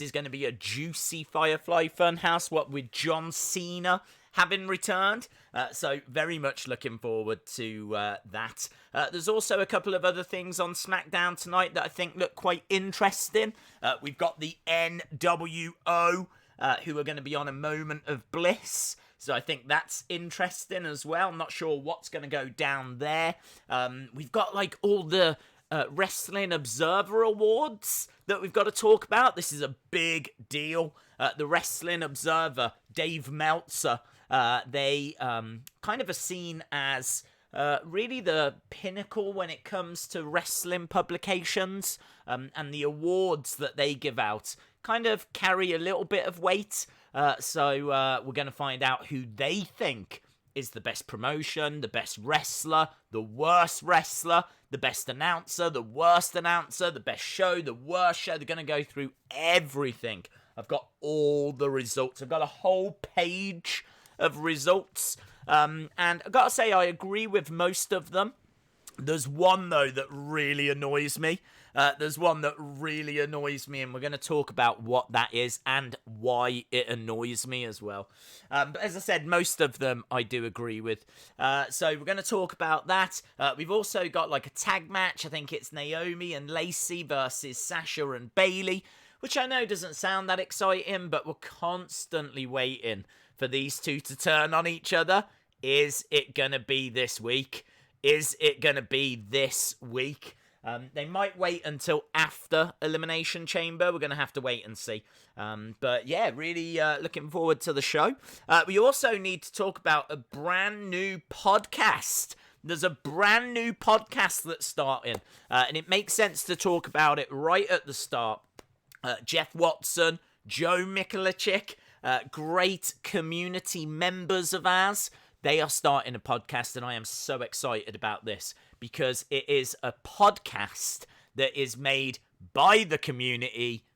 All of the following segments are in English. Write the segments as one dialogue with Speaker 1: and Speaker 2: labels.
Speaker 1: is going to be a juicy Firefly Fun House, what with John Cena having returned. So very much looking forward to that. There's also a couple of other things on SmackDown tonight that I think look quite interesting. We've got the NWO, who are going to be on a Moment of Bliss. So I think that's interesting as well. I'm not sure what's going to go down there. We've got like all the Wrestling Observer Awards that we've got to talk about. This is a big deal. The Wrestling Observer, Dave Meltzer, they kind of are seen as really the pinnacle when it comes to wrestling publications, and the awards that they give out kind of carry a little bit of weight. So we're going to find out who they think is the best promotion, the best wrestler, the worst wrestler, the best announcer, the worst announcer, the best show, the worst show. They're going to go through everything. I've got all the results. I've got a whole page of results. And I've got to say, I agree with most of them. There's one, though, that really annoys me. And we're going to talk about what that is and why it annoys me as well. But as I said, most of them I do agree with. So we're going to talk about that. We've also got like a tag match. I think it's Naomi and Lacey versus Sasha and Bayley, which I know doesn't sound that exciting, but we're constantly waiting for these two to turn on each other. Is it going to be this week? They might wait until after Elimination Chamber. We're going to have to wait and see. But yeah, really looking forward to the show. We also need to talk about a brand new podcast. There's a brand new podcast that's starting, and it makes sense to talk about it right at the start. Jeff Watson, Joe Mikulachik, great community members of ours. They are starting a podcast, and I am so excited about this because it is a podcast that is made by the community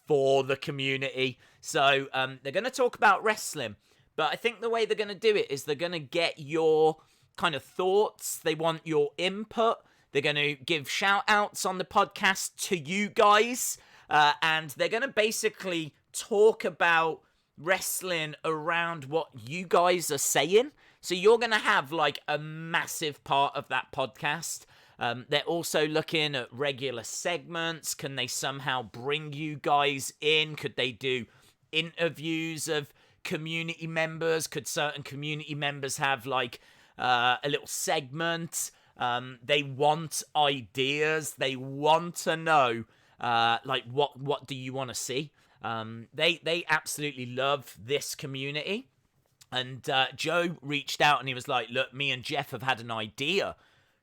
Speaker 1: for the community. So they're going to talk about wrestling, but I think the way they're going to do it is they're going to get your kind of thoughts. They want your input. They're going to give shout outs on the podcast to you guys, and they're going to basically talk about wrestling around what you guys are saying. So you're going to have like a massive part of that podcast. They're also looking at regular segments. Can they somehow bring you guys in? Could they do interviews of community members? Could certain community members have like a little segment? They want ideas. They want to know like what do you want to see? They absolutely love this community. And Joe reached out and he was like, look, me and Jeff have had an idea.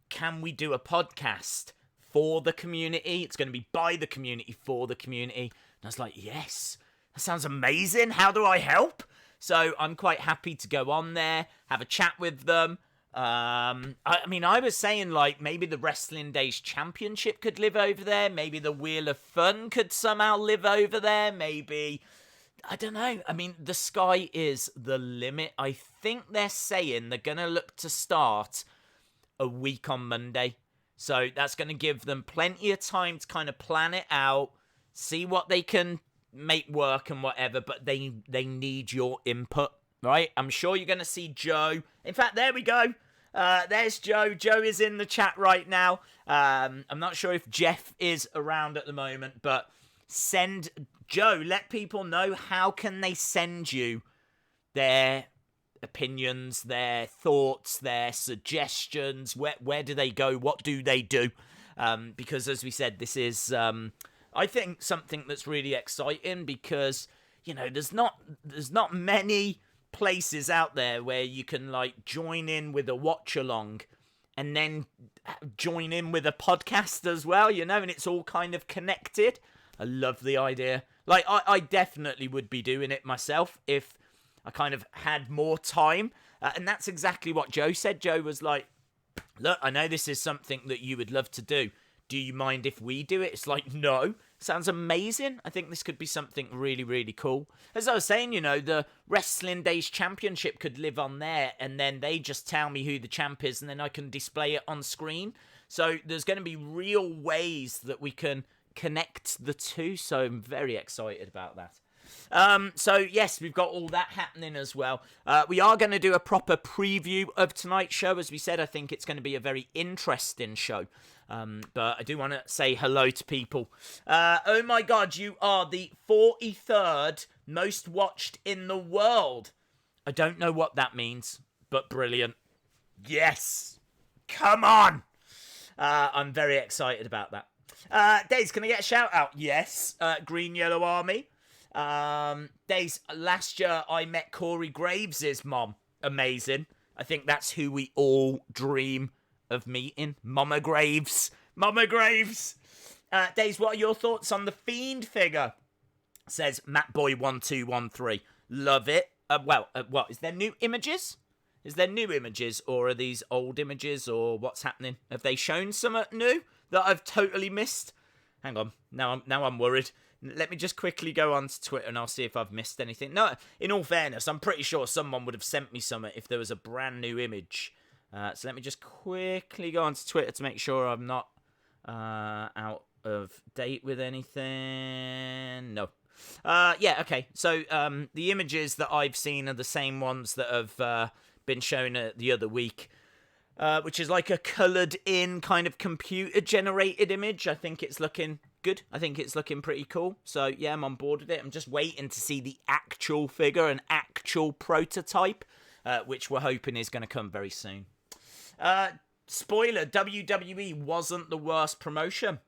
Speaker 1: Can we do a podcast for the community? It's going to be by the community, for the community. And I was like, yes, that sounds amazing. How do I help? So I'm quite happy to go on there, have a chat with them. I was saying like maybe the Wrestling Days Championship could live over there. Maybe the Wheel of Fun could somehow live over there. Maybe... I don't know. I mean, the sky is the limit. I think they're saying they're going to look to start a week on Monday. So that's going to give them plenty of time to kind of plan it out, see what they can make work and whatever, but they need your input, right? I'm sure you're going to see Joe. In fact, there we go. There's Joe. Joe is in the chat right now. I'm not sure if Jeff is around at the moment, but send... Joe, let people know how can they send you their opinions, their thoughts, their suggestions. Where do they go? What do they do? Because as we said, this is, I think, something that's really exciting because, you know, there's not many places out there where you can like join in with a watch along and then join in with a podcast as well, you know, and it's all kind of connected. I love the idea. Like, I definitely would be doing it myself if I kind of had more time. And that's exactly what Joe said. Joe was like, look, I know this is something that you would love to do. Do you mind if we do it? It's like, no. Sounds amazing. I think this could be something really, really cool. As I was saying, you know, the Wrestling Days Championship could live on there, and then they just tell me who the champ is, and then I can display it on screen. So there's going to be real ways that we can connect the two, so I'm very excited about that. So yes, we've got all that happening as well. We are going to do a proper preview of tonight's show. As we said, I think it's going to be a very interesting show. But I do want to say hello to people. Oh my god, you are the 43rd most watched in the world. I don't know what that means, but brilliant. Yes! Come on! I'm very excited about that. Days, can I get a shout out? Yes. Green Yellow Army. Days, last year I met Corey Graves' mom. Amazing. I think that's who we all dream of meeting. Mama Graves. Mama Graves. Days, what are your thoughts on the Fiend figure? Says MattBoy1213. Love it. What? Is there new images? Is there new images, or are these old images, or what's happening? Have they shown something new that I've totally missed? Hang on. Now I'm worried. Let me just quickly go on to Twitter and I'll see if I've missed anything. No, in all fairness, I'm pretty sure someone would have sent me something if there was a brand new image. So let me just quickly go on to Twitter to make sure I'm not out of date with anything. No. Yeah, okay. So the images that I've seen are the same ones that have been shown the other week, which is like a coloured in kind of computer generated image. I think it's looking good. I think it's looking pretty cool. So yeah, I'm on board with it. I'm just waiting to see the actual figure, an actual prototype, which we're hoping is going to come very soon. Spoiler, WWE wasn't the worst promotion.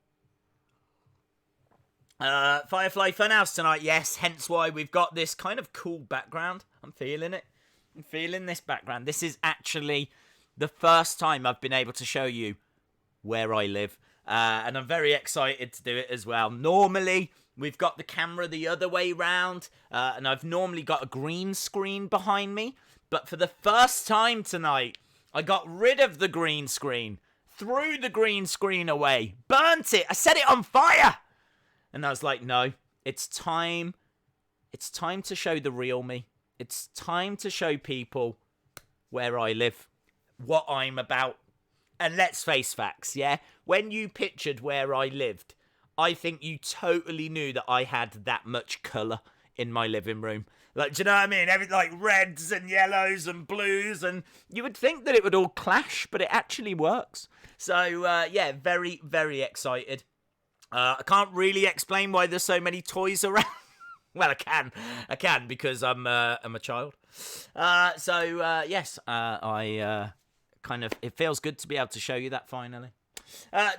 Speaker 1: Firefly Fun House tonight, yes, hence why we've got this kind of cool background. I'm feeling it. I'm feeling this background. This is actually the first time I've been able to show you where I live. And I'm very excited to do it as well. Normally, we've got the camera the other way round, and I've normally got a green screen behind me. But for the first time tonight, I got rid of the green screen, threw the green screen away, burnt it, I set it on fire! And I was like, no, it's time to show the real me. It's time to show people where I live, what I'm about. And let's face facts, yeah? When you pictured where I lived, I think you totally knew that I had that much colour in my living room. Like, do you know what I mean? Like reds and yellows and blues, and you would think that it would all clash, but it actually works. So, yeah, very, very excited. I can't really explain why there's so many toys around. Well, I can because I'm a child. Yes, I kind of, it feels good to be able to show you that finally.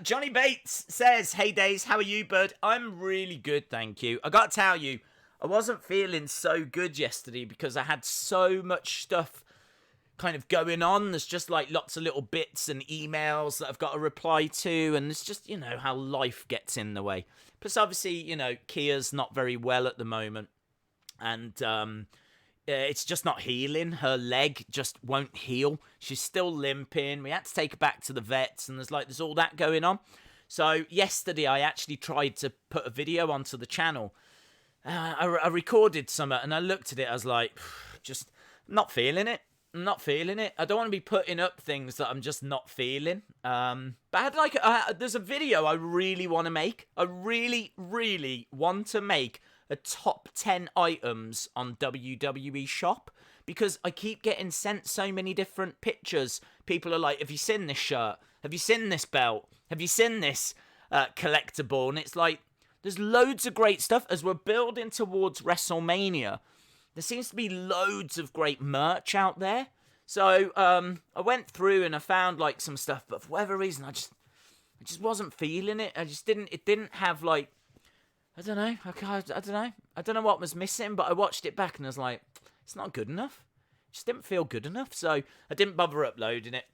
Speaker 1: Johnny Bates says, hey Days, how are you, bud? I'm really good, thank you. I got to tell you, I wasn't feeling so good yesterday because I had so much stuff kind of going on. There's just like lots of little bits and emails that I've got to reply to, and it's just, you know, how life gets in the way. Plus, obviously, you know, Kia's not very well at the moment, and it's just not healing. Her leg just won't heal. She's still limping. We had to take her back to the vets, and there's all that going on. So yesterday, I actually tried to put a video onto the channel. I recorded some, and I looked at it. I was like, just not feeling it. I'm not feeling it. I don't want to be putting up things that I'm just not feeling. But I'd like, there's a video I really want to make. I really, really want to make a top 10 items on WWE Shop, because I keep getting sent so many different pictures. People are like, have you seen this shirt? Have you seen this belt? Have you seen this collectible? And it's like, there's loads of great stuff as we're building towards WrestleMania. There seems to be loads of great merch out there. So I went through and I found like some stuff, but for whatever reason, I just wasn't feeling it. It didn't have like, I don't know. I don't know what was missing, but I watched it back and I was like, it's not good enough. It just didn't feel good enough. So I didn't bother uploading it.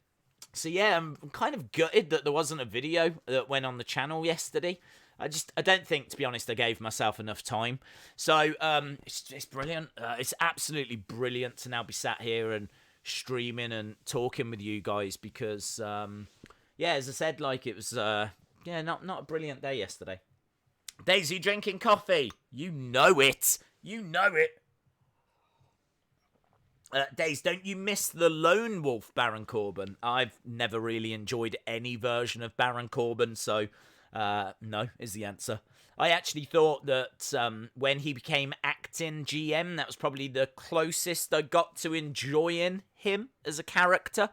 Speaker 1: So yeah, I'm kind of gutted that there wasn't a video that went on the channel yesterday. I don't think, to be honest, I gave myself enough time. So it's brilliant. It's absolutely brilliant to now be sat here and streaming and talking with you guys, because yeah, as I said, like, it was not a brilliant day yesterday. Daisy drinking coffee. You know it. You know it. Days, don't you miss the Lone Wolf Baron Corbin? I've never really enjoyed any version of Baron Corbin, so No, is the answer. I actually thought that when he became acting GM, that was probably the closest I got to enjoying him as a character.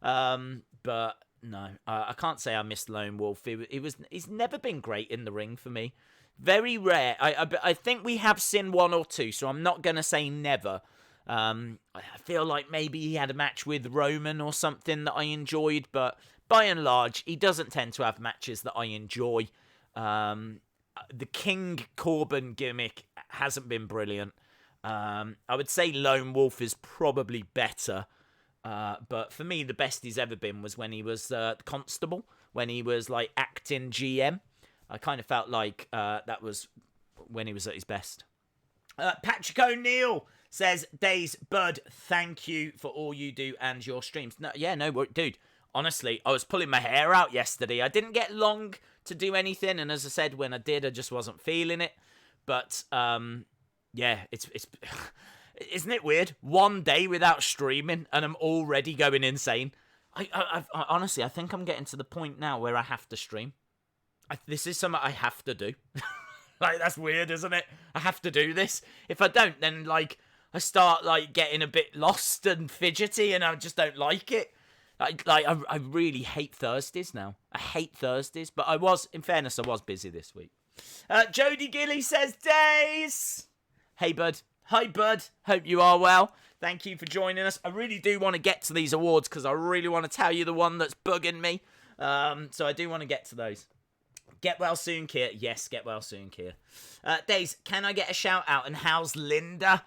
Speaker 1: But no, I can't say I missed Lone Wolf. He's never been great in the ring for me. Very rare. I think we have seen one or two, so I'm not going to say never. I feel like maybe he had a match with Roman or something that I enjoyed, but by and large, he doesn't tend to have matches that I enjoy. The King Corbin gimmick hasn't been brilliant. I would say Lone Wolf is probably better. But for me, the best he's ever been was when he was Constable, when he was like acting GM. I kind of felt like that was when he was at his best. Patrick O'Neill says, Days, Bud, thank you for all you do and your streams. No, dude, honestly, I was pulling my hair out yesterday. I didn't get long to do anything, and as I said, when I did, I just wasn't feeling it. But, yeah, it's isn't it weird? One day without streaming, and I'm already going insane. I honestly, I think I'm getting to the point now where I have to stream. This is something I have to do. Like, that's weird, isn't it? I have to do this. If I don't, then, like, I start, like, getting a bit lost and fidgety, and I just don't like it. I really hate Thursdays now. I hate Thursdays, but in fairness, I was busy this week. Jody Gilly says, Days! Hey, bud. Hi, bud. Hope you are well. Thank you for joining us. I really do want to get to these awards, because I really want to tell you the one that's bugging me. So I do want to get to those. Get well soon, Kier. Yes, get well soon, Kier. Days, can I get a shout out? And how's Linda?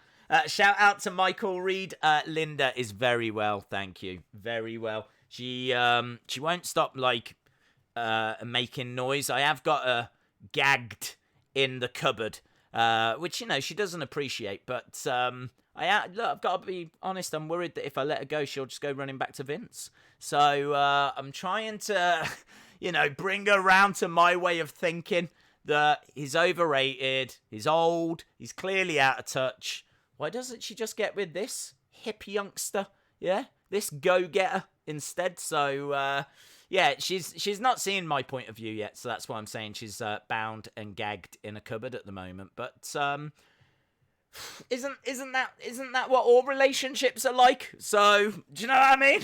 Speaker 1: Shout out to Michael Reed. Linda is very well, thank you. Very well. She won't stop like making noise. I have got her gagged in the cupboard, which she doesn't appreciate. But I've got to be honest. I'm worried that if I let her go, she'll just go running back to Vince. So I'm trying to. Bring her around to my way of thinking that he's overrated, he's old, he's clearly out of touch. Why doesn't she just get with this hip youngster? Yeah, this go-getter instead. So, she's not seeing my point of view yet. So that's why I'm saying she's bound and gagged in a cupboard at the moment. But isn't that what all relationships are like? So do you know what I mean?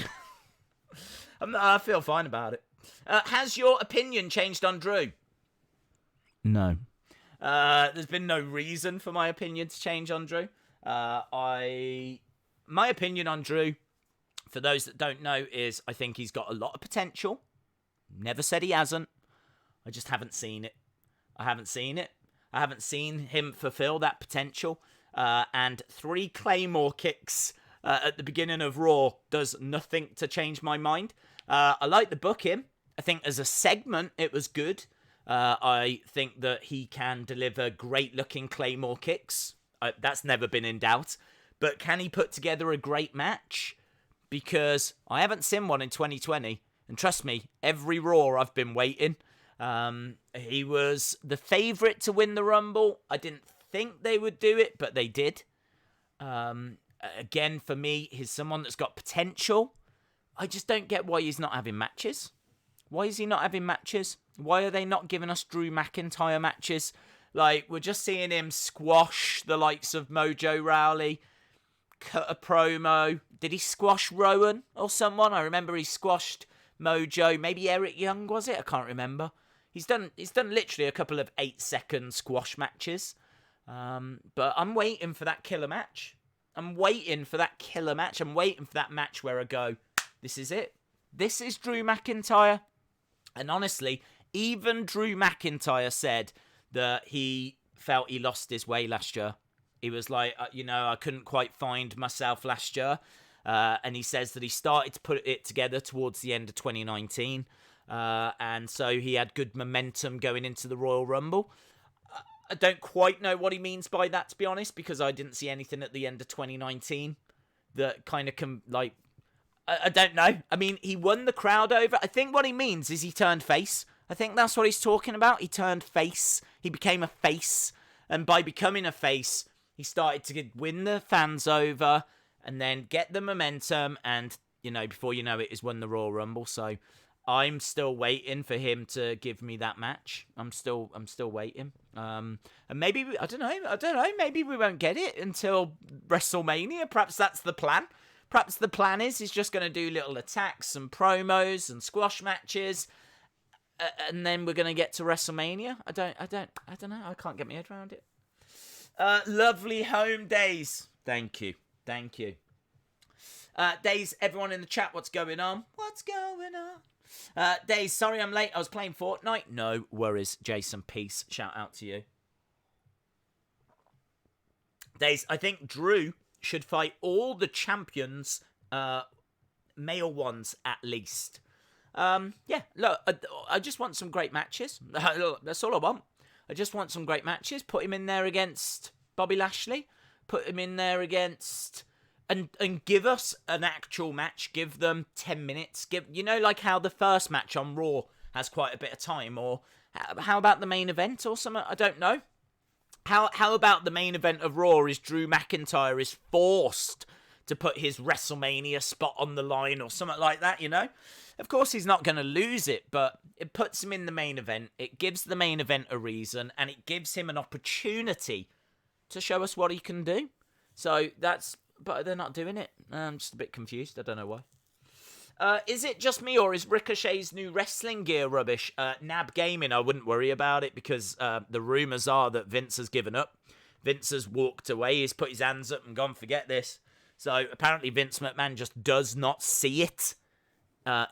Speaker 1: I feel fine about it. Has your opinion changed on Drew? No. There's been no reason for my opinion to change on Drew. My opinion on Drew, for those that don't know, is I think he's got a lot of potential. Never said he hasn't. I just haven't seen it. I haven't seen him fulfill that potential. And 3 Claymore kicks at the beginning of Raw does nothing to change my mind. I like the booking. I think as a segment, it was good. I think that he can deliver great-looking Claymore kicks. That's never been in doubt. But can he put together a great match? Because I haven't seen one in 2020. And trust me, every Raw I've been waiting. He was the favourite to win the Rumble. I didn't think they would do it, but they did. Again, for me, he's someone that's got potential. I just don't get why he's not having matches. Why is he not having matches? Why are they not giving us Drew McIntyre matches? Like, we're just seeing him squash the likes of Mojo Rawley, cut a promo. Did he squash Rowan or someone? I remember he squashed Mojo. Maybe Eric Young, was it? I can't remember. He's done literally a couple of 8-second squash matches. But I'm waiting for that killer match. I'm waiting for that match where I go, this is it. This is Drew McIntyre. And honestly, even Drew McIntyre said that he felt he lost his way last year. He was like, I couldn't quite find myself last year. And he says that he started to put it together towards the end of 2019. And so he had good momentum going into the Royal Rumble. I don't quite know what he means by that, to be honest, because I didn't see anything at the end of 2019 that kind of I don't know. I mean, he won the crowd over. I think what he means is he turned face. I think that's what he's talking about. He turned face. He became a face. And by becoming a face, he started to win the fans over and then get the momentum. And, before you know it, he's won the Royal Rumble. So I'm still waiting for him to give me that match. I'm still waiting. And maybe I don't know. Maybe we won't get it until WrestleMania. Perhaps that's the plan. Perhaps the plan is he's just going to do little attacks and promos and squash matches, and then we're going to get to WrestleMania. I don't know. I can't get my head around it. Lovely home days. Thank you. Days, everyone in the chat, what's going on? Days, sorry I'm late. I was playing Fortnite. No worries, Jason. Peace. Shout out to you. Days, I think Drew should fight all the champions, male ones at least. Yeah, look, I just want some great matches. That's all I want. I just want some great matches. Put him in there against Bobby Lashley. Put him in there against... And give us an actual match. Give them 10 minutes. Like how the first match on Raw has quite a bit of time. Or how about the main event or something? I don't know. How about the main event of Raw is Drew McIntyre is forced to put his WrestleMania spot on the line or something like that, Of course, he's not going to lose it, but it puts him in the main event. It gives the main event a reason, and it gives him an opportunity to show us what he can do. So but they're not doing it. I'm just a bit confused. I don't know why. Is it just me, or is Ricochet's new wrestling gear rubbish? Nab Gaming, I wouldn't worry about it, because the rumours are that Vince has given up. Vince has walked away. He's put his hands up and gone, forget this. So apparently Vince McMahon just does not see it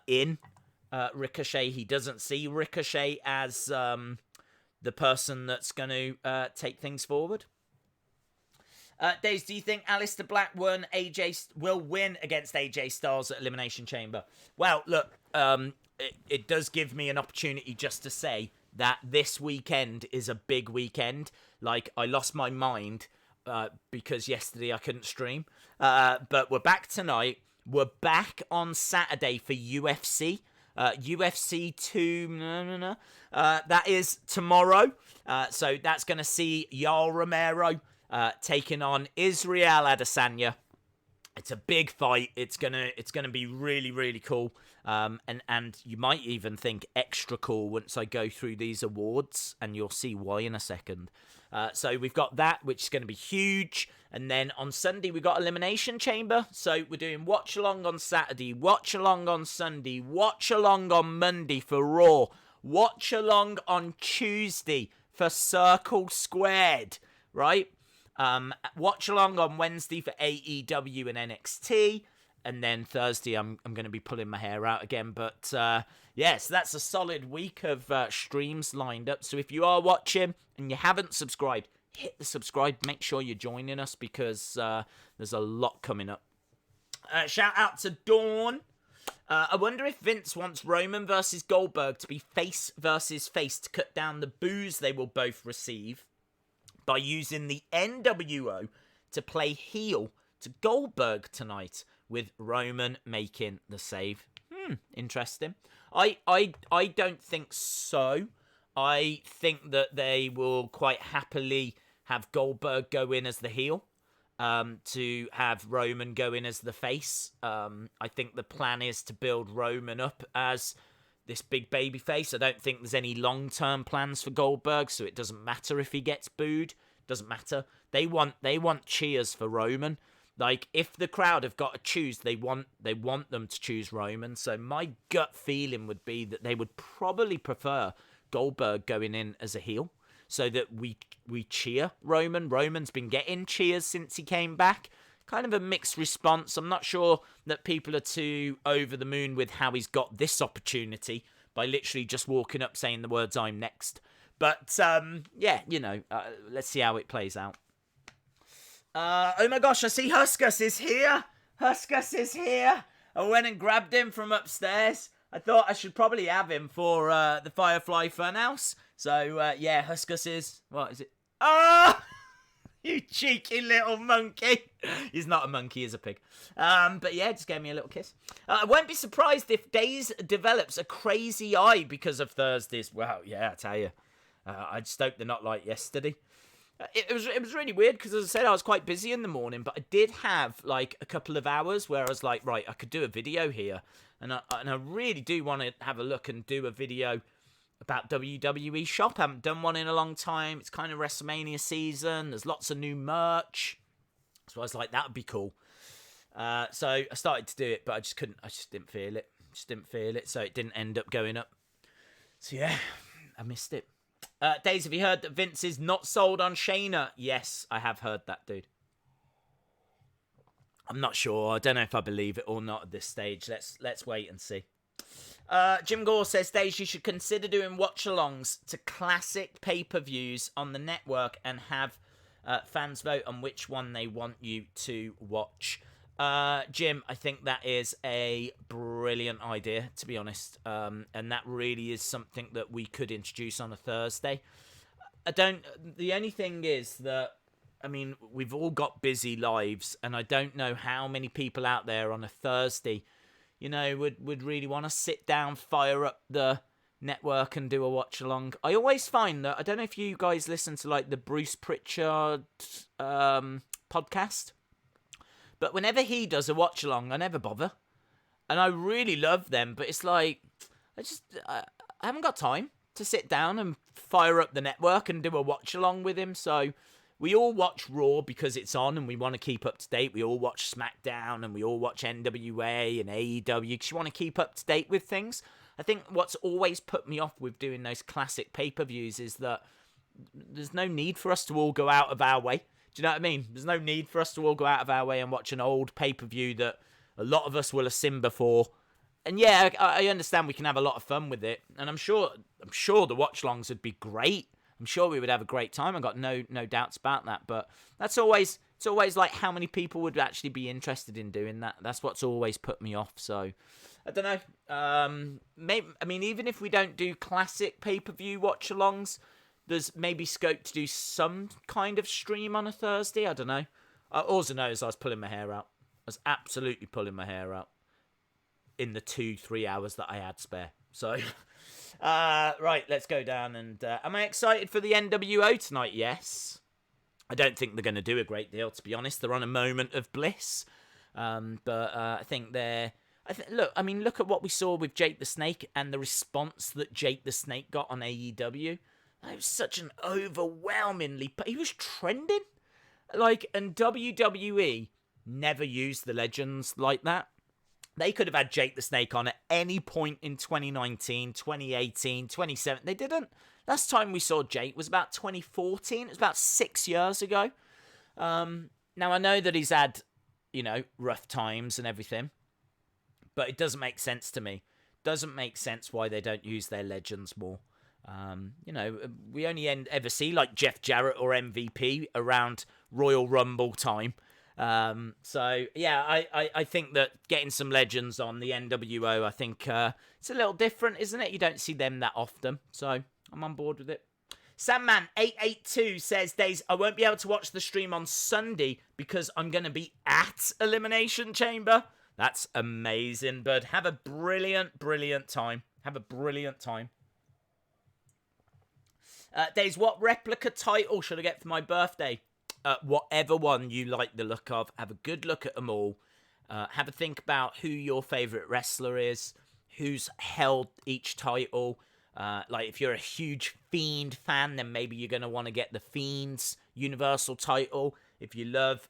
Speaker 1: in Ricochet. He doesn't see Ricochet as the person that's going to take things forward. Days, do you think Aleister Black will win against AJ Styles at Elimination Chamber? Well, look, it does give me an opportunity just to say that this weekend is a big weekend. Like, I lost my mind because yesterday I couldn't stream. But we're back tonight. We're back on Saturday for UFC. UFC 2, that is tomorrow. So that's going to see Yoel Romero taking on Israel Adesanya. It's a big fight. It's gonna be really, really cool. And you might even think extra cool once I go through these awards, and you'll see why in a second. So we've got that, which is going to be huge. And then on Sunday, we got Elimination Chamber. So we're doing watch along on Saturday, watch along on Sunday, watch along on Monday for Raw, watch along on Tuesday for Circle Squared, right? Watch along on Wednesday for AEW and NXT, and then Thursday I'm going to be pulling my hair out again. But yes, that's a solid week of streams lined up. So if you are watching and you haven't subscribed, hit the subscribe. Make sure you're joining us, because there's a lot coming up. Shout out to Dawn. I wonder if Vince wants Roman versus Goldberg to be face versus face to cut down the boos they will both receive by using the NWO to play heel to Goldberg tonight, with Roman making the save. Interesting. I don't think so. I think that they will quite happily have Goldberg go in as the heel, to have Roman go in as the face. I think the plan is to build Roman up as this big baby face. I don't think there's any long-term plans for Goldberg, so it doesn't matter if he gets booed. Doesn't matter. They want cheers for Roman. Like, if the crowd have got to choose, they want them to choose Roman. So my gut feeling would be that they would probably prefer Goldberg going in as a heel, so that we cheer Roman. Roman's been getting cheers since he came back. Kind of a mixed response. I'm not sure that people are too over the moon with how he's got this opportunity by literally just walking up saying the words, "I'm next." But, yeah, let's see how it plays out. Oh my gosh, I see Huskus is here. Huskus is here. I went and grabbed him from upstairs. I thought I should probably have him for the Firefly Fun House. So, yeah, Huskus is... What is it? Oh! You cheeky little monkey. He's not a monkey, he's a pig. But yeah, just gave me a little kiss. I won't be surprised if Days develops a crazy eye because of Thursdays. Wow, yeah, I tell you. I just hope they're not like yesterday. It was really weird because, as I said, I was quite busy in the morning, but I did have like a couple of hours where I was like, right, I could do a video here. And I really do want to have a look and do a video about WWE Shop. I haven't done one in a long time. It's kind of WrestleMania season. There's lots of new merch. So I was like, that would be cool. So I started to do it, but I just couldn't. I just didn't feel it. So it didn't end up going up. So yeah, I missed it. Days, have you heard that Vince is not sold on Shayna? Yes, I have heard that, dude. I'm not sure. I don't know if I believe it or not at this stage. Let's wait and see. Jim Gore says, Days, you should consider doing watch-alongs to classic pay-per-views on the network and have fans vote on which one they want you to watch. Jim, I think that is a brilliant idea, to be honest. And that really is something that we could introduce on a Thursday. The only thing is that, I mean, we've all got busy lives, and I don't know how many people out there on a Thursday, you know, would really want to sit down, fire up the network and do a watch along. I always find that, I don't know if you guys listen to like the Bruce Pritchard podcast, but whenever he does a watch along, I never bother. And I really love them, but it's like, I haven't got time to sit down and fire up the network and do a watch along with him. So we all watch Raw because it's on and we want to keep up to date. We all watch SmackDown and we all watch NWA and AEW because you want to keep up to date with things. I think what's always put me off with doing those classic pay-per-views is that there's no need for us to all go out of our way. Do you know what I mean? There's no need for us to all go out of our way and watch an old pay-per-view that a lot of us will have seen before. And yeah, I understand we can have a lot of fun with it. And I'm sure the watch-alongs would be great. I'm sure we would have a great time. I've got no doubts about that. But it's always like how many people would actually be interested in doing that. That's what's always put me off. So I don't know. Even if we don't do classic pay-per-view watch-alongs, there's maybe scope to do some kind of stream on a Thursday. I don't know. All I know is I was pulling my hair out. I was absolutely pulling my hair out in the 2-3 hours that I had spare. So, right, let's go down. And am I excited for the NWO tonight? Yes. I don't think they're going to do a great deal, to be honest. They're on a moment of bliss. But I think they're... look at what we saw with Jake the Snake and the response that Jake the Snake got on AEW. It was such an overwhelmingly... He was trending. And WWE never used the legends like that. They could have had Jake the Snake on at any point in 2019, 2018, 2017. They didn't. Last time we saw Jake was about 2014. It was about 6 years ago. Now, I know that he's had, rough times and everything. But it doesn't make sense to me. Doesn't make sense why they don't use their legends more. We only ever see like Jeff Jarrett or MVP around Royal Rumble time. So yeah, I think that getting some legends on the NWO, I think it's a little different, isn't it? You don't see them that often, so I'm on board with it. Sandman882 says, Days, I won't be able to watch the stream on Sunday because I'm going to be at Elimination Chamber. That's amazing, bud. Have a brilliant, brilliant time. Have a brilliant time. Days, what replica title should I get for my birthday? Whatever one you like the look of. Have a good look at them all. Have a think about who your favourite wrestler is. Who's held each title. If you're a huge Fiend fan, then maybe you're going to want to get the Fiend's Universal title. If you love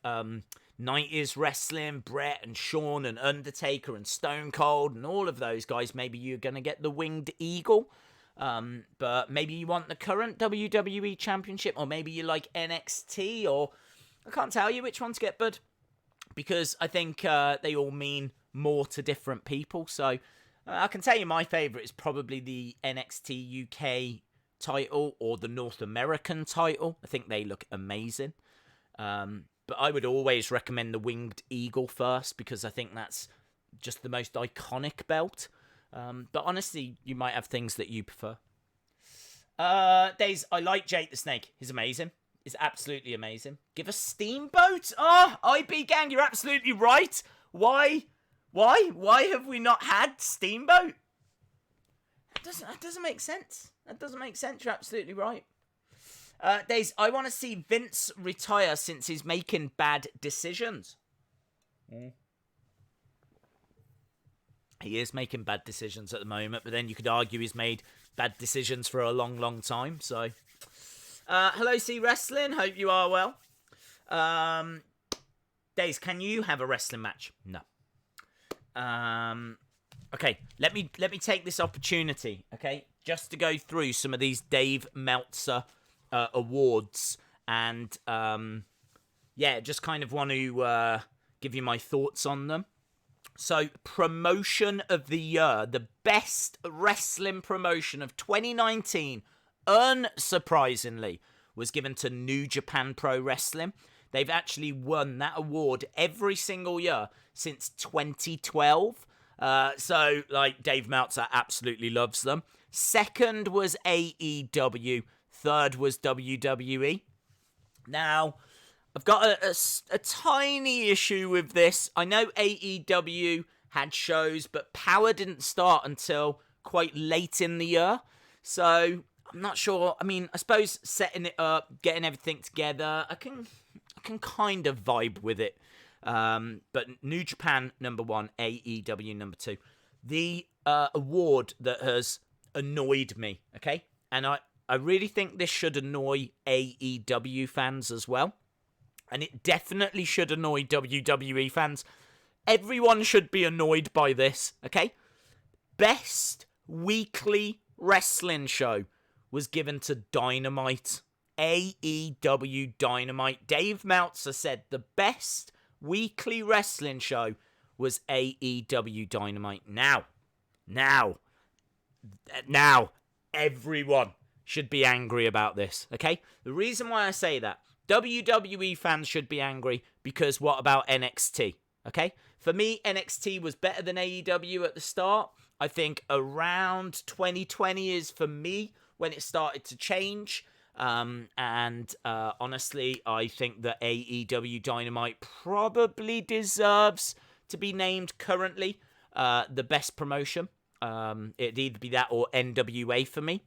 Speaker 1: 90s wrestling, Brett and Shawn and Undertaker and Stone Cold and all of those guys, maybe you're going to get the Winged Eagle. But maybe you want the current WWE Championship, or maybe you like NXT, or I can't tell you which one to get, bud, because I think they all mean more to different people. So I can tell you my favourite is probably the NXT UK title or the North American title. I think they look amazing. But I would always recommend the Winged Eagle first, because I think that's just the most iconic belt. But honestly, you might have things that you prefer. Days, I like Jake the Snake. He's amazing. He's absolutely amazing. Give us Steamboat. Oh, IB Gang, you're absolutely right. Why have we not had Steamboat? That doesn't make sense. That doesn't make sense. You're absolutely right. Days, I want to see Vince retire since he's making bad decisions. He is making bad decisions at the moment, but then you could argue he's made bad decisions for a long, long time. So, hello, C Wrestling. Hope you are well. Days, can you have a wrestling match? No. Okay, let me take this opportunity, okay, just to go through some of these Dave Meltzer awards, and yeah, just kind of want to give you my thoughts on them. So, promotion of the year, the best wrestling promotion of 2019, unsurprisingly, was given to New Japan Pro Wrestling. They've actually won that award every single year since 2012. So, like, Dave Meltzer absolutely loves them. Second was AEW. Third was WWE. Now, I've got a tiny issue with this. I know AEW had shows, but Power didn't start until quite late in the year. So, I'm not sure. I mean, I suppose setting it up, getting everything together, I can kind of vibe with it. But New Japan, number one, AEW, number two. The award that has annoyed me, okay? And I really think this should annoy AEW fans as well. And it definitely should annoy WWE fans. Everyone should be annoyed by this, okay? Best weekly wrestling show was given to Dynamite. AEW Dynamite. Dave Meltzer said the best weekly wrestling show was AEW Dynamite. Now, everyone should be angry about this, okay? The reason why I say that, WWE fans should be angry because what about NXT, okay? For me, NXT was better than AEW at the start. I think around 2020 is, for me, when it started to change. Honestly, I think that AEW Dynamite probably deserves to be named currently the best promotion. It'd either be that or NWA for me.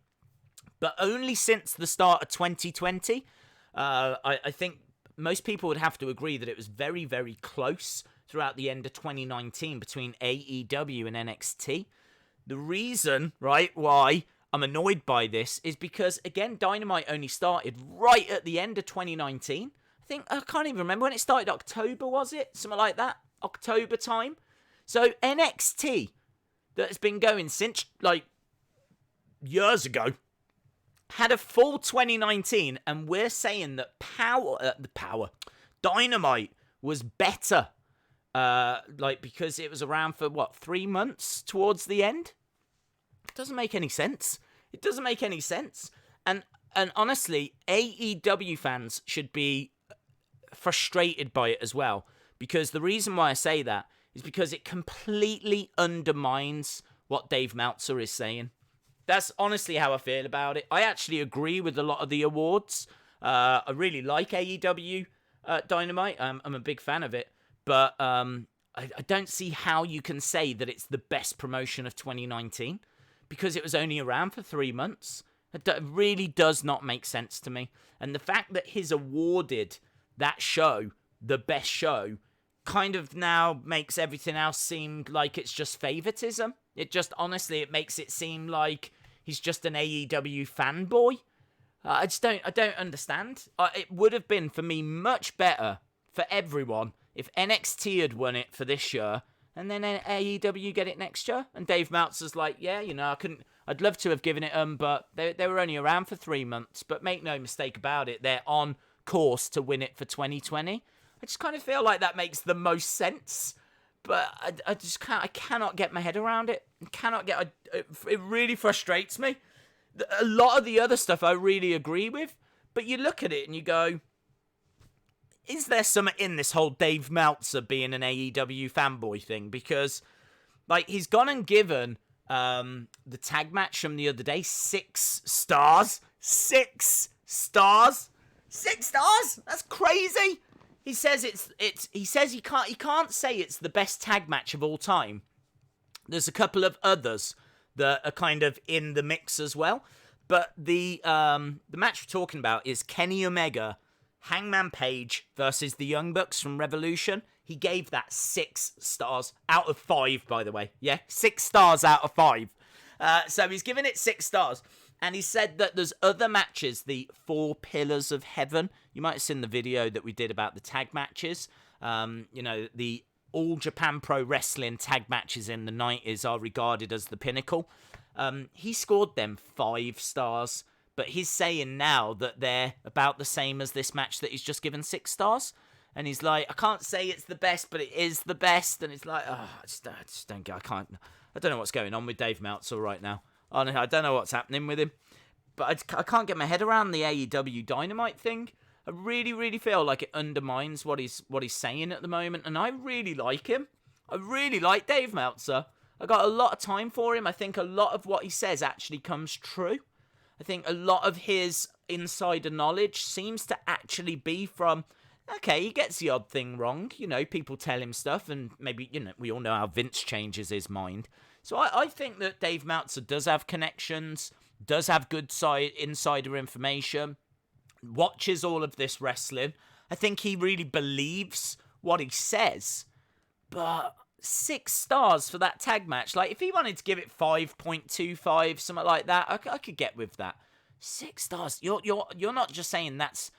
Speaker 1: But only since the start of 2020, I think most people would have to agree that it was very, very close throughout the end of 2019 between AEW and NXT. The reason, right, why I'm annoyed by this is because, again, Dynamite only started right at the end of 2019. I can't even remember when it started. October, was it? Something like that. October time. So NXT, that has been going since, like, years ago, had a full 2019, and we're saying that Dynamite was better, because it was around for, 3 months towards the end? It doesn't make any sense. It doesn't make any sense. And honestly, AEW fans should be frustrated by it as well, because the reason why I say that is because it completely undermines what Dave Meltzer is saying. That's honestly how I feel about it. I actually agree with a lot of the awards. I really like AEW Dynamite. I'm a big fan of it. But I don't see how you can say that it's the best promotion of 2019 because it was only around for 3 months. It really does not make sense to me. And the fact that he's awarded that show the best show kind of now makes everything else seem like it's just favoritism. It just, honestly, it makes it seem like he's just an AEW fanboy. I don't understand. It would have been, for me, much better for everyone if NXT had won it for this year and then AEW get it next year. And Dave Meltzer's like, yeah, I'd love to have given it but they were only around for 3 months. But make no mistake about it, they're on course to win it for 2020. I just kind of feel like that makes the most sense. But I just can't. I cannot get my head around it. It really frustrates me. A lot of the other stuff I really agree with, but you look at it and you go, is there something in this whole Dave Meltzer being an AEW fanboy thing? Because, like, he's gone and given the tag match from the other day 6 stars. 6 stars. 6 stars. That's crazy. He says he says he can't say it's the best tag match of all time. There's a couple of others that are kind of in the mix as well. But the match we're talking about is Kenny Omega Hangman Page versus the Young Bucks from Revolution. He gave that 6 stars out of 5, by the way. Yeah, 6 stars out of 5. So he's given it 6 stars. And he said that there's other matches, the 4 Pillars of Heaven. You might have seen the video that we did about the tag matches. The All Japan Pro Wrestling tag matches in the 90s are regarded as the pinnacle. He scored them 5 stars. But he's saying now that they're about the same as this match that he's just given 6 stars. And he's like, I can't say it's the best, but it is the best. And it's like, I just don't get, I don't know what's going on with Dave Meltzer right now. I don't know what's happening with him. But I can't get my head around the AEW Dynamite thing. I really, really feel like it undermines what he's saying at the moment. And I really like him. I really like Dave Meltzer. I got a lot of time for him. I think a lot of what he says actually comes true. I think a lot of his insider knowledge seems to actually be from, okay, he gets the odd thing wrong. People tell him stuff, and maybe, we all know how Vince changes his mind. So I think that Dave Meltzer does have connections, does have good insider information, watches all of this wrestling. I think he really believes what he says. But 6 stars for that tag match. Like, if he wanted to give it 5.25, something like that, I could get with that. 6 stars. You're not just saying that's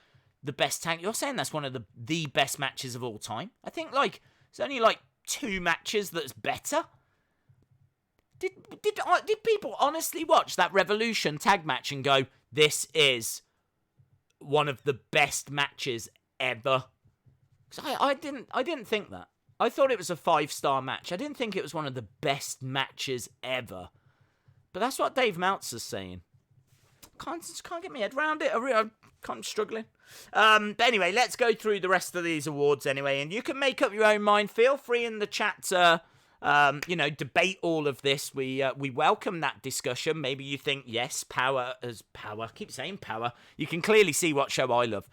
Speaker 1: the best tag. You're saying that's one of the best matches of all time. I think, there's only, 2 matches that's better. Did people honestly watch that Revolution tag match and go, this is one of the best matches ever? Because I didn't think that. I thought it was a 5-star match. I didn't think it was one of the best matches ever. But that's what Dave Meltzer's saying. Just can't get my head around it. I'm struggling. But anyway, let's go through the rest of these awards anyway. And you can make up your own mind. Feel free in the chat to, debate all of this. We welcome that discussion. Maybe you think, yes, power is power. I keep saying power. You can clearly see what show I love.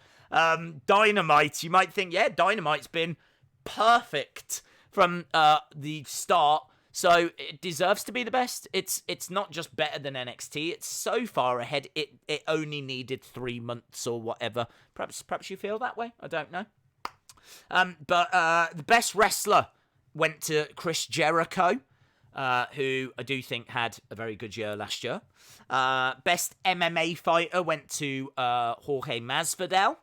Speaker 1: Dynamite. You might think, yeah, Dynamite's been perfect from the start, so it deserves to be the best. It's not just better than NXT, it's so far ahead it only needed 3 months or whatever. Perhaps you feel that way, I don't know. But the best wrestler went to Chris Jericho, who I do think had a very good year last year. Best MMA fighter went to Jorge Masvidal.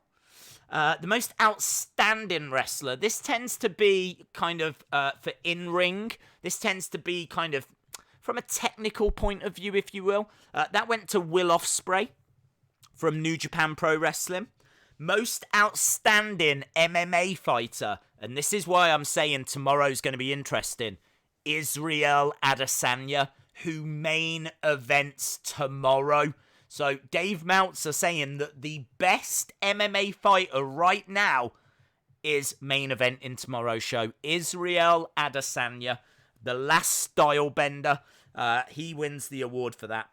Speaker 1: The most outstanding wrestler. This tends to be kind of for in-ring. This tends to be kind of from a technical point of view, if you will. That went to Will Ospreay from New Japan Pro Wrestling. Most outstanding MMA fighter. And this is why I'm saying tomorrow's going to be interesting. Israel Adesanya, who main events tomorrow. So Dave Meltzer saying that the best MMA fighter right now is main event in tomorrow's show. Israel Adesanya, the last style bender. He wins the award for that.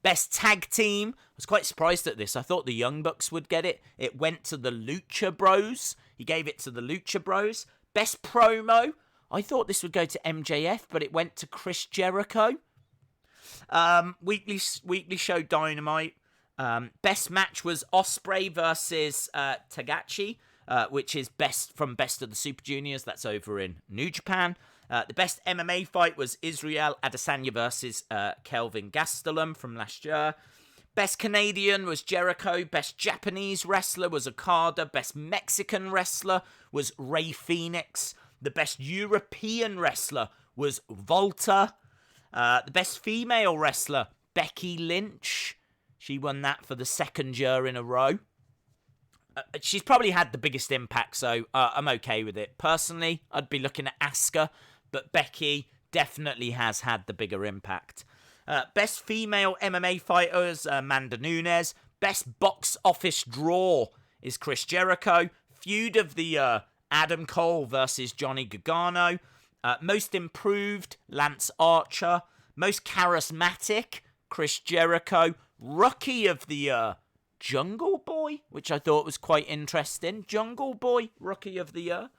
Speaker 1: Best tag team. I was quite surprised at this. I thought the Young Bucks would get it. It went to the Lucha Bros. He gave it to the Lucha Bros. Best promo. I thought this would go to MJF, but it went to Chris Jericho. Weekly show Dynamite. Best match was Ospreay versus Tagachi, which is best of the Super Juniors. That's over in New Japan. The best MMA fight was Israel Adesanya versus Kelvin Gastelum from last year. Best Canadian was Jericho. Best Japanese wrestler was Okada. Best Mexican wrestler was Rey Fenix. The best European wrestler was Volta. The best female wrestler, Becky Lynch. She won that for the 2nd year in a row. She's probably had the biggest impact, so I'm okay with it. Personally, I'd be looking at Asuka, but Becky definitely has had the bigger impact. Best female MMA fighter is Amanda Nunes. Best box office draw is Chris Jericho. Feud of the year, Adam Cole versus Johnny Gargano. Most improved, Lance Archer. Most charismatic, Chris Jericho. Rookie of the year, Jungle Boy, which I thought was quite interesting. Jungle Boy, Rookie of the year.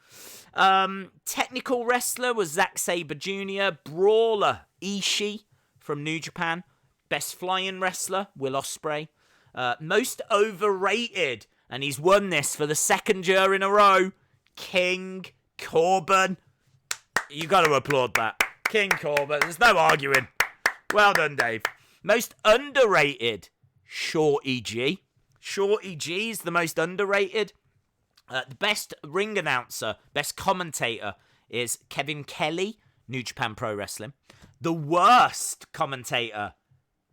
Speaker 1: Technical wrestler was Zack Sabre Jr. Brawler, Ishii from New Japan. Best flying wrestler, Will Ospreay. Most overrated, and he's won this for the second year in a row. King Corbin. You got to applaud that. King Corbin. There's no arguing. Well done, Dave. Most underrated, Shorty G. Shorty G is the most underrated. The best ring announcer, best commentator is Kevin Kelly, New Japan Pro Wrestling. The worst commentator,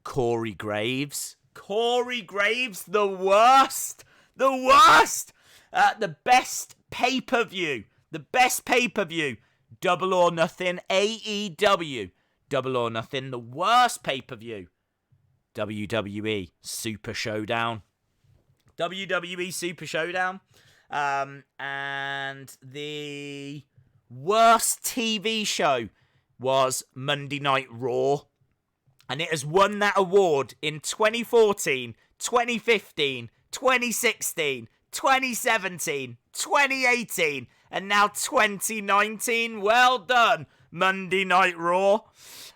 Speaker 1: Corey Graves. Corey Graves, the worst. The worst. The best pay-per-view. The best pay-per-view. Double or Nothing, AEW. Double or Nothing, the worst pay-per-view. WWE Super Showdown. WWE Super Showdown. And the worst TV show was Monday Night Raw. And it has won that award in 2014, 2015, 2016, 2017, 2018, and now 2019. Well done, Monday Night Raw.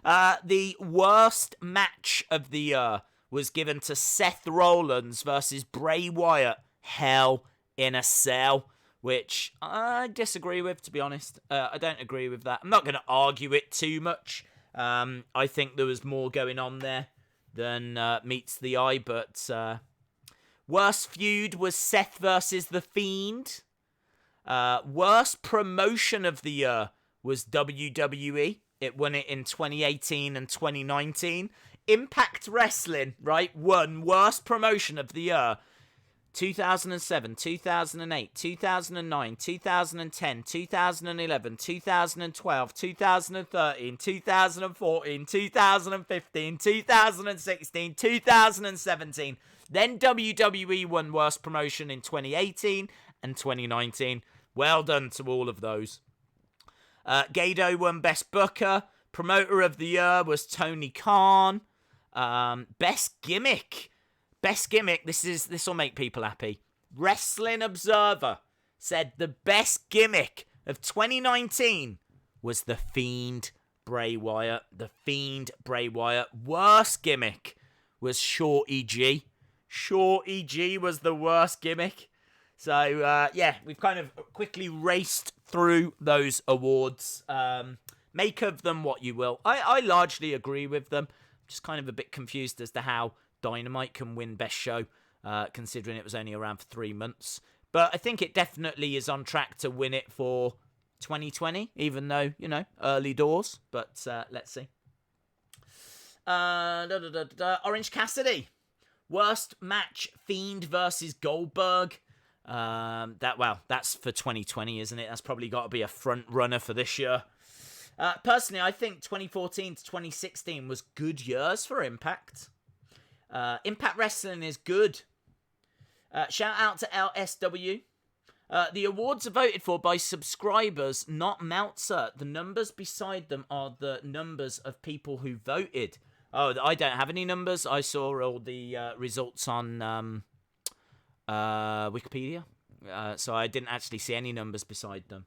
Speaker 1: The worst match of the year was given to Seth Rollins versus Bray Wyatt, Hell in a Cell, which I disagree with, to be honest. I don't agree with that. I'm not going to argue it too much. I think there was more going on there than meets the eye, but worst feud was Seth versus The Fiend. Worst promotion of the year was WWE. It won it in 2018 and 2019. Impact Wrestling, right, won worst promotion of the year. 2007, 2008, 2009, 2010, 2011, 2012, 2013, 2014, 2015, 2016, 2017. Then WWE won worst promotion in 2018 and 2019. Well done to all of those. Gado won Best Booker. Promoter of the Year was Tony Khan. Best Gimmick. Best Gimmick, this will make people happy. Wrestling Observer said the best gimmick of 2019 was The Fiend Bray Wyatt. The Fiend Bray Wyatt. Worst gimmick was Shorty G. Shorty G was the worst gimmick. So, yeah, we've kind of quickly raced through those awards. Make of them what you will. I largely agree with them. Just kind of a bit confused as to how Dynamite can win Best Show, considering it was only around for 3 months. But I think it definitely is on track to win it for 2020, even though, early doors. But let's see. Orange Cassidy. Worst match, Fiend versus Goldberg. That's for 2020, isn't it? That's probably got to be a front runner for this year. Personally, I think 2014 to 2016 was good years for Impact. Impact Wrestling is good. Shout out to LSW. The awards are voted for by subscribers, not Meltzer. The numbers beside them are the numbers of people who voted. Oh, I don't have any numbers. I saw all the results on Wikipedia. So I didn't actually see any numbers beside them.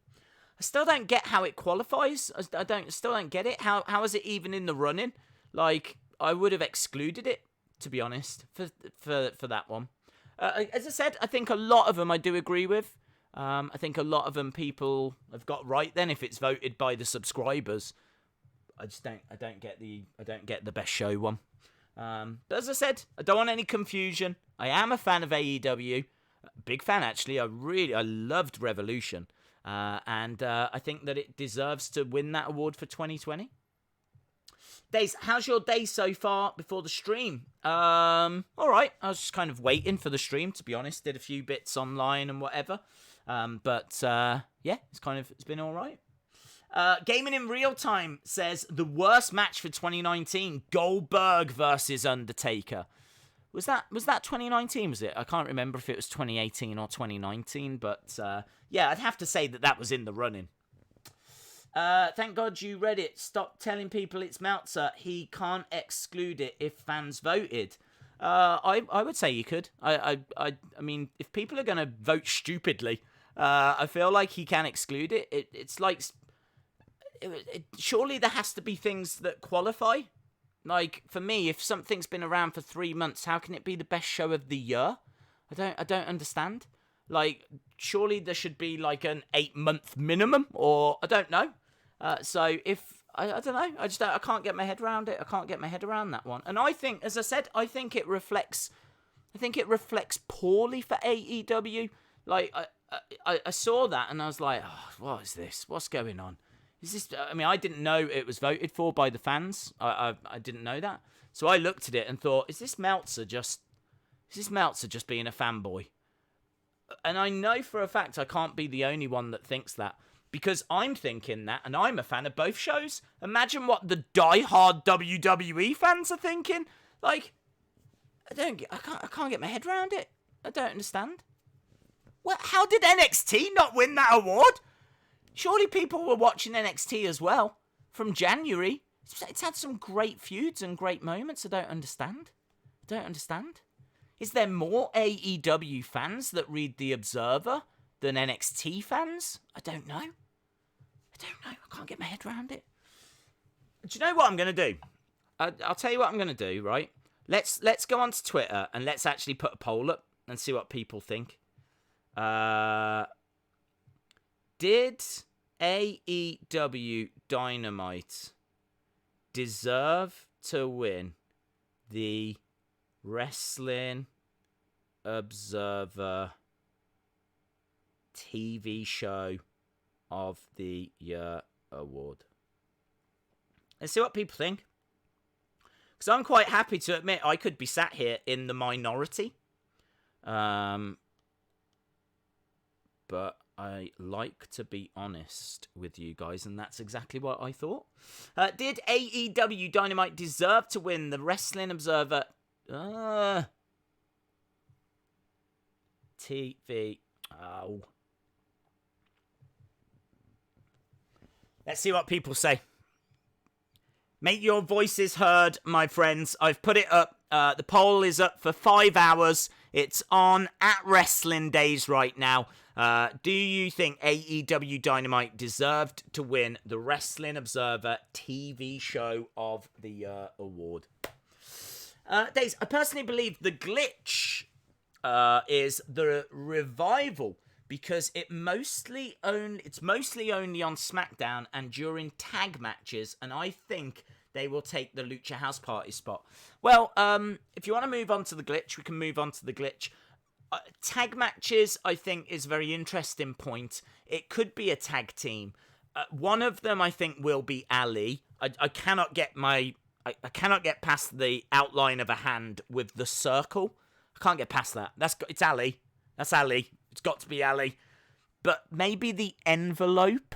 Speaker 1: I still don't get how it qualifies. I still don't get it. How is it even in the running? Like, I would have excluded it, to be honest, for that one. As I said, I think a lot of them I do agree with. I think a lot of them people have got right then if it's voted by the subscribers. I don't get the Best Show one. But as I said, I don't want any confusion. I am a fan of AEW. Big fan, actually. I loved Revolution. And I think that it deserves to win that award for 2020. Days, how's your day so far before the stream? All right. I was just kind of waiting for the stream, to be honest. Did a few bits online and whatever. But yeah, it's been all right. Gaming in Real Time says the worst match for 2019, Goldberg versus Undertaker. Was that 2019, was it? I can't remember if it was 2018 or 2019, but yeah, I'd have to say that was in the running. Thank God you read it. Stop telling people it's Meltzer. He can't exclude it if fans voted. I would say you could. I mean, if people are going to vote stupidly, I feel like he can exclude it. It's like... surely there has to be things that qualify. Like, for me, if something's been around for 3 months, how can it be the best show of the year? I don't understand. Like, surely there should be like an 8-month minimum, or I don't know. So if I don't know, I can't get my head around it. I can't get my head around that one. And I think, as I said, I think it reflects poorly for AEW. Like, I saw that and I was like, oh, what is this? What's going on? Is this? I mean, I didn't know it was voted for by the fans. I didn't know that. So I looked at it and thought, is this Meltzer just being a fanboy? And I know for a fact I can't be the only one that thinks that, because I'm thinking that, and I'm a fan of both shows. Imagine what the die-hard WWE fans are thinking. Like, I can't get my head around it. I don't understand. Well, how did NXT not win that award? Surely people were watching NXT as well from January. It's had some great feuds and great moments. I don't understand. Is there more AEW fans that read The Observer than NXT fans? I don't know. I can't get my head around it. Do you know what I'm going to do? I'll tell you what I'm going to do, right? Let's go onto Twitter and let's actually put a poll up and see what people think. Did AEW Dynamite deserve to win the Wrestling Observer TV Show of the Year award? Let's see what people think. Because I'm quite happy to admit I could be sat here in the minority. But I like to be honest with you guys, and that's exactly what I thought. Did AEW Dynamite deserve to win the Wrestling Observer TV? Oh. Let's see what people say. Make your voices heard, my friends. I've put it up. The poll is up for 5 hours. It's on at Wrestling Days right now. Do you think AEW Dynamite deserved to win the Wrestling Observer TV Show of the Year award? Days, I personally believe the glitch is the revival, because it's mostly only on SmackDown and during tag matches, and I think they will take the Lucha House Party spot. Well, if you want to move on to the glitch, we can move on to the glitch. Tag matches, I think, is a very interesting point. It could be a tag team. One of them, I think, will be Ali. I cannot get past the outline of a hand with the circle. I can't get past that. It's Ali. That's Ali. It's got to be Ali. But maybe the envelope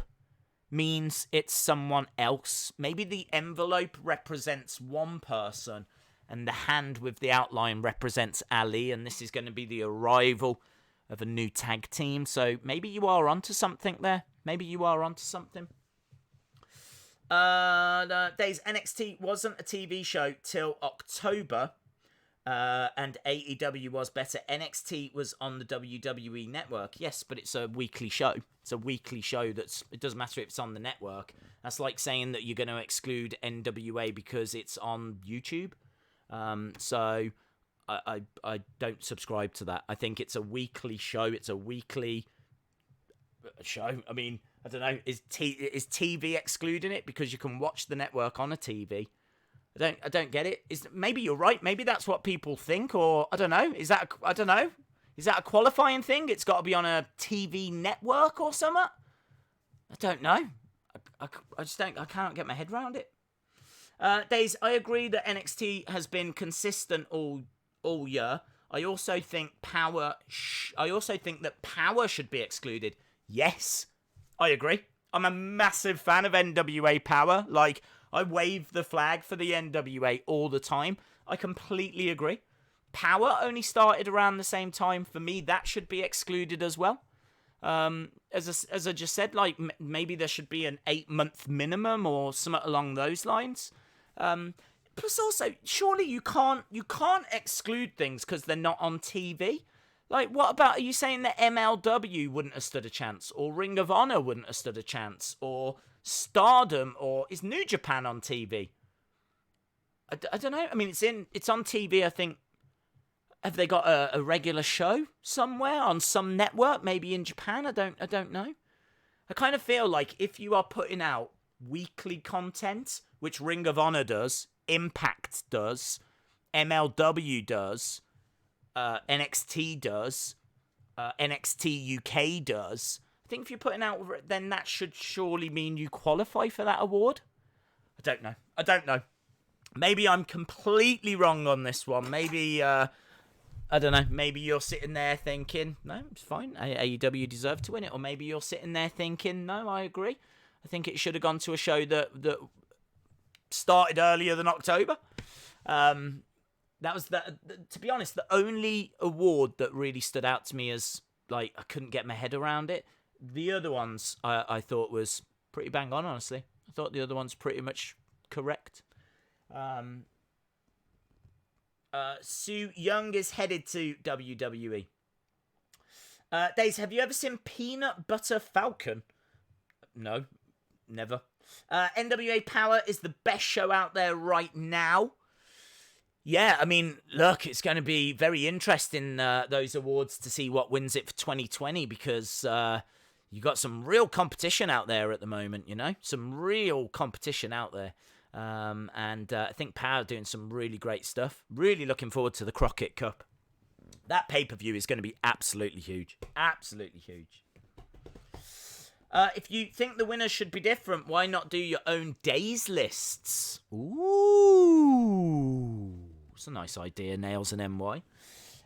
Speaker 1: means it's someone else. Maybe the envelope represents one person, and the hand with the outline represents Ali, and this is going to be the arrival of a new tag team. So maybe you are onto something there. Days, NXT wasn't a TV show till October, and AEW was better. NXT was on the WWE network. Yes, but it's a weekly show. It's a weekly show it doesn't matter if it's on the network. That's like saying that you're going to exclude NWA because it's on YouTube. So I don't subscribe to that. I think it's a weekly show. It's a weekly show. I mean, I don't know. Is TV excluding it because you can watch the network on a TV? I don't get it. Maybe you're right. Maybe that's what people think, or I don't know. I don't know. Is that a qualifying thing? It's got to be on a TV network or something? I don't know. I just don't. I can't get my head around it. Days, I agree that NXT has been consistent all year. I also think Power should be excluded. Yes, I agree. I'm a massive fan of NWA Power. Like, I wave the flag for the NWA all the time. I completely agree. Power only started around the same time. For me, that should be excluded as well. As I just said, like, maybe there should be an 8-month minimum or something along those lines. Plus also, surely you can't exclude things because they're not on TV. Like, what about, are you saying that MLW wouldn't have stood a chance, or Ring of Honor wouldn't have stood a chance, or Stardom, or is New Japan on TV? I don't know. I mean, it's on TV. I think Have they got a regular show somewhere on some network? Maybe in Japan? I don't know. I kind of feel like if you are putting out weekly content, which Ring of Honor does, Impact does, MLW does, NXT does, NXT UK does. I think if you're putting out, then that should surely mean you qualify for that award. I don't know. Maybe I'm completely wrong on this one. Maybe, I don't know. Maybe you're sitting there thinking, no, it's fine. AEW deserve to win it. Or maybe you're sitting there thinking, no, I agree. I think it should have gone to a show that started earlier than October. That was, to be honest, the only award that really stood out to me as, like, I couldn't get my head around it. The other ones I thought was pretty bang on, honestly. I thought the other ones pretty much correct. Sue Young is headed to WWE. Days, have you ever seen Peanut Butter Falcon? No, never. NWA Power is the best show out there right now. Yeah, I mean, look, it's going to be very interesting, those awards, to see what wins it for 2020, because you got some real competition out there at the moment, you know? Some real competition out there. And I think Power doing some really great stuff. Really looking forward to the Crockett Cup. That pay-per-view is going to be absolutely huge. Absolutely huge. If you think the winners should be different, why not do your own days lists? Ooh. It's a nice idea, Nails and MY.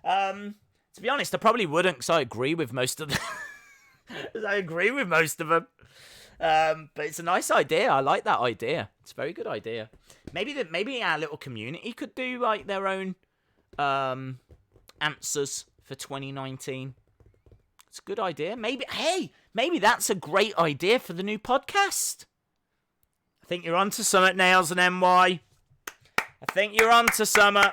Speaker 1: To be honest, I probably wouldn't, because I agree with most of them. But it's a nice idea. I like that idea. It's a very good idea. Maybe our little community could do like their own answers for 2019. It's a good idea. Maybe that's a great idea for the new podcast. I think you're onto something, Nails and MY. I think you're onto something.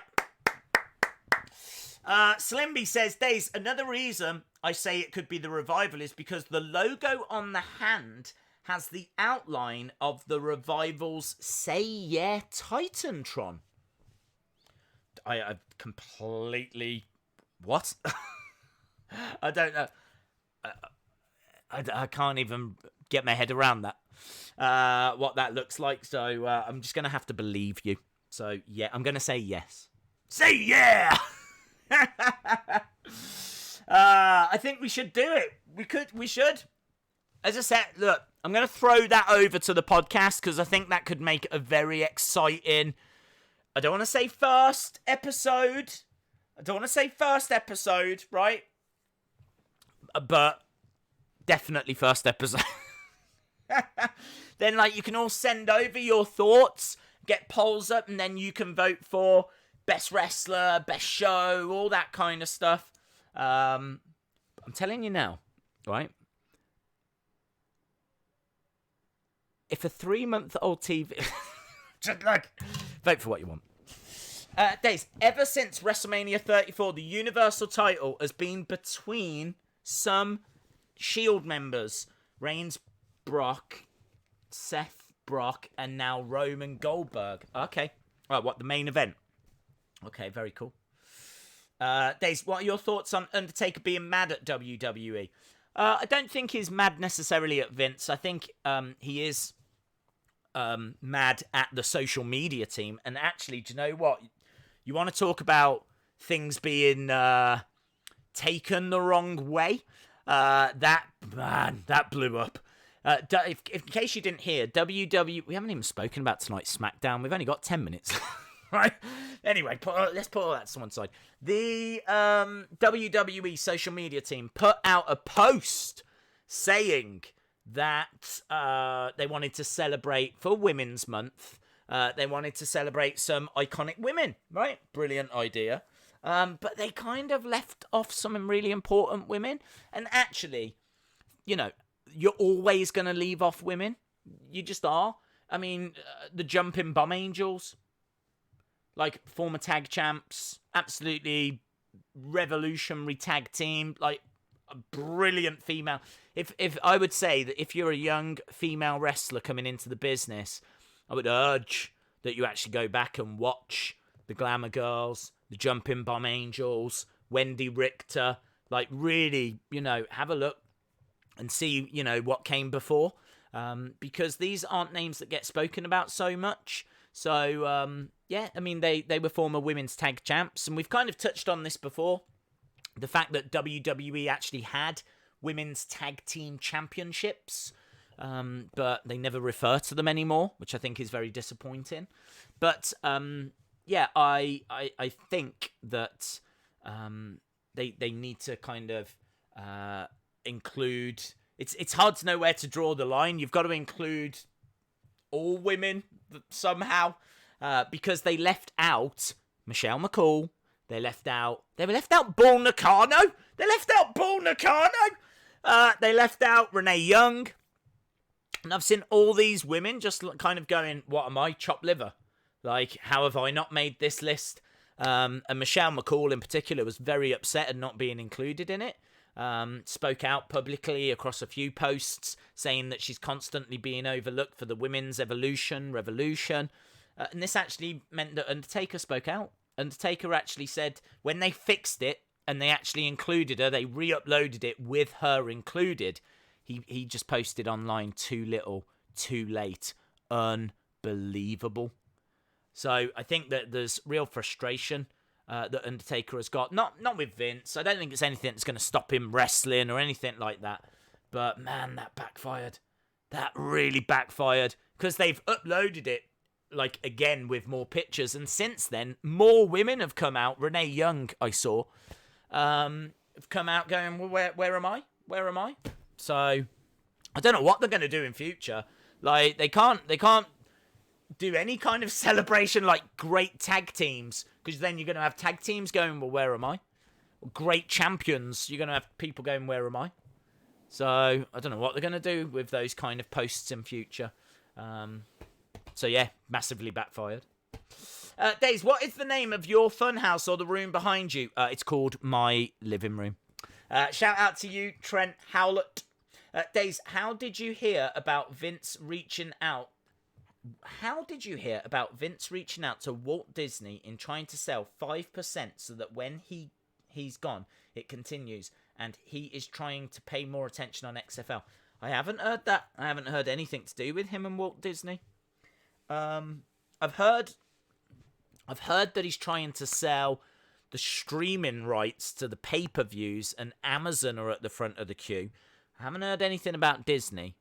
Speaker 1: Slimby says, Days, another reason I say it could be the Revival is because the logo on the hand has the outline of the Revival's Say Yeah Titantron. I've completely... What? I don't know. I can't even get my head around that. What that looks like. So I'm just going to have to believe you. So, yeah, I'm going to say yes. Say yeah! I think we should do it. We should. As I said, look, I'm going to throw that over to the podcast because I think that could make a very exciting... I don't want to say first episode, right? But definitely first episode. Then, like, you can all send over your thoughts, get polls up, and then you can vote for best wrestler, best show, all that kind of stuff. I'm telling you now, right? If a 3-month-old TV... Just like... Vote for what you want. Days, ever since WrestleMania 34, the Universal title has been between some Shield members. Reigns, Brock, Seth, Brock, and now Roman Goldberg. Okay. Right, what, the main event? Okay, very cool. Days, what are your thoughts on Undertaker being mad at WWE? I don't think he's mad necessarily at Vince. I think he is mad at the social media team. And actually, do you know what? You want to talk about things being taken the wrong way? That blew up. In case you didn't hear, WWE... We haven't even spoken about tonight's SmackDown. We've only got 10 minutes. Right? Anyway, let's put all that to one side. The WWE social media team put out a post saying that they wanted to celebrate, for Women's Month, they wanted to celebrate some iconic women, right? Brilliant idea. But they kind of left off some really important women. And actually, you know, you're always going to leave off women. You just are. I mean, the Jumping Bomb Angels, like former tag champs, absolutely revolutionary tag team, like a brilliant female. If I would say that if you're a young female wrestler coming into the business, I would urge that you actually go back and watch the Glamour Girls, the Jumping Bomb Angels, Wendy Richter. Like, really, have a look and see, what came before. Because these aren't names that get spoken about so much. So, they were former women's tag champs. And we've kind of touched on this before. The fact that WWE actually had women's tag team championships. But they never refer to them anymore, which I think is very disappointing. But, I think that they need to kind of include... It's hard to know where to draw the line. You've got to include all women somehow, because they left out Michelle McCool. They left out Bull Nakano. They left out Renee Young. And I've seen all these women just kind of going, what am I, chopped liver? Like, how have I not made this list? And Michelle McCool in particular was very upset at not being included in it. Spoke out publicly across a few posts saying that she's constantly being overlooked for the women's revolution. And this actually meant that Undertaker spoke out. Undertaker actually said when they fixed it and they actually included her, they re-uploaded it with her included. He just posted online, too little, too late. Unbelievable. So I think that there's real frustration that Undertaker has got. Not with Vince. I don't think it's anything that's going to stop him wrestling or anything like that. But man, that backfired. That really backfired. Because they've uploaded it, like, again, with more pictures. And since then, more women have come out. Renee Young, I saw, have come out going, well, where am I? Where am I? So, I don't know what they're going to do in future. Like, they can't do any kind of celebration like great tag teams, because then you're going to have tag teams going, well, where am I? Great champions, you're going to have people going, where am I? So, I don't know what they're going to do with those kind of posts in future. So, yeah, massively backfired. Days, what is the name of your fun house or the room behind you? It's called My Living Room. Shout out to you, Trent Howlett. Days, how did you hear about Vince reaching out? How did you hear about Vince reaching out to Walt Disney in trying to sell 5% so that when he's gone, it continues, and he is trying to pay more attention on XFL? I haven't heard that. I haven't heard anything to do with him and Walt Disney. I've heard that he's trying to sell the streaming rights to the pay-per-views, and Amazon are at the front of the queue. I haven't heard anything about Disney.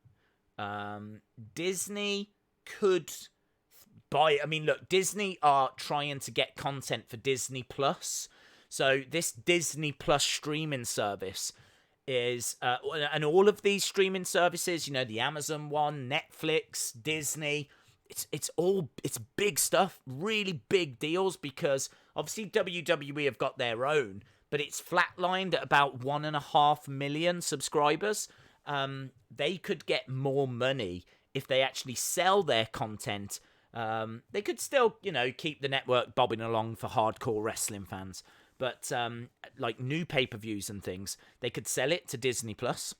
Speaker 1: Disney could buy... I mean, look, Disney are trying to get content for Disney Plus. So this Disney Plus streaming service is... and all of these streaming services, the Amazon one, Netflix, Disney... It's big stuff, really big deals, because obviously WWE have got their own, but it's flatlined at about 1.5 million subscribers. They could get more money if they actually sell their content. They could still, keep the network bobbing along for hardcore wrestling fans, but like new pay-per-views and things, they could sell it to Disney Plus.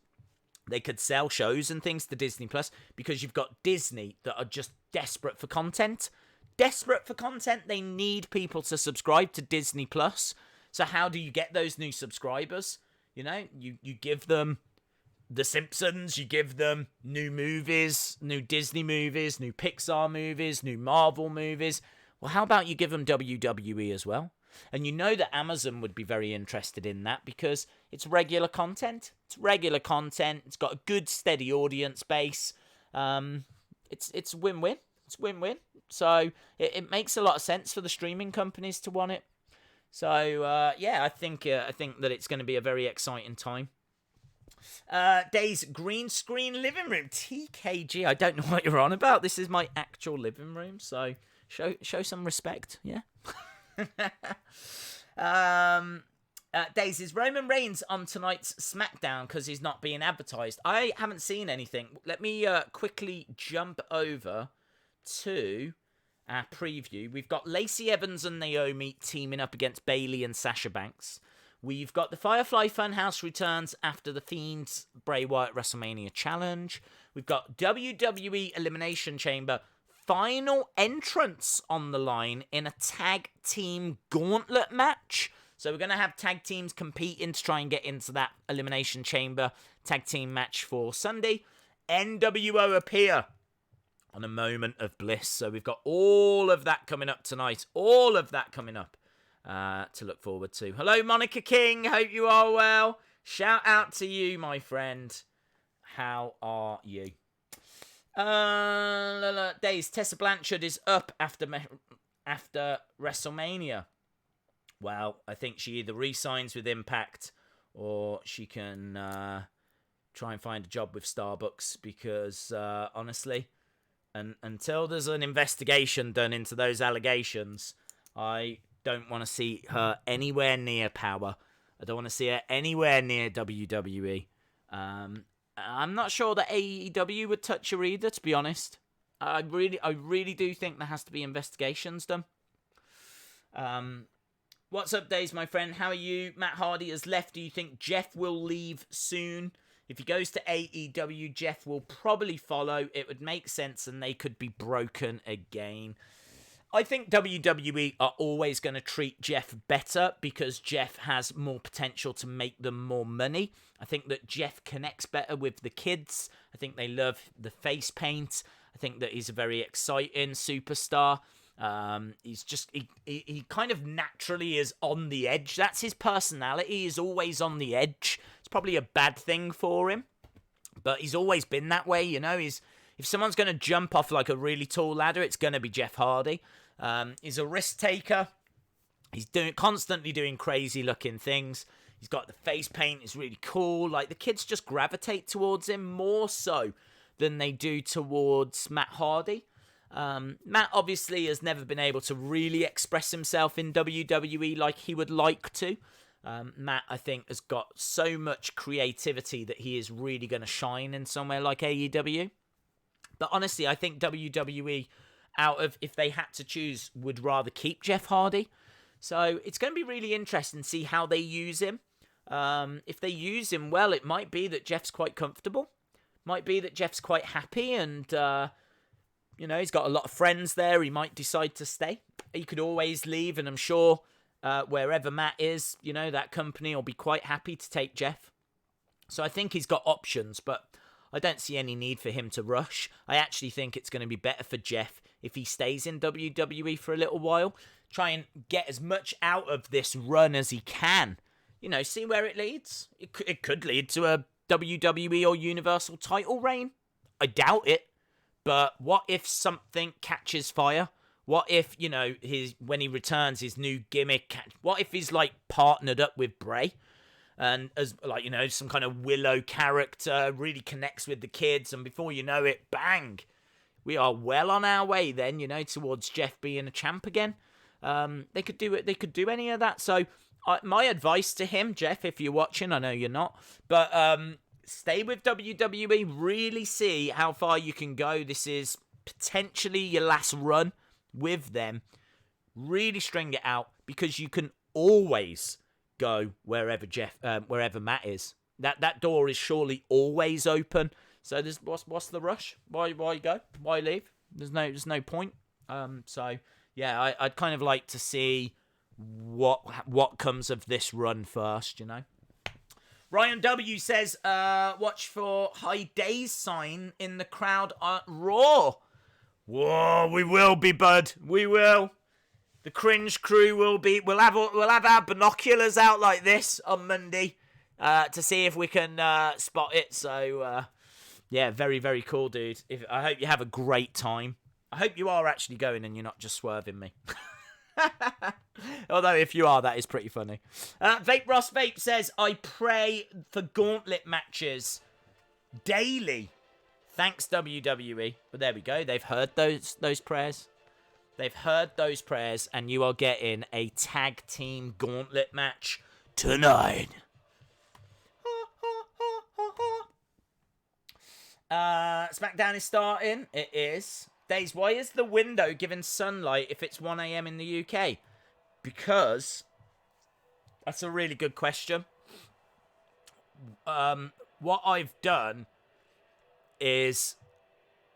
Speaker 1: They could sell shows and things to Disney Plus, because you've got Disney that are just desperate for content. Desperate for content. They need people to subscribe to Disney Plus. So how do you get those new subscribers? You give them The Simpsons, you give them new movies, new Disney movies, new Pixar movies, new Marvel movies. Well, how about you give them WWE as well? And that Amazon would be very interested in that, because it's regular content. It's regular content. It's got a good, steady audience base. It's win-win. It's win-win. So it makes a lot of sense for the streaming companies to want it. So I think that it's going to be a very exciting time. Days green screen living room, TKG. I don't know what you're on about. This is my actual living room. So show some respect. Yeah. Days, is Roman Reigns on tonight's SmackDown because he's not being advertised? I haven't seen anything. Let me quickly jump over to our preview. We've got Lacey Evans and Naomi teaming up against Bayley and Sasha Banks. We've got the Firefly Fun House returns after the Fiend's Bray Wyatt WrestleMania challenge. We've got WWE Elimination Chamber final entrance on the line in a tag team gauntlet match. So we're going to have tag teams competing to try and get into that Elimination Chamber tag team match for Sunday. NWO appear on a Moment of Bliss. So we've got all of that coming up tonight. All of that coming up to look forward to. Hello, Monica King. Hope you are well. Shout out to you, my friend. How are you? Days. Tessa Blanchard is up after WrestleMania. Well, I think she either re-signs with Impact or she can try and find a job with Starbucks because, honestly, until there's an investigation done into those allegations, I don't want to see her anywhere near Power. I don't want to see her anywhere near WWE. I'm not sure that AEW would touch her either, to be honest. I really do think there has to be investigations done. What's up, Days, my friend? How are you? Matt Hardy has left. Do you think Jeff will leave soon? If he goes to AEW, Jeff will probably follow. It would make sense, and they could be broken again. I think WWE are always going to treat Jeff better because Jeff has more potential to make them more money. I think that Jeff connects better with the kids. I think they love the face paint. I think that he's a very exciting superstar. He's just, he kind of naturally is on the edge. That's his personality. He's always on the edge. It's probably a bad thing for him, but he's always been that way, you know. If someone's going to jump off like a really tall ladder, it's going to be Jeff Hardy. He's a risk taker. He's constantly doing crazy looking things. He's got the face paint. It's really cool. Like, the kids just gravitate towards him more so than they do towards Matt Hardy. Matt obviously has never been able to really express himself in WWE like he would like to. Matt, I think, has got so much creativity that he is really going to shine in somewhere like AEW. But honestly, I think WWE, if they had to choose, would rather keep Jeff Hardy. So it's going to be really interesting to see how they use him. If they use him well, it might be that Jeff's quite comfortable. Might be that Jeff's quite happy and, he's got a lot of friends there. He might decide to stay. He could always leave, and I'm sure wherever Matt is, that company will be quite happy to take Jeff. So I think he's got options, but I don't see any need for him to rush. I actually think it's going to be better for Jeff if he stays in WWE for a little while. Try and get as much out of this run as he can. See where it leads. It could lead to a WWE or Universal title reign. I doubt it. But what if something catches fire? What if, when he returns, his new gimmick... What if he's, partnered up with Bray? And as, some kind of Willow character really connects with the kids. And before you know it, bang! We are well on our way then, towards Jeff being a champ again. They could do it. They could do any of that. So my advice to him, Jeff, if you're watching, I know you're not, but stay with WWE. Really see how far you can go. This is potentially your last run with them. Really string it out because you can always go wherever wherever Matt is. That door is surely always open. So what's the rush? Why go? Why leave? There's no point. So yeah, I'd kind of like to see what comes of this run first, Ryan W says, watch for High Days sign in the crowd at Raw. Whoa, we will be, bud. We will. The cringe crew will be. We'll have our binoculars out like this on Monday to see if we can spot it. So yeah, very, very cool, dude. I hope you have a great time. I hope you are actually going and you're not just swerving me. Although if you are, that is pretty funny. Vape Ross Vape says, I pray for gauntlet matches daily. Thanks, WWE. But there we go. They've heard those prayers. They've heard those prayers, and you are getting a tag team gauntlet match tonight. Smackdown is starting. It is. Days, why is the window given sunlight if it's 1 a.m. in the UK? Because that's a really good question. What I've done is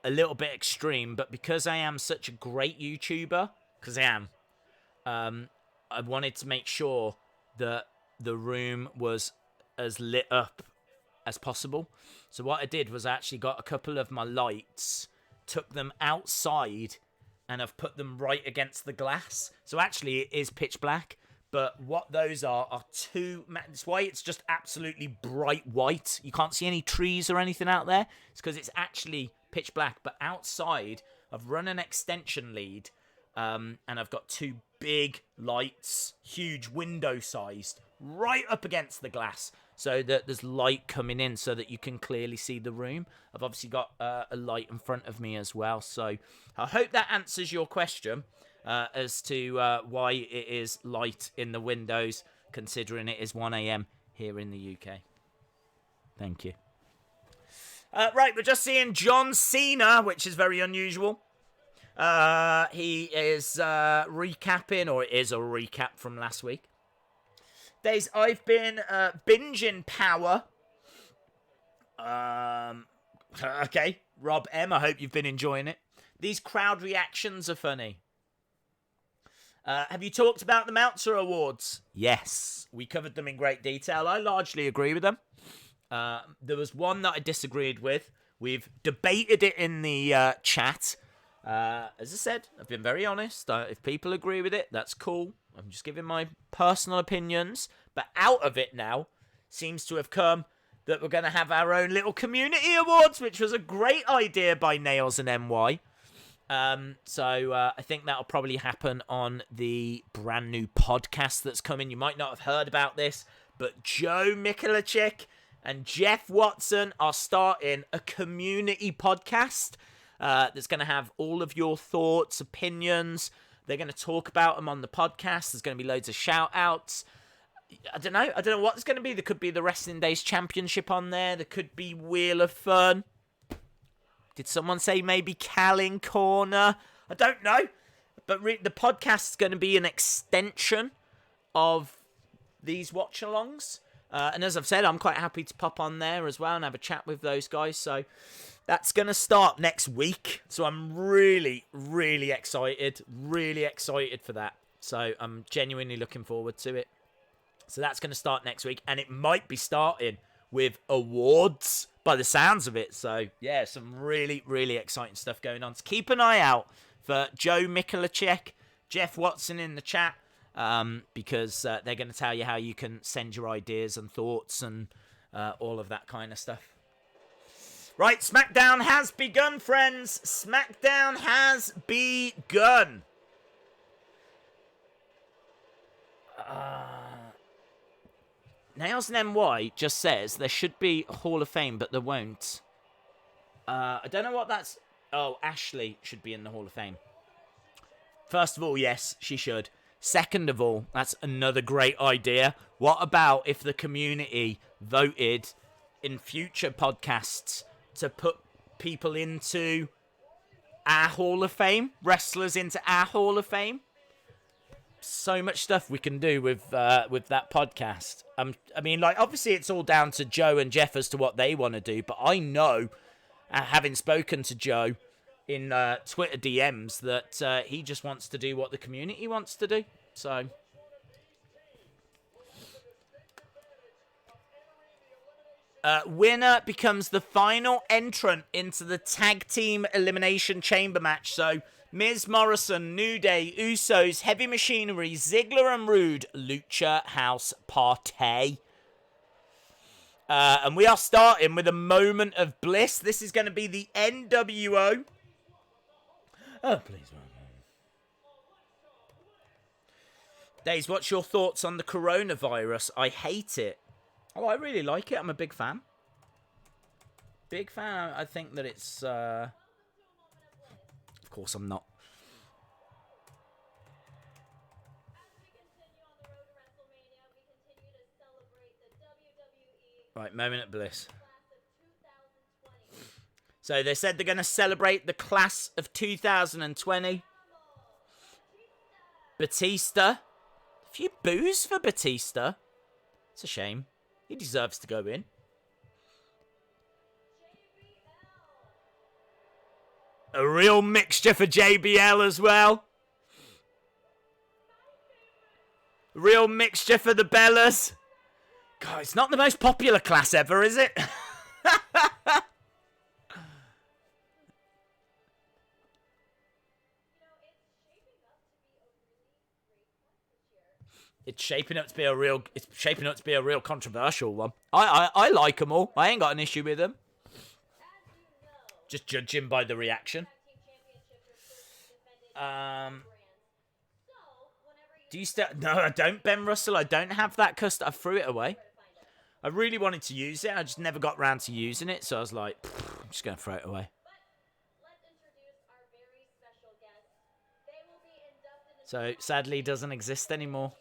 Speaker 1: a little bit extreme, but because I am such a great YouTuber, because I am, I wanted to make sure that the room was as lit up as possible. So what I did was I actually got a couple of my lights, took them outside, and I've put them right against the glass. So actually it is pitch black, but what those are two... That's why it's just absolutely bright white. You can't see any trees or anything out there. It's because it's actually pitch black. But outside, I've run an extension lead, and I've got two big lights, huge window-sized, right up against the glass, so that there's light coming in so that you can clearly see the room. I've obviously got a light in front of me as well. So I hope that answers your question as to why it is light in the windows, considering it is 1 a.m. here in the UK. Thank you. Right, we're just seeing John Cena, which is very unusual. He is recapping, or it is a recap from last week. Days, I've been binging Power. Okay, Rob M, I hope you've been enjoying it. These crowd reactions are funny. Have you talked about the Meltzer Awards? Yes, we covered them in great detail. I largely agree with them. There was one that I disagreed with. We've debated it in the chat. As I said, I've been very honest. If people agree with it, that's cool. I'm just giving my personal opinions. But out of it now seems to have come that we're going to have our own little community awards, which was a great idea by Nails and NY. So I think that'll probably happen on the brand new podcast that's coming. You might not have heard about this, but Joe Mikulacek and Jeff Watson are starting a community podcast that's going to have all of your thoughts, opinions. They're going to talk about them on the podcast. There's going to be loads of shout-outs. I don't know what it's going to be. There could be the Wrestling Days Championship on there. There could be Wheel of Fun. Did someone say maybe Cal in Corner? I don't know. But the podcast is going to be an extension of these watch-alongs. And as I've said, I'm quite happy to pop on there as well and have a chat with those guys. So that's going to start next week. So I'm really, really excited. Really excited for that. So I'm genuinely looking forward to it. So that's going to start next week. And it might be starting with awards by the sounds of it. So yeah, some really, really exciting stuff going on. So keep an eye out for Joe Mikulacek, Jeff Watson in the chat. Because they're going to tell you how you can send your ideas and thoughts and all of that kind of stuff. Right, Smackdown has begun, friends. Smackdown has begun. Nails and NY just says there should be a Hall of Fame, but there won't. I don't know what that's... Oh, Ashley should be in the Hall of Fame. First of all, yes, she should. Second of all, that's another great idea. What about if the community voted in future podcasts to put people into our Hall of Fame? Wrestlers into our Hall of Fame? So much stuff we can do with that podcast. I mean, like, obviously it's all down to Joe and Jeff as to what they want to do, but I know, having spoken to Joe in Twitter DMs, that he just wants to do what the community wants to do. So winner becomes the final entrant into the tag team elimination chamber match. So Miz, Morrison, New Day, Usos, Heavy Machinery, Ziggler and Rude, Lucha House Party. And we are starting with a Moment of Bliss. This is going to be the NWO. Oh, please. Days, what's your thoughts on the coronavirus? I hate it. Oh, I really like it. I'm a big fan. Big fan. I think that it's... Of course I'm not. Right, Moment of Bliss. So they said they're going to celebrate the class of 2020. Batista. A few boos for Batista. It's a shame. He deserves to go in. A real mixture for JBL as well. Real mixture for the Bellas. God, it's not the most popular class ever, is it? It's shaping up to be a real controversial one. I like them all. I ain't got an issue with them. Just judging by the reaction. Do you still? No, I don't, Ben Russell. I don't have that custom. I threw it away. I really wanted to use it. I just never got around to using it. So I was like, I'm just going to throw it away. So sadly, doesn't exist anymore.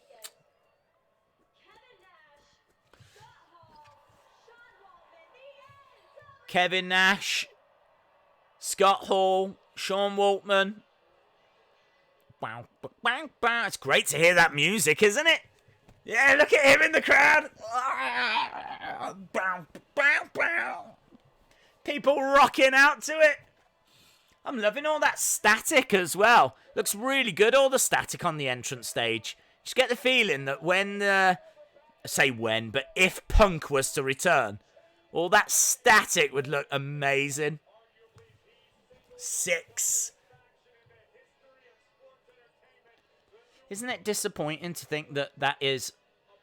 Speaker 1: Kevin Nash, Scott Hall, Sean Waltman. Wow, bang, bang. It's great to hear that music, isn't it? Yeah, look at him in the crowd. People rocking out to it. I'm loving all that static as well. Looks really good, all the static on the entrance stage. Just get the feeling that if Punk was to return, all that static would look amazing. 6. Isn't it disappointing to think that that is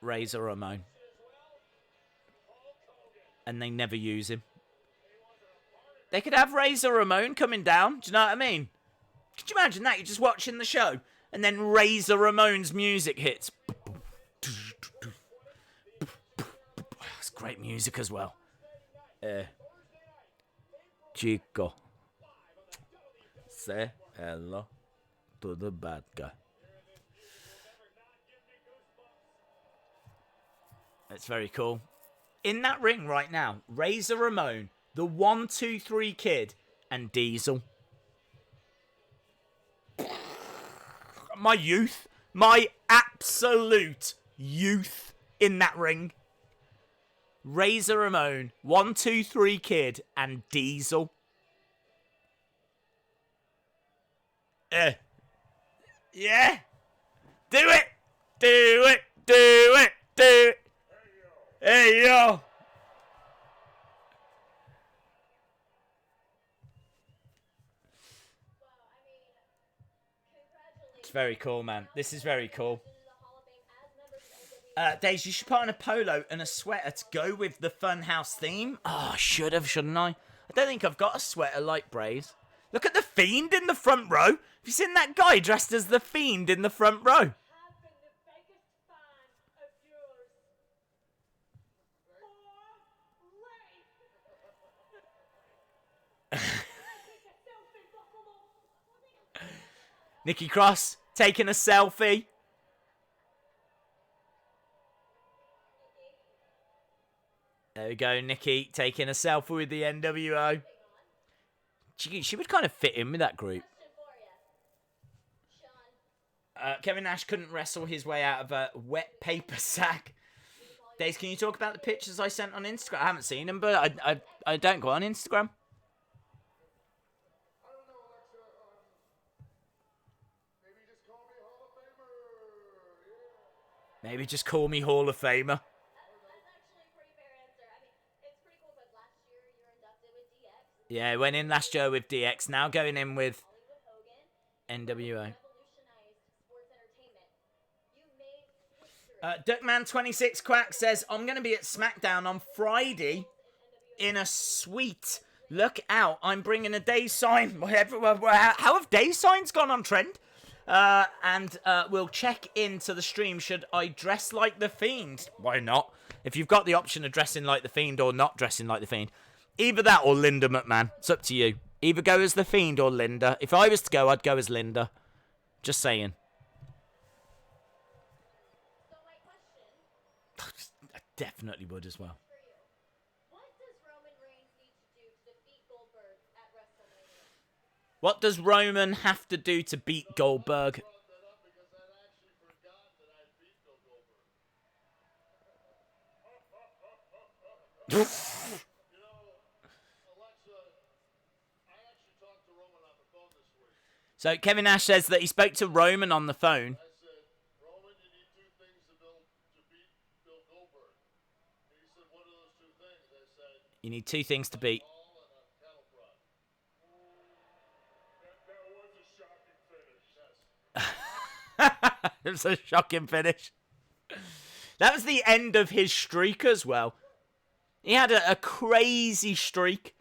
Speaker 1: Razor Ramon? And they never use him. They could have Razor Ramon coming down. Do you know what I mean? Could you imagine that? You're just watching the show, and then Razor Ramon's music hits. It's great music as well. Chico, say hello to the bad guy. That's very cool. In that ring right now, Razor Ramon, the 1, 2, 3 Kid, and Diesel. My youth. My absolute youth in that ring. Razor Ramon, 1, 2, 3 Kid, and Diesel. Yeah. Do it. Do it. Do it. Do it. Hey, yo. It's very cool, man. This is very cool. Days, you should put on a polo and a sweater to go with the Fun House theme. Oh, I should have, shouldn't I? I don't think I've got a sweater like Bray's. Look at the Fiend in the front row. Have you seen that guy dressed as the Fiend in the front row? Nikki Cross taking a selfie. There we go, Nikki taking a selfie with the NWO. She would kind of fit in with that group. Kevin Nash couldn't wrestle his way out of a wet paper sack. Days, can you talk about the pictures I sent on Instagram? I haven't seen them, but I don't go on Instagram. Maybe just call me Hall of Famer. Yeah, I went in last year with DX. Now going in with NWO. Duckman26 Quack says, I'm going to be at Smackdown on Friday in a suite. Look out, I'm bringing a day sign. How have day signs gone on trend? And we'll check into the stream. Should I dress like the Fiend? Why not? If you've got the option of dressing like the Fiend or not dressing like the Fiend. Either that or Linda McMahon. It's up to you. Either go as the Fiend or Linda. If I was to go, I'd go as Linda. Just saying. I definitely would as well. What does Roman have to do to beat Goldberg? So Kevin Nash says that he spoke to Roman on the phone.
Speaker 2: I said, Roman, you need two things to beat Bill Goldberg. And he said, what are those two things? I said,
Speaker 1: You need two things to beat.
Speaker 2: ball and a cattle prod. That was a shocking finish. Yes.
Speaker 1: It was a shocking finish. That was the end of his streak as well. He had a crazy streak.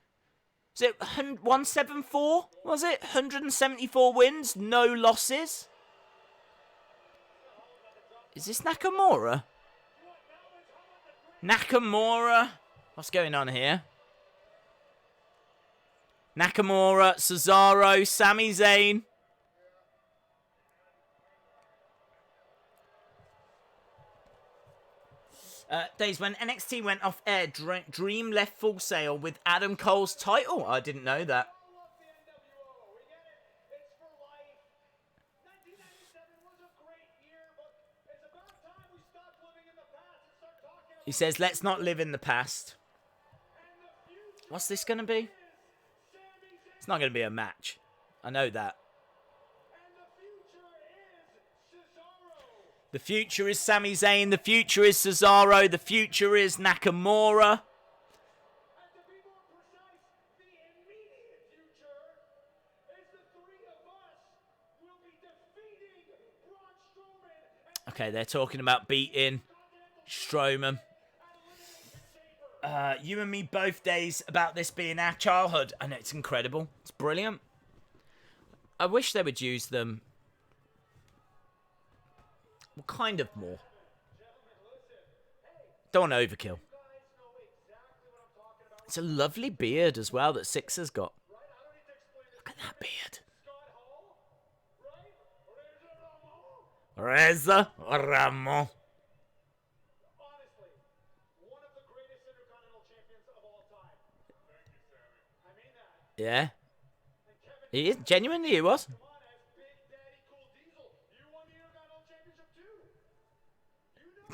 Speaker 1: Was it 174? Was it 174 wins, no losses? Is this Nakamura? Nakamura? What's going on here? Nakamura, Cesaro, Sami Zayn. Days when NXT went off air, Dream left Full Sail with Adam Cole's title. I didn't know that. He says, let's not live in the past. What's this going to be? It's not going to be a match. I know that. The future is Sami Zayn. The future is Cesaro. The future is Nakamura. Okay, they're talking about beating Strowman. You and me both, Days, about this being our childhood. And it's incredible. It's brilliant. I wish they would use them. Well, kind of more. Don't want to overkill. It's a lovely beard as well that Sixer's got. Look at that beard. Reza Ramon. Yeah. He is. Genuinely, he was.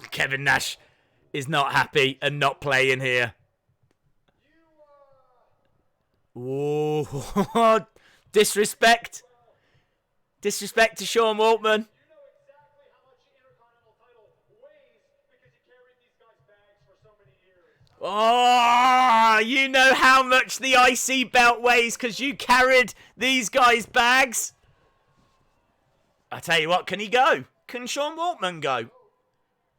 Speaker 1: Kevin Nash is not happy and not playing here. Ooh. Disrespect. Disrespect to Sean Waltman. Oh, you know how much the IC belt weighs because you carried these guys' bags. I tell you what, can he go? Can Sean Waltman go?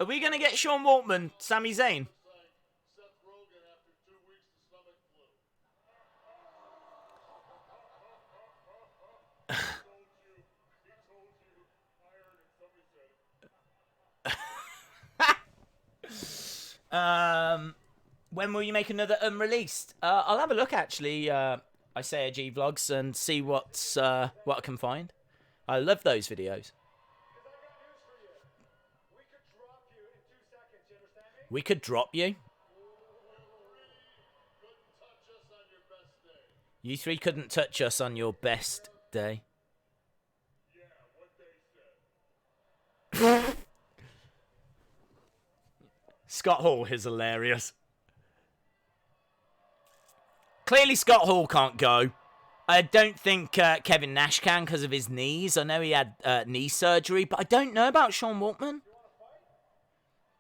Speaker 1: Are we going to get Sean Waltman, Sami Zayn? When will you make another unreleased? I'll have a look actually. Isaiah G vlogs and see what I can find. I love those videos. We could drop you. You three couldn't touch us on your best day. Scott Hall is hilarious. Clearly Scott Hall can't go. I don't think Kevin Nash can because of his knees. I know he had knee surgery, but I don't know about Sean Waltman.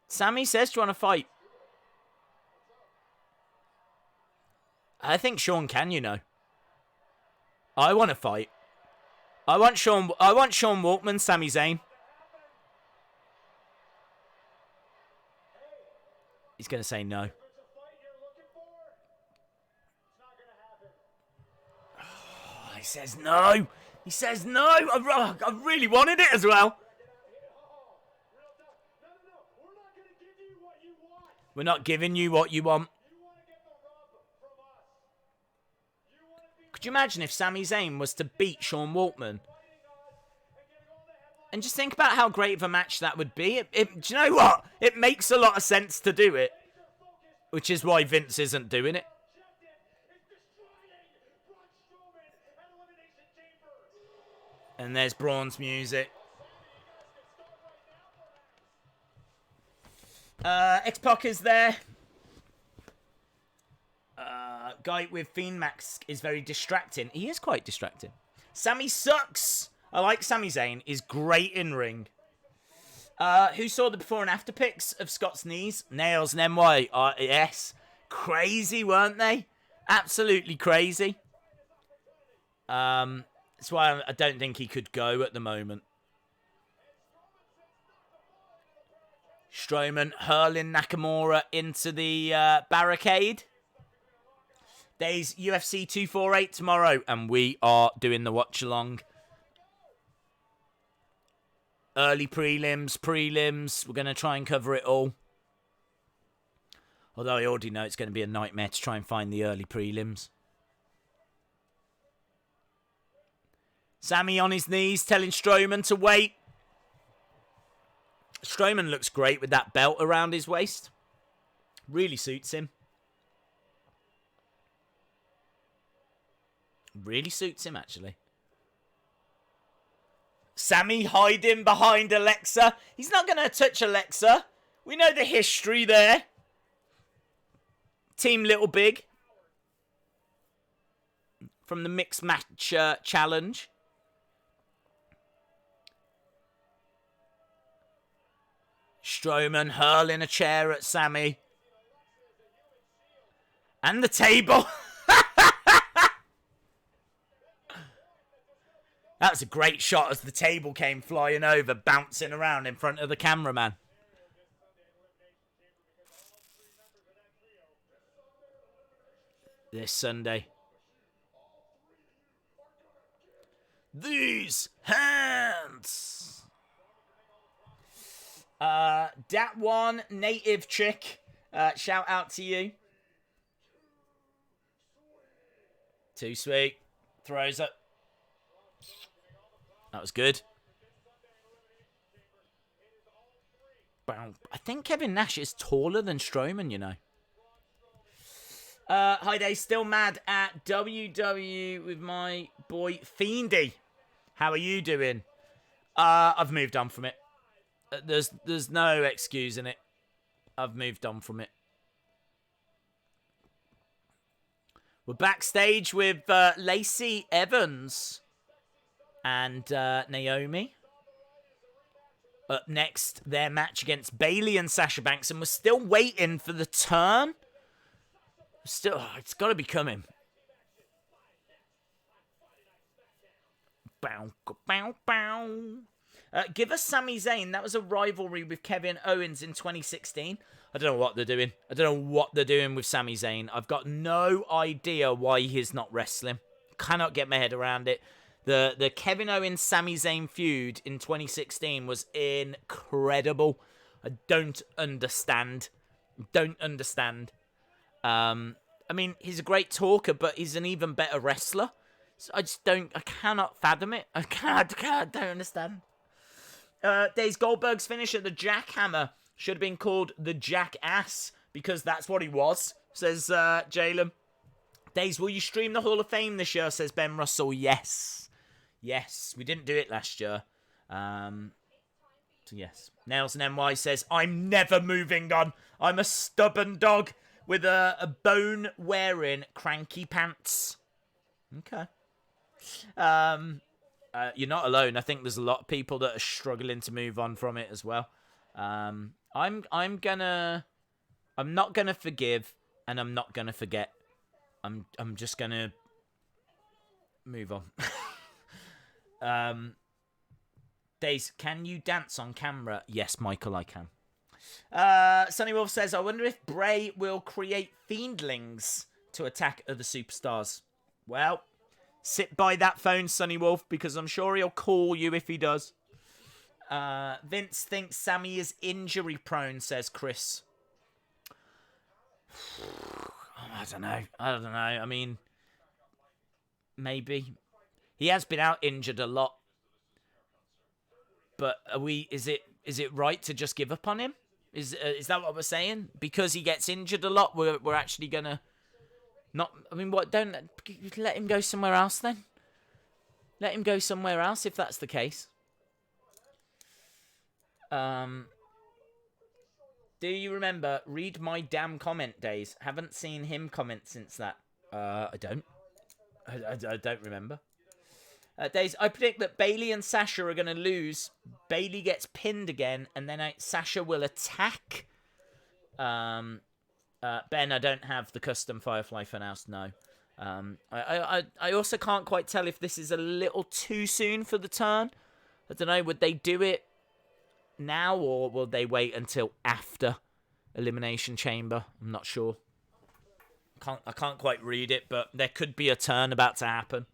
Speaker 1: Sammy says, do you want to fight? I think Sean can, you know. I want to fight. I want Sean Waltman, Sami Zayn. He's going to say no. Oh, he says no. He says no. I really wanted it as well. We're not giving you what you want. Could you imagine if Sami Zayn was to beat Sean Waltman? And just think about how great of a match that would be. Do you know what? It makes a lot of sense to do it. Which is why Vince isn't doing it. And there's Braun's music. X-Pac is there. Guy with Fiend Max is very distracting. He is quite distracting. Sami sucks. I like Sami Zayn. He's great in ring. Who saw the before and after pics of Scott's knees? Nails and MY. Yes. Crazy, weren't they? Absolutely crazy. That's why I don't think he could go at the moment. Strowman hurling Nakamura into the barricade. There's UFC 248 tomorrow, and we are doing the watch-along. Early prelims. We're going to try and cover it all. Although I already know it's going to be a nightmare to try and find the early prelims. Sami on his knees telling Strowman to wait. Strowman looks great with that belt around his waist. Really suits him. Really suits him, actually. Sami hiding behind Alexa. He's not going to touch Alexa. We know the history there. Team Little Big. From the mixed match challenge. Strowman hurling a chair at Sami. And the table. That was a great shot as the table came flying over, bouncing around in front of the cameraman. This Sunday. These hands. Dat one native chick. Shout out to you. Too sweet. Throws it. That was good. I think Kevin Nash is taller than Strowman, you know. Hi, Dave. Still mad at WWE with my boy Fiendy. How are you doing? I've moved on from it. There's no excusing it. I've moved on from it. We're backstage with Lacey Evans and Naomi. Up next, their match against Bayley and Sasha Banks, and we're still waiting for the turn. It's got to be coming. Bow, bow, bow. Give us Sami Zayn. That was a rivalry with Kevin Owens in 2016. I don't know what they're doing. I don't know what they're doing with Sami Zayn. I've got no idea why he's not wrestling. Cannot get my head around it. The Kevin Owens Sami Zayn feud in 2016 was incredible. I don't understand. I mean, he's a great talker, but he's an even better wrestler. So I cannot fathom it. I don't understand. Days Goldberg's finish at the Jackhammer should have been called the Jackass, because that's what he was, says Jalen. Days, will you stream the Hall of Fame this year, says Ben Russell. Yes, we didn't do it last year. So yes. Nails and NY says, I'm never moving on. I'm a stubborn dog with a bone-wearing cranky pants. Okay. You're not alone. I think there's a lot of people that are struggling to move on from it as well. I'm not gonna forgive, and I'm not gonna forget. I'm just gonna move on. Days, can you dance on camera? Yes, Michael, I can. Sunny Wolf says, I wonder if Bray will create fiendlings to attack other superstars. Well, sit by that phone, Sunny Wolf, because I'm sure he'll call you if he does. Vince thinks Sammy is injury prone, says Chris. I don't know. I mean, maybe. He has been out injured a lot. But is it right to just give up on him? Is that what we're saying? Because he gets injured a lot, we're actually gonna not. I mean, what? Don't let him go somewhere else then. Let him go somewhere else if that's the case. Do you remember read my damn comment days? Haven't seen him comment since that. I don't. I don't remember. Days, I predict that Bailey and Sasha are going to lose. Bailey gets pinned again, and then Sasha will attack. Ben, I don't have the custom Firefly Fun House, no. I also can't quite tell if this is a little too soon for the turn. I don't know, would they do it now, or will they wait until after Elimination Chamber? I'm not sure. I can't quite read it, but there could be a turn about to happen.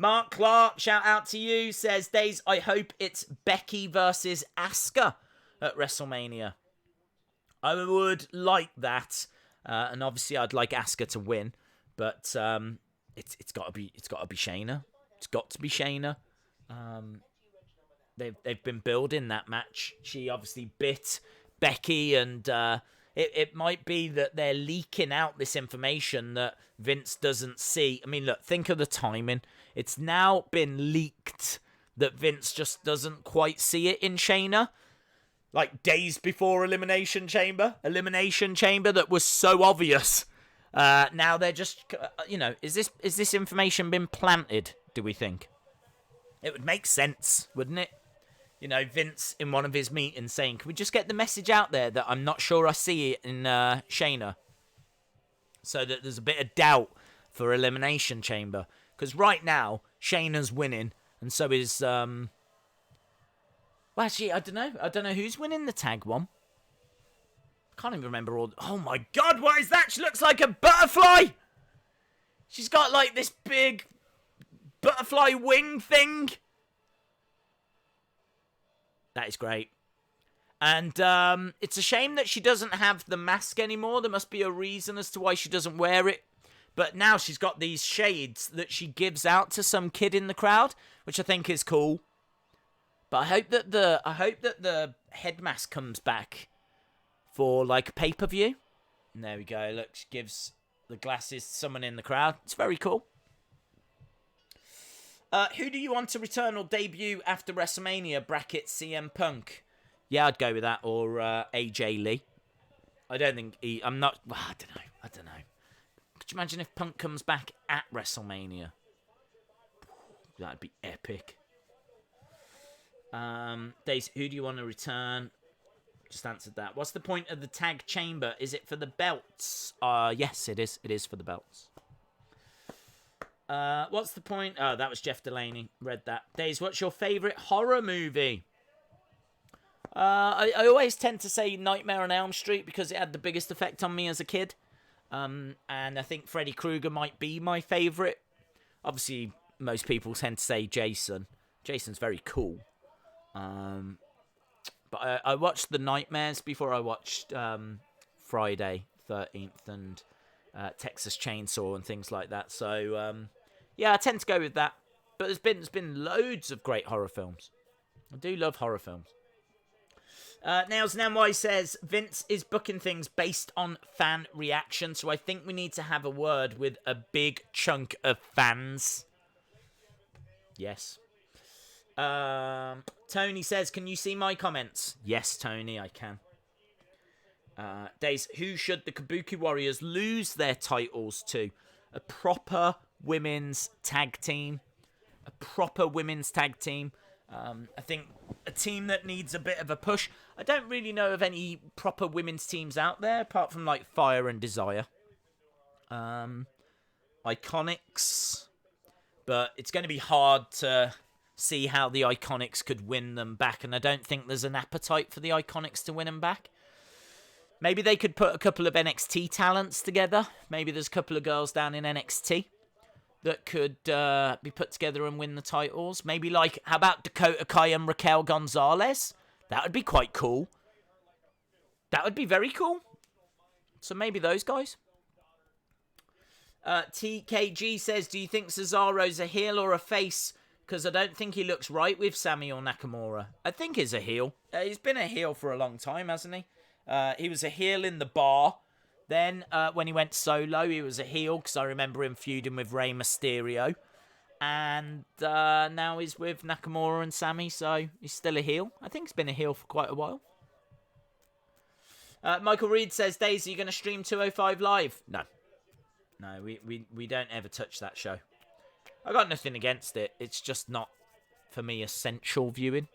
Speaker 1: Mark Clark, shout out to you, says, Days, I hope it's Becky versus Asuka at WrestleMania. I would like that, and obviously I'd like Asuka to win, but it's got to be Shayna. It's got to be Shayna. They've been building that match. She obviously bit Becky, and it might be that they're leaking out this information that Vince doesn't see. I mean, look, think of the timing. It's now been leaked that Vince just doesn't quite see it in Shayna. Like days before Elimination Chamber. Elimination Chamber that was so obvious. Now they're just, is this information been planted, do we think? It would make sense, wouldn't it? Vince in one of his meetings saying, can we just get the message out there that I'm not sure I see it in Shayna? So that there's a bit of doubt for Elimination Chamber. Because right now, Shayna's winning, and so is, well, actually, I don't know who's winning the tag one. I can't even remember all. Oh my god, what is that? She looks like a butterfly! She's got, like, this big butterfly wing thing. That is great. And it's a shame that she doesn't have the mask anymore. There must be a reason as to why she doesn't wear it. But now she's got these shades that she gives out to some kid in the crowd, which I think is cool. But I hope that the head mask comes back for like a pay-per-view. And there we go. Look, she gives the glasses to someone in the crowd. It's very cool. Who do you want to return or debut after WrestleMania? Bracket CM Punk. Yeah, I'd go with that, or AJ Lee. I don't think I'm not. Well, I don't know. Could you imagine if Punk comes back at WrestleMania? That'd be epic. Days, who do you want to return? Just answered that. What's the point of the tag chamber? Is it for the belts? Yes, it is. It is for the belts. What's the point? Oh, that was Jeff Delaney. Read that. Days, what's your favourite horror movie? I always tend to say Nightmare on Elm Street because it had the biggest effect on me as a kid. And I think Freddy Krueger might be my favourite. Obviously, most people tend to say Jason. Jason's very cool. But I watched The Nightmares before I watched Friday 13th and Texas Chainsaw and things like that. So, yeah, I tend to go with that. But there's been loads of great horror films. I do love horror films. Nails NY says, Vince is booking things based on fan reaction, so I think we need to have a word with a big chunk of fans. Yes. Tony says, can you see my comments? Yes, Tony, I can. Days, who should the Kabuki Warriors lose their titles to? A proper women's tag team. A proper women's tag team. I think a team that needs a bit of a push. I don't really know of any proper women's teams out there, apart from like Fire and Desire. Iconics. But it's going to be hard to see how the Iconics could win them back, and I don't think there's an appetite for the Iconics to win them back. Maybe they could put a couple of NXT talents together. Maybe there's a couple of girls down in NXT that could be put together and win the titles. Maybe like, how about Dakota Kai and Raquel Gonzalez? That would be quite cool. That would be very cool. So maybe those guys. TKG says, do you think Cesaro's a heel or a face? Because I don't think he looks right with Sami or Nakamura. I think he's a heel. He's been a heel for a long time, hasn't he? He was a heel in the bar. Then, when he went solo, he was a heel, because I remember him feuding with Rey Mysterio. And now he's with Nakamura and Sami, so he's still a heel. I think he's been a heel for quite a while. Michael Reed says, Daisy, are you going to stream 205 Live? No. No, we don't ever touch that show. I got nothing against it. It's just not, for me, essential viewing.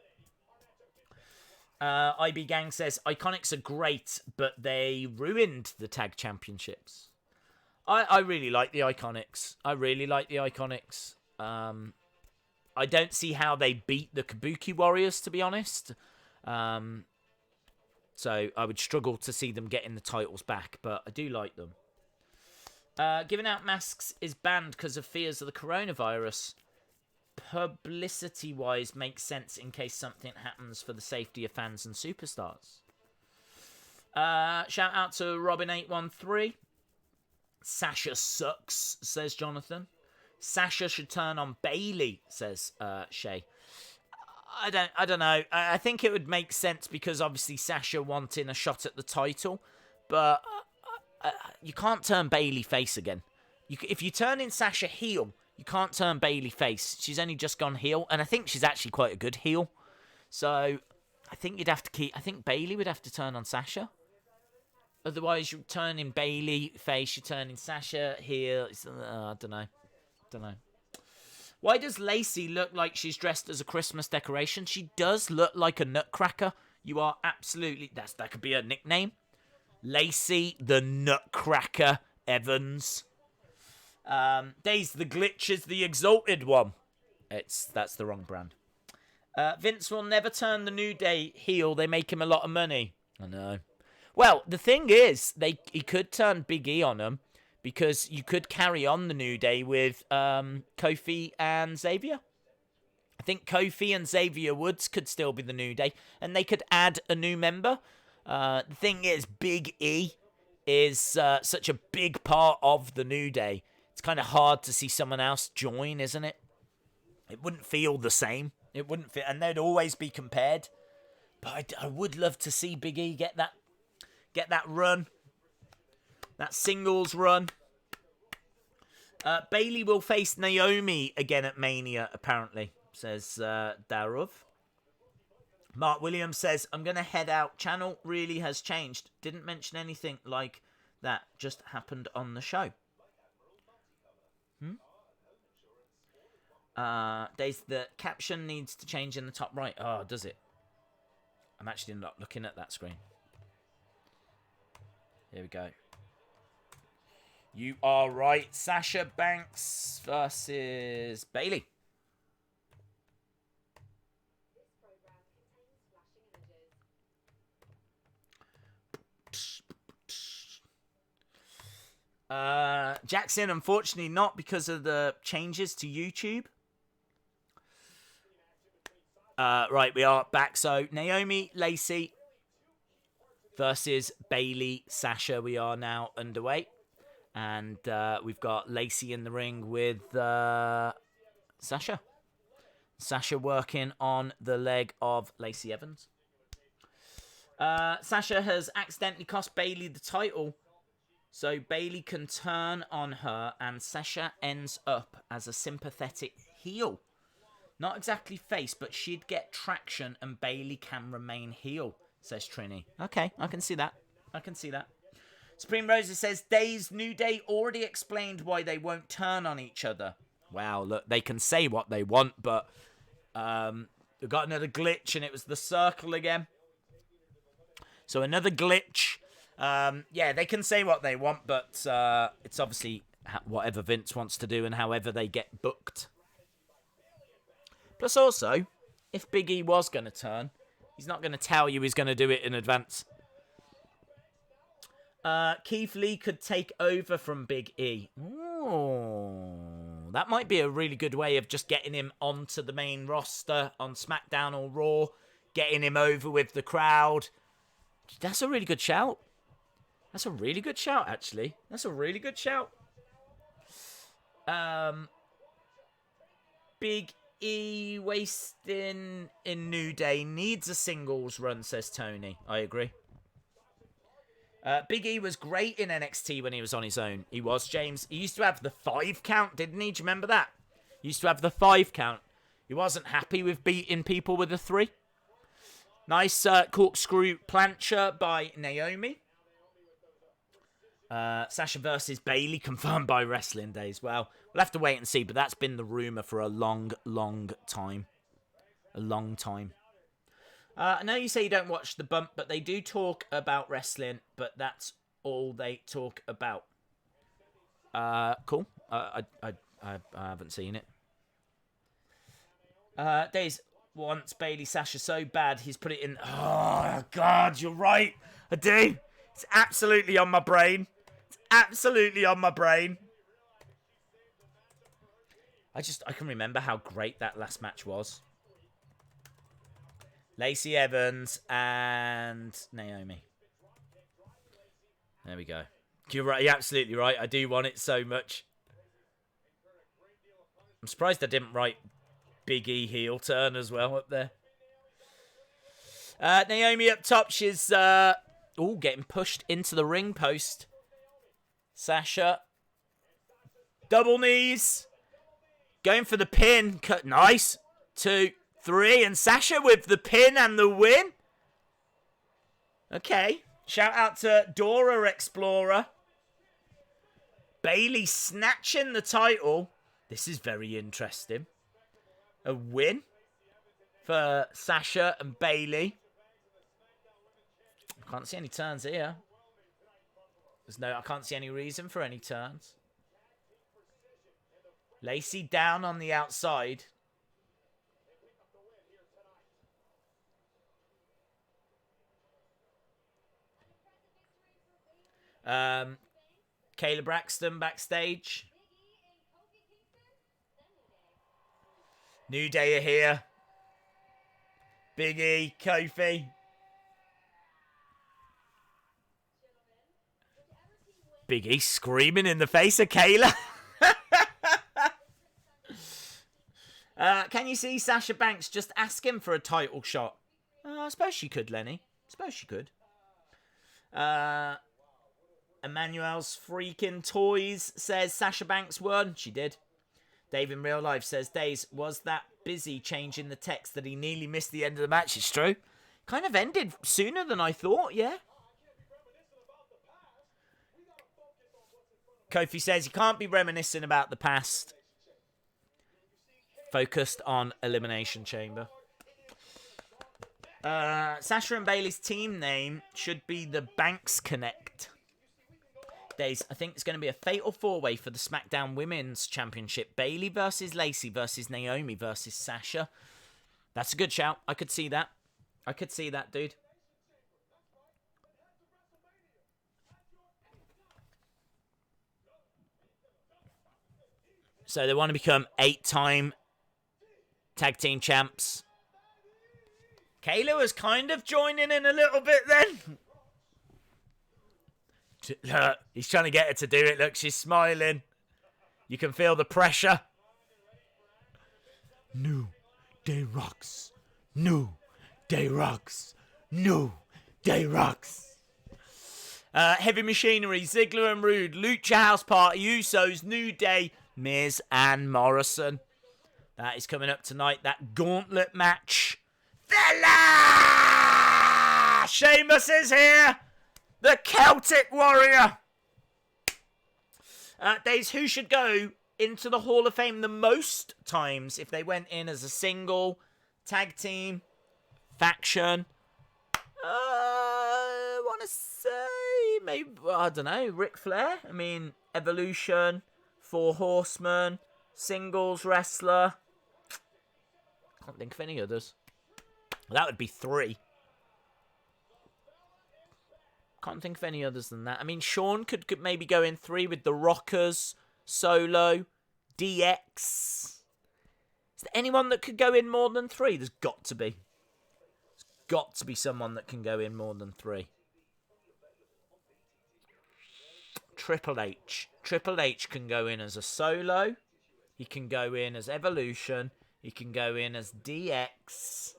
Speaker 1: IB Gang says, Iconics are great, but they ruined the tag championships. I really like the Iconics. I don't see how they beat the Kabuki Warriors, to be honest. So I would struggle to see them getting the titles back, but I do like them. Giving out masks is banned because of fears of the coronavirus. Publicity-wise, makes sense in case something happens for the safety of fans and superstars. Shout out to Robin813. Sasha sucks, says Jonathan. Sasha should turn on Bailey, says Shay. I don't know. I think it would make sense because obviously Sasha wanting a shot at the title, but you can't turn Bailey face again. If you turn in Sasha heel, you can't turn Bailey face. She's only just gone heel, and I think she's actually quite a good heel. So I think you'd have to keep. I think Bailey would have to turn on Sasha. Otherwise, you turn in Bailey face, you turn in Sasha heel. I don't know. Why does Lacey look like she's dressed as a Christmas decoration? She does look like a nutcracker. You are absolutely... That could be a nickname. Lacey the Nutcracker Evans. Days the Glitch is the Exalted One. That's the wrong brand. Vince will never turn the New Day heel. They make him a lot of money. I know. Well, the thing is, he could turn Big E on him. Because you could carry on the New Day with Kofi and Xavier. I think Kofi and Xavier Woods could still be the New Day. And they could add a new member. The thing is, Big E is such a big part of the New Day. It's kind of hard to see someone else join, isn't it? It wouldn't feel the same. It wouldn't feel... And they'd always be compared. But I would love to see Big E get that run. That singles run. Bailey will face Naomi again at Mania, apparently, says Darov. Mark Williams says, I'm going to head out. Channel really has changed. Didn't mention anything like that. Just happened on the show. The caption needs to change in the top right. Oh, does it? I'm actually not looking at that screen. Here we go. You are right. Sasha Banks versus Bailey. Jackson, unfortunately not because of the changes to YouTube. Right, we are back. So, Naomi, Lacey versus Bailey, Sasha. We are now underway. And we've got Lacey in the ring with Sasha. Sasha working on the leg of Lacey Evans. Sasha has accidentally cost Bailey the title. So Bailey can turn on her and Sasha ends up as a sympathetic heel. Not exactly face, but she'd get traction and Bailey can remain heel, says Trini. Okay, I can see that. Supreme Rosa says, Days New Day already explained why they won't turn on each other. Wow, look, they can say what they want, but we've got another glitch and it was the circle again. So another glitch. Yeah, they can say what they want, but it's obviously whatever Vince wants to do and however they get booked. Plus also, if Big E was going to turn, he's not going to tell you he's going to do it in advance. Keith Lee could take over from Big E. Ooh, that might be a really good way of just getting him onto the main roster on SmackDown or Raw, getting him over with the crowd. That's a really good shout. Actually. Big E wasting in New Day needs a singles run, says Tony. I agree. Big E was great in NXT when he was on his own. He was, James. He used to have the 5 count, didn't he? Do you remember that? He used to have the 5 count. He wasn't happy with beating people with a 3. Nice corkscrew plancher by Naomi. Sasha versus Bayley confirmed by Wrestling Days. Well, we'll have to wait and see, but that's been the rumor for a long, long time. A long time. I know you say you don't watch The Bump, but they do talk about wrestling, but that's all they talk about. Cool. I haven't seen it. Days wants Bayley Sasha so bad he's put it in. Oh, God, you're right. I do. It's absolutely on my brain. Absolutely on my brain. I can remember how great that last match was. Lacey Evans and Naomi. There we go. You're right. You're absolutely right. I do want it so much. I'm surprised I didn't write Big E heel turn as well up there. Naomi up top. She's getting pushed into the ring post. Sasha. Double knees. Going for the pin. Cut. Nice. 2, 3. And Sasha with the pin and the win. Okay. Shout out to Dora Explorer. Bayley snatching the title. This is very interesting. A win for Sasha and Bayley. I can't see any turns here. I can't see any reason for any turns. Lacey down on the outside. Kayla Braxton backstage. New Day are here. Big E, Kofi. Big E screaming in the face of Kayla. Can you see Sasha Banks just asking for a title shot? I suppose she could, Lenny. I suppose she could. Emmanuel's freaking toys says Sasha Banks won. She did. Dave in real life says, Days was that busy changing the text that he nearly missed the end of the match. It's true. Kind of ended sooner than I thought, yeah. Kofi says, you can't be reminiscing about the past. Focused on Elimination Chamber. Sasha and Bayley's team name should be the Banks Connect. Days, I think it's going to be a fatal four-way for the SmackDown Women's Championship. Bayley versus Lacey versus Naomi versus Sasha. That's a good shout. I could see that. I could see that, dude. So they want to become 8-time tag team champs. Kayla was kind of joining in a little bit then. Look, he's trying to get her to do it. Look, she's smiling. You can feel the pressure. New Day rocks. New Day rocks. New Day rocks. Heavy Machinery, Ziggler and Rude, Lucha House Party, Usos, New Day, Miz and Morrison. That is coming up tonight. That gauntlet match. Fella! Sheamus is here. The Celtic Warrior. Days, who should go into the Hall of Fame the most times if they went in as a single, tag team, faction? I want to say maybe, I don't know, Ric Flair. I mean, Evolution, Four Horsemen, singles wrestler. Can't think of any others. That would be 3. Can't think of any others than that. I mean, Shawn could maybe go in 3 with the Rockers, Solo, DX. Is there anyone that could go in more than 3? There's got to be. There's got to be someone that can go in more than 3. Triple H. Triple H can go in as a Solo. He can go in as Evolution. He can go in as DX.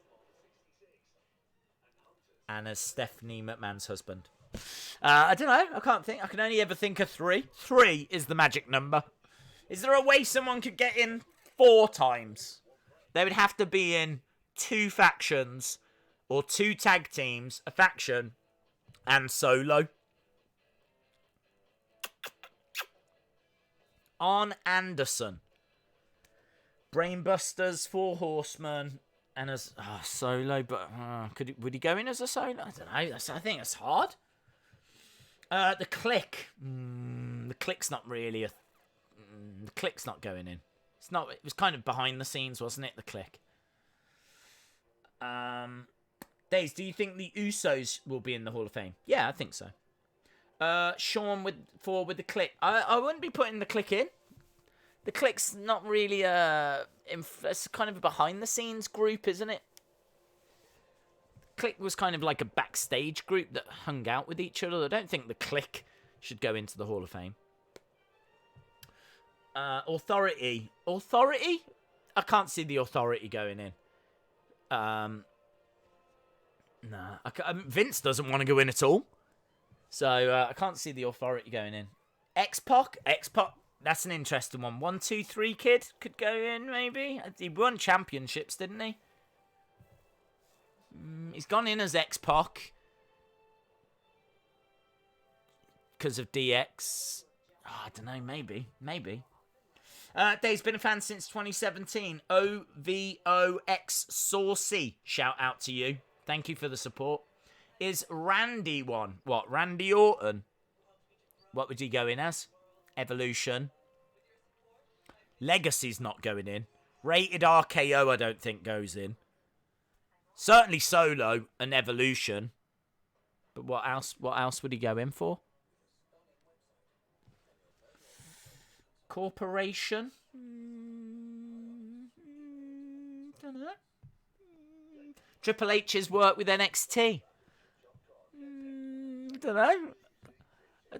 Speaker 1: And as Stephanie McMahon's husband. I don't know. I can't think. I can only ever think of 3. 3 is the magic number. Is there a way someone could get in 4 times? They would have to be in 2 factions or 2 tag teams, a faction, and Solo. Arn Anderson. Brainbusters, Four Horsemen, and as solo, but would he go in as a solo? I don't know. I think it's hard. The Click. The Click's not really the Click's not going in. It's not. It was kind of behind the scenes, wasn't it? The Click. Days, do you think the Usos will be in the Hall of Fame? Yeah, I think so. Sean with the Click. I wouldn't be putting the Click in. The Click's not really it's kind of a behind the scenes group, isn't it? Click was kind of like a backstage group that hung out with each other. I don't think the Click should go into the Hall of Fame. Authority. Authority? I can't see the Authority going in. Nah. Vince doesn't want to go in at all. So I can't see the Authority going in. X-Pac? X-Pac. That's an interesting one. 1, 2, 3 kid could go in, maybe. He won championships, didn't he? He's gone in as X-Pac. Because of DX. Oh, I don't know, maybe. Dave's been a fan since 2017. OVOX Saucy. Shout out to you. Thank you for the support. Is Randy one? What, Randy Orton? What would he go in as? Evolution. Legacy's not going in. Rated RKO I don't think goes in. Certainly Solo and Evolution. But what else would he go in for? Corporation? Don't know. Triple H's work with NXT? Don't know. I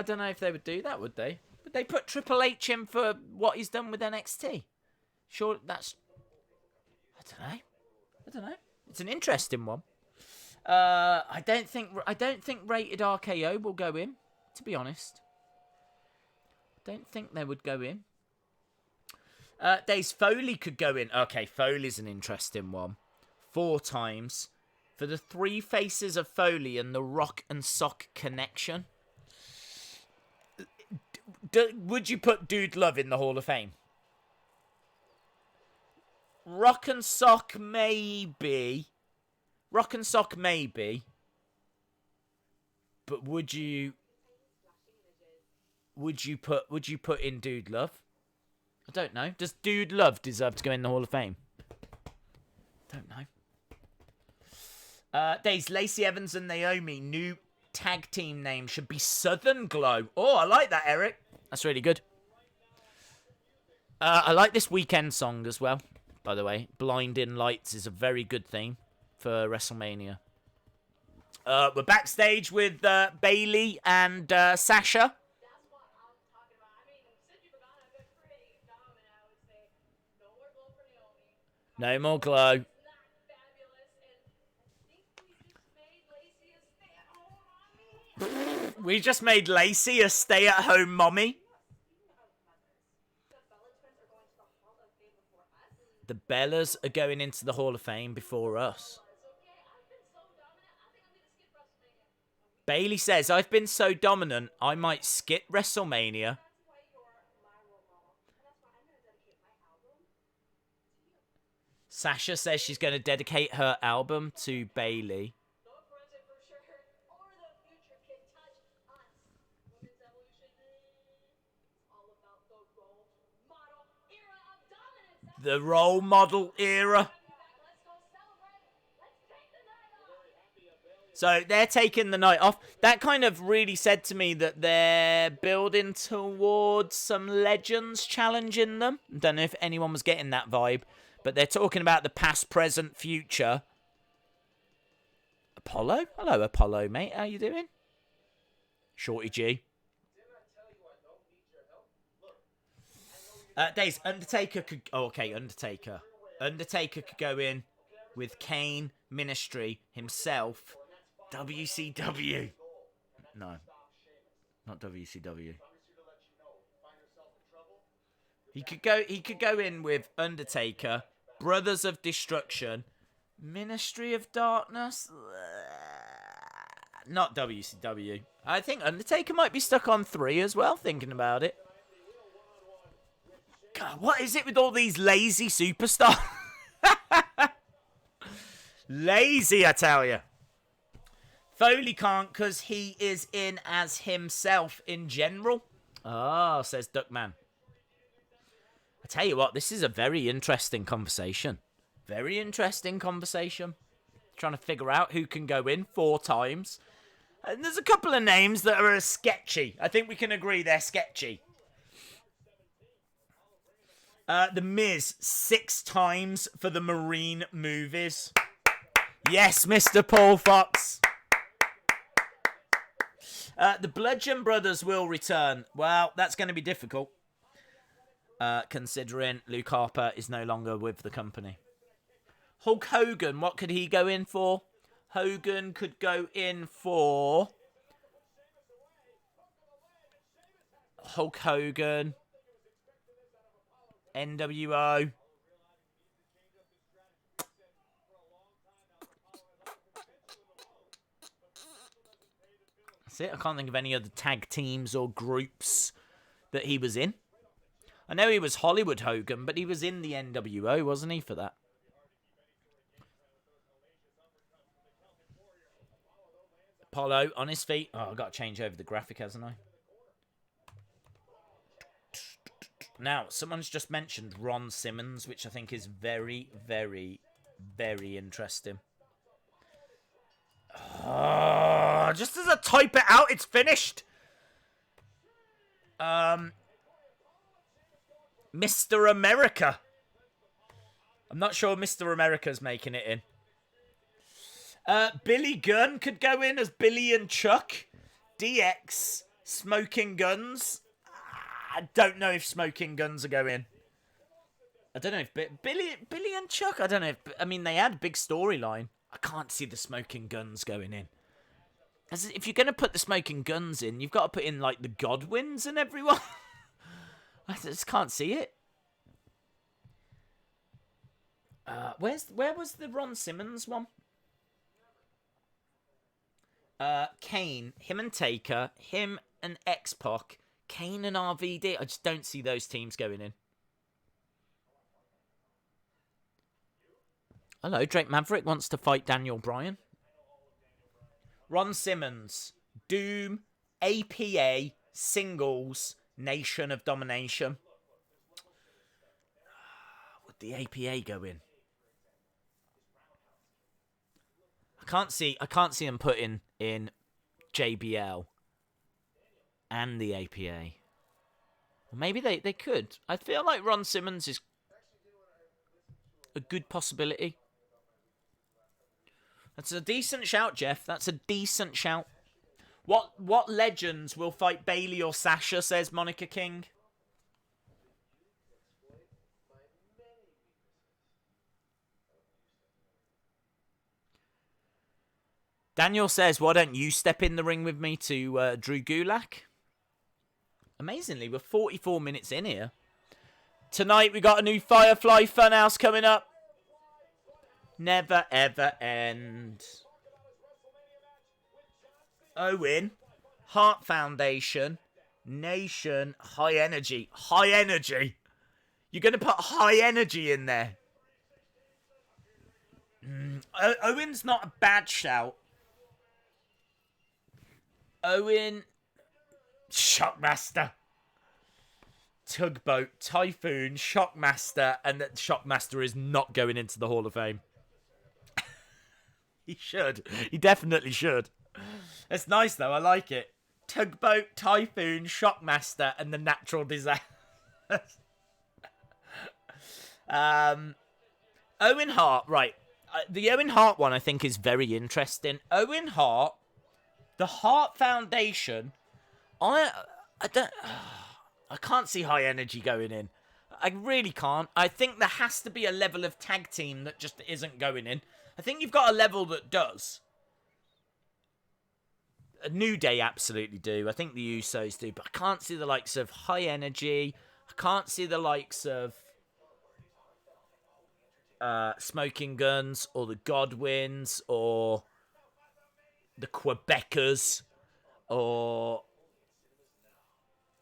Speaker 1: don't know if they would do that, would they? Would they put Triple H in for what he's done with NXT? Sure, that's... I don't know. It's an interesting one. I don't think Rated RKO will go in, to be honest. Don't think they would go in. Days Foley could go in. Okay, Foley's an interesting one. 4 times. For the 3 faces of Foley and the Rock and Sock connection. Would you put Dude Love in the Hall of Fame? Rock and Sock maybe. But would you put in Dude Love? I don't know. Does Dude Love deserve to go in the Hall of Fame? Don't know. Days, Lacey Evans and Naomi, new tag team name should be Southern Glow. Oh, I like that, Eric. That's really good. I like this Weekend song as well, by the way. Blinding Lights is a very good theme for WrestleMania. We're backstage with Bayley and Sasha. No more glow. We just made Lacey a stay-at-home mommy. The Bellas are going into the Hall of Fame before us. Bayley says, I've been so dominant, I might skip WrestleMania. Sasha says she's going to dedicate her album to Bayley. The role model era. So they're taking the night off. That kind of really said to me that they're building towards some legends challenging them. I don't know if anyone was getting that vibe. But they're talking about the past, present, future. Apollo? Hello, Apollo, mate. How you doing? Shorty G. Days, Undertaker could... Oh, okay, Undertaker. Undertaker could go in with Kane, Ministry, himself, WCW. No, not WCW. He could go in with Undertaker, Brothers of Destruction, Ministry of Darkness. Not WCW. I think Undertaker might be stuck on 3 as well, thinking about it. God, what is it with all these lazy superstars? Lazy, I tell you. Foley can't because he is in as himself in general. Oh, says Duckman. I tell you what, this is a very interesting conversation. Very interesting conversation. Trying to figure out who can go in 4 times. And there's a couple of names that are sketchy. I think we can agree they're sketchy. The Miz, 6 times for the Marine movies. Yes, Mr. Paul Fox. The Bludgeon Brothers will return. Well, that's going to be difficult. Considering Luke Harper is no longer with the company. Hulk Hogan, what could he go in for? Hogan could go in for... Hulk Hogan. NWO. That's it. I can't think of any other tag teams or groups that he was in. I know he was Hollywood Hogan, but he was in the NWO, wasn't he, for that? Apollo on his feet. Oh, I've got to change over the graphic, hasn't I? Now, someone's just mentioned Ron Simmons, which I think is very, very, very interesting. Oh, just as I type it out, it's finished. Mr. America. I'm not sure Mr. America's making it in. Billy Gunn could go in as Billy and Chuck. DX, Smoking Guns. I don't know if Smoking Guns are going. I don't know if Billy and Chuck. I don't know if. I mean, they had a big storyline. I can't see the Smoking Guns going in. As if you're going to put the Smoking Guns in, you've got to put in like the Godwins and everyone. I just can't see it. Where was the Ron Simmons one? Kane, him and Taker, him and X-Pac, Kane and RVD. I just don't see those teams going in. Hello, Drake Maverick wants to fight Daniel Bryan. Ron Simmons, Doom, APA, Singles, Nation of Domination. Would the APA go in? I can't see them putting in JBL and the APA. Or maybe they could. I feel like Ron Simmons is a good possibility. That's a decent shout, Jeff. That's a decent shout. What legends will fight Bayley or Sasha, says Monica King. Daniel says, why don't you step in the ring with me to Drew Gulak? Amazingly, we're 44 minutes in here. Tonight we got a new Firefly Fun House coming up. Never ever end. Owen, Heart Foundation, Nation, High Energy. High Energy? You're going to put High Energy in there? Owen's not a bad shout. Owen, Shockmaster, Tugboat, Typhoon, Shockmaster, and that Shockmaster is not going into the Hall of Fame. He should. He definitely should. It's nice though. I like it. Tugboat, Typhoon, Shockmaster, and the Natural Disaster. Owen Hart, right. The Owen Hart one I think is very interesting. Owen Hart, the Hart Foundation, I can't see High Energy going in. I really can't. I think there has to be a level of tag team that just isn't going in. I think you've got a level that does. A New Day absolutely do. I think the Usos do. But I can't see the likes of High Energy. I can't see the likes of Smoking Guns or the Godwins or the Quebecers or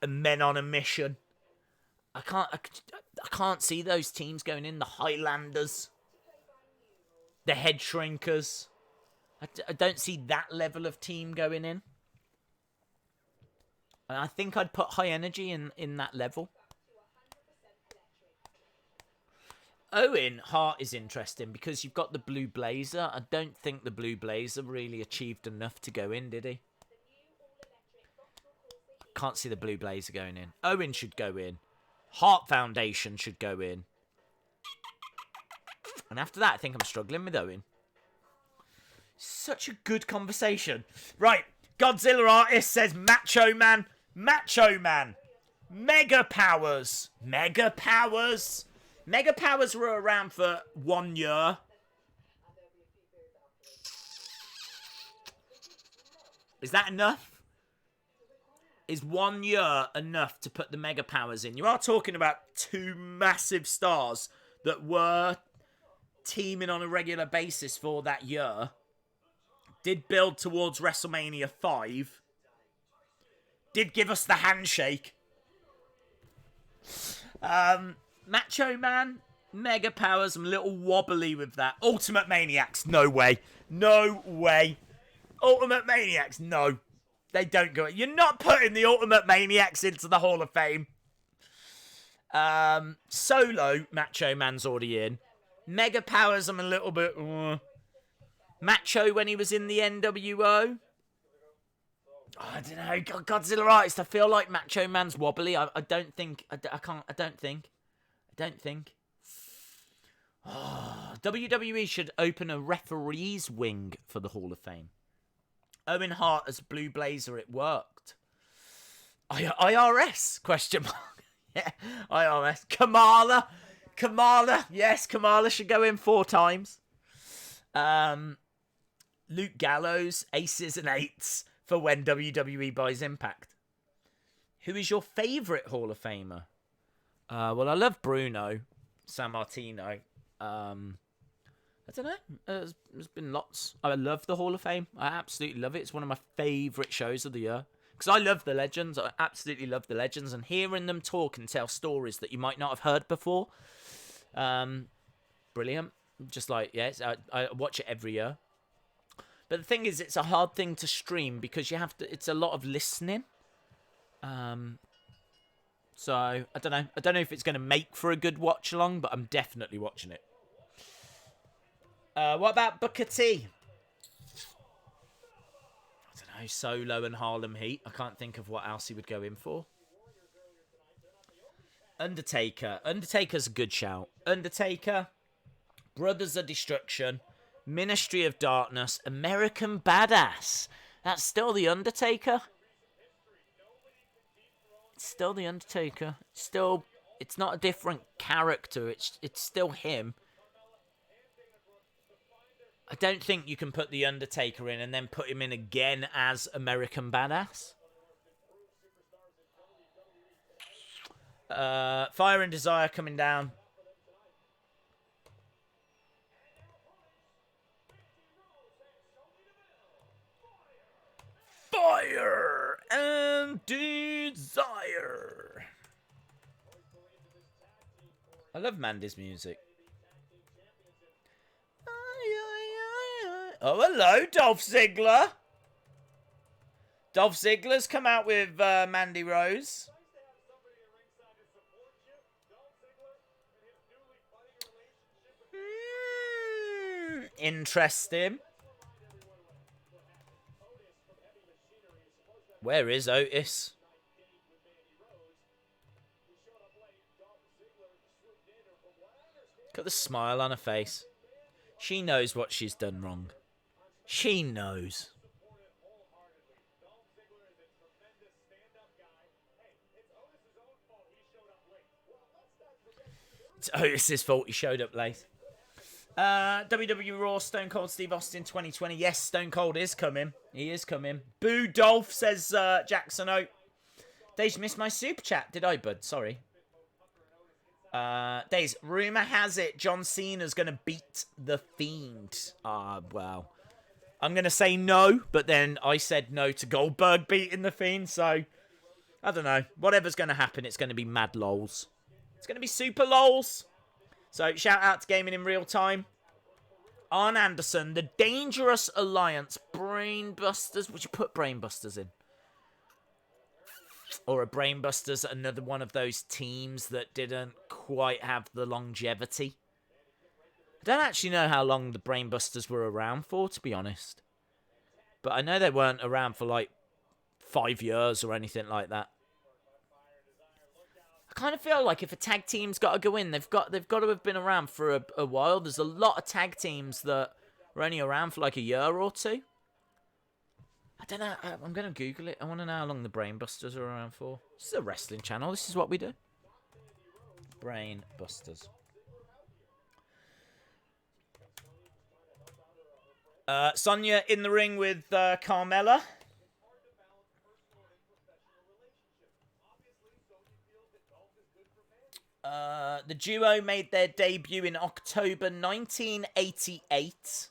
Speaker 1: Men on a Mission. I can't see those teams going in. The Highlanders, the Head Shrinkers. I don't see that level of team going in. And I think I'd put High Energy in that level. Owen Hart is interesting because you've got the Blue Blazer. I don't think the Blue Blazer really achieved enough to go in, did he? Can't see the Blue Blazer going in. Owen should go in. Hart Foundation should go in. And after that, I think I'm struggling with Owen. Such a good conversation. Right, Godzilla Artist says Macho Man. Macho Man. Mega Powers. Mega Powers. Mega Powers were around for 1 year. Is that enough? Is 1 year enough to put the Mega Powers in? You are talking about two massive stars that were teaming on a regular basis for that year. Did build towards WrestleMania 5. Did give us the handshake. Macho Man, Mega Powers, I'm a little wobbly with that. Ultimate Maniacs, no way. No way. Ultimate Maniacs, no. They don't go. You're not putting the Ultimate Maniacs into the Hall of Fame. Solo, Macho Man's already in. Mega Powers, I'm a little bit... Macho when he was in the NWO. Oh, I don't know. Godzilla Artist, I feel like Macho Man's wobbly. I don't think... I don't think. Oh, WWE should open a referee's wing for the Hall of Fame. Owen Hart as Blue Blazer, it worked. IRS? Question mark. Yeah, IRS. Kamala. Yes, Kamala should go in 4 times. Luke Gallows, aces and eights for when WWE buys Impact. Who is your favourite Hall of Famer? Well, I love Bruno Sammartino. I don't know. There's been lots. I love the Hall of Fame. I absolutely love it. It's one of my favourite shows of the year. Because I love the legends. I absolutely love the legends. And hearing them talk and tell stories that you might not have heard before. Brilliant. Just like, yes, I watch it every year. But the thing is, it's a hard thing to stream because you have to. It's a lot of listening. So, I don't know. I don't know if it's going to make for a good watch along, but I'm definitely watching it. What about Booker T? I don't know. Solo and Harlem Heat. I can't think of what else he would go in for. Undertaker. Undertaker's a good shout. Undertaker. Brothers of Destruction. Ministry of Darkness. American Badass. That's still the Undertaker. It's still the Undertaker. It's not a different character. It's still him. I don't think you can put the Undertaker in and then put him in again as American Badass. Fire and Desire coming down. Fire and Desire. I love Mandy's music. Oh, hello, Dolph Ziggler. Dolph Ziggler's come out with Mandy Rose. Interesting. Where is Otis? Got the smile on her face. She knows what she's done wrong. She knows. It's Otis's fault he showed up late. WWE Raw, Stone Cold Steve Austin 2020. Yes, Stone Cold is coming. He is coming. Boo Dolph, says Jackson O. Days, missed my super chat. Did I, bud? Sorry. Days, rumour has it John Cena's going to beat The Fiend. Well. I'm going to say no, but then I said no to Goldberg beating The Fiend, so I don't know. Whatever's going to happen, it's going to be mad lols. It's going to be super lols. So shout out to Gaming in Real Time. Arn Anderson, the Dangerous Alliance, Brainbusters. Would you put Brainbusters in? Or a Brainbusters, another one of those teams that didn't quite have the longevity. I don't actually know how long the Brainbusters were around for, to be honest. But I know they weren't around for like 5 years or anything like that. I kind of feel like if a tag team's got to go in, they've got to have been around for a while. There's a lot of tag teams that were only around for like a year or two. I don't know. I'm going to Google it. I want to know how long the Brainbusters are around for. This is a wrestling channel. This is what we do. Brainbusters. Sonya in the ring with Carmella. The duo made their debut in October 1988.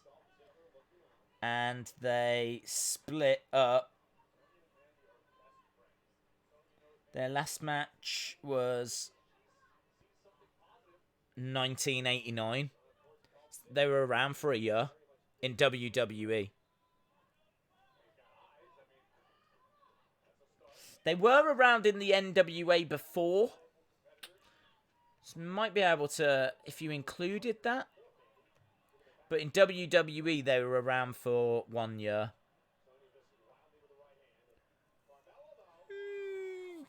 Speaker 1: And they split up. Their last match was 1989. They were around for a year in WWE. They were around in the NWA before. So might be able to, if you included that. But in WWE, they were around for 1 year.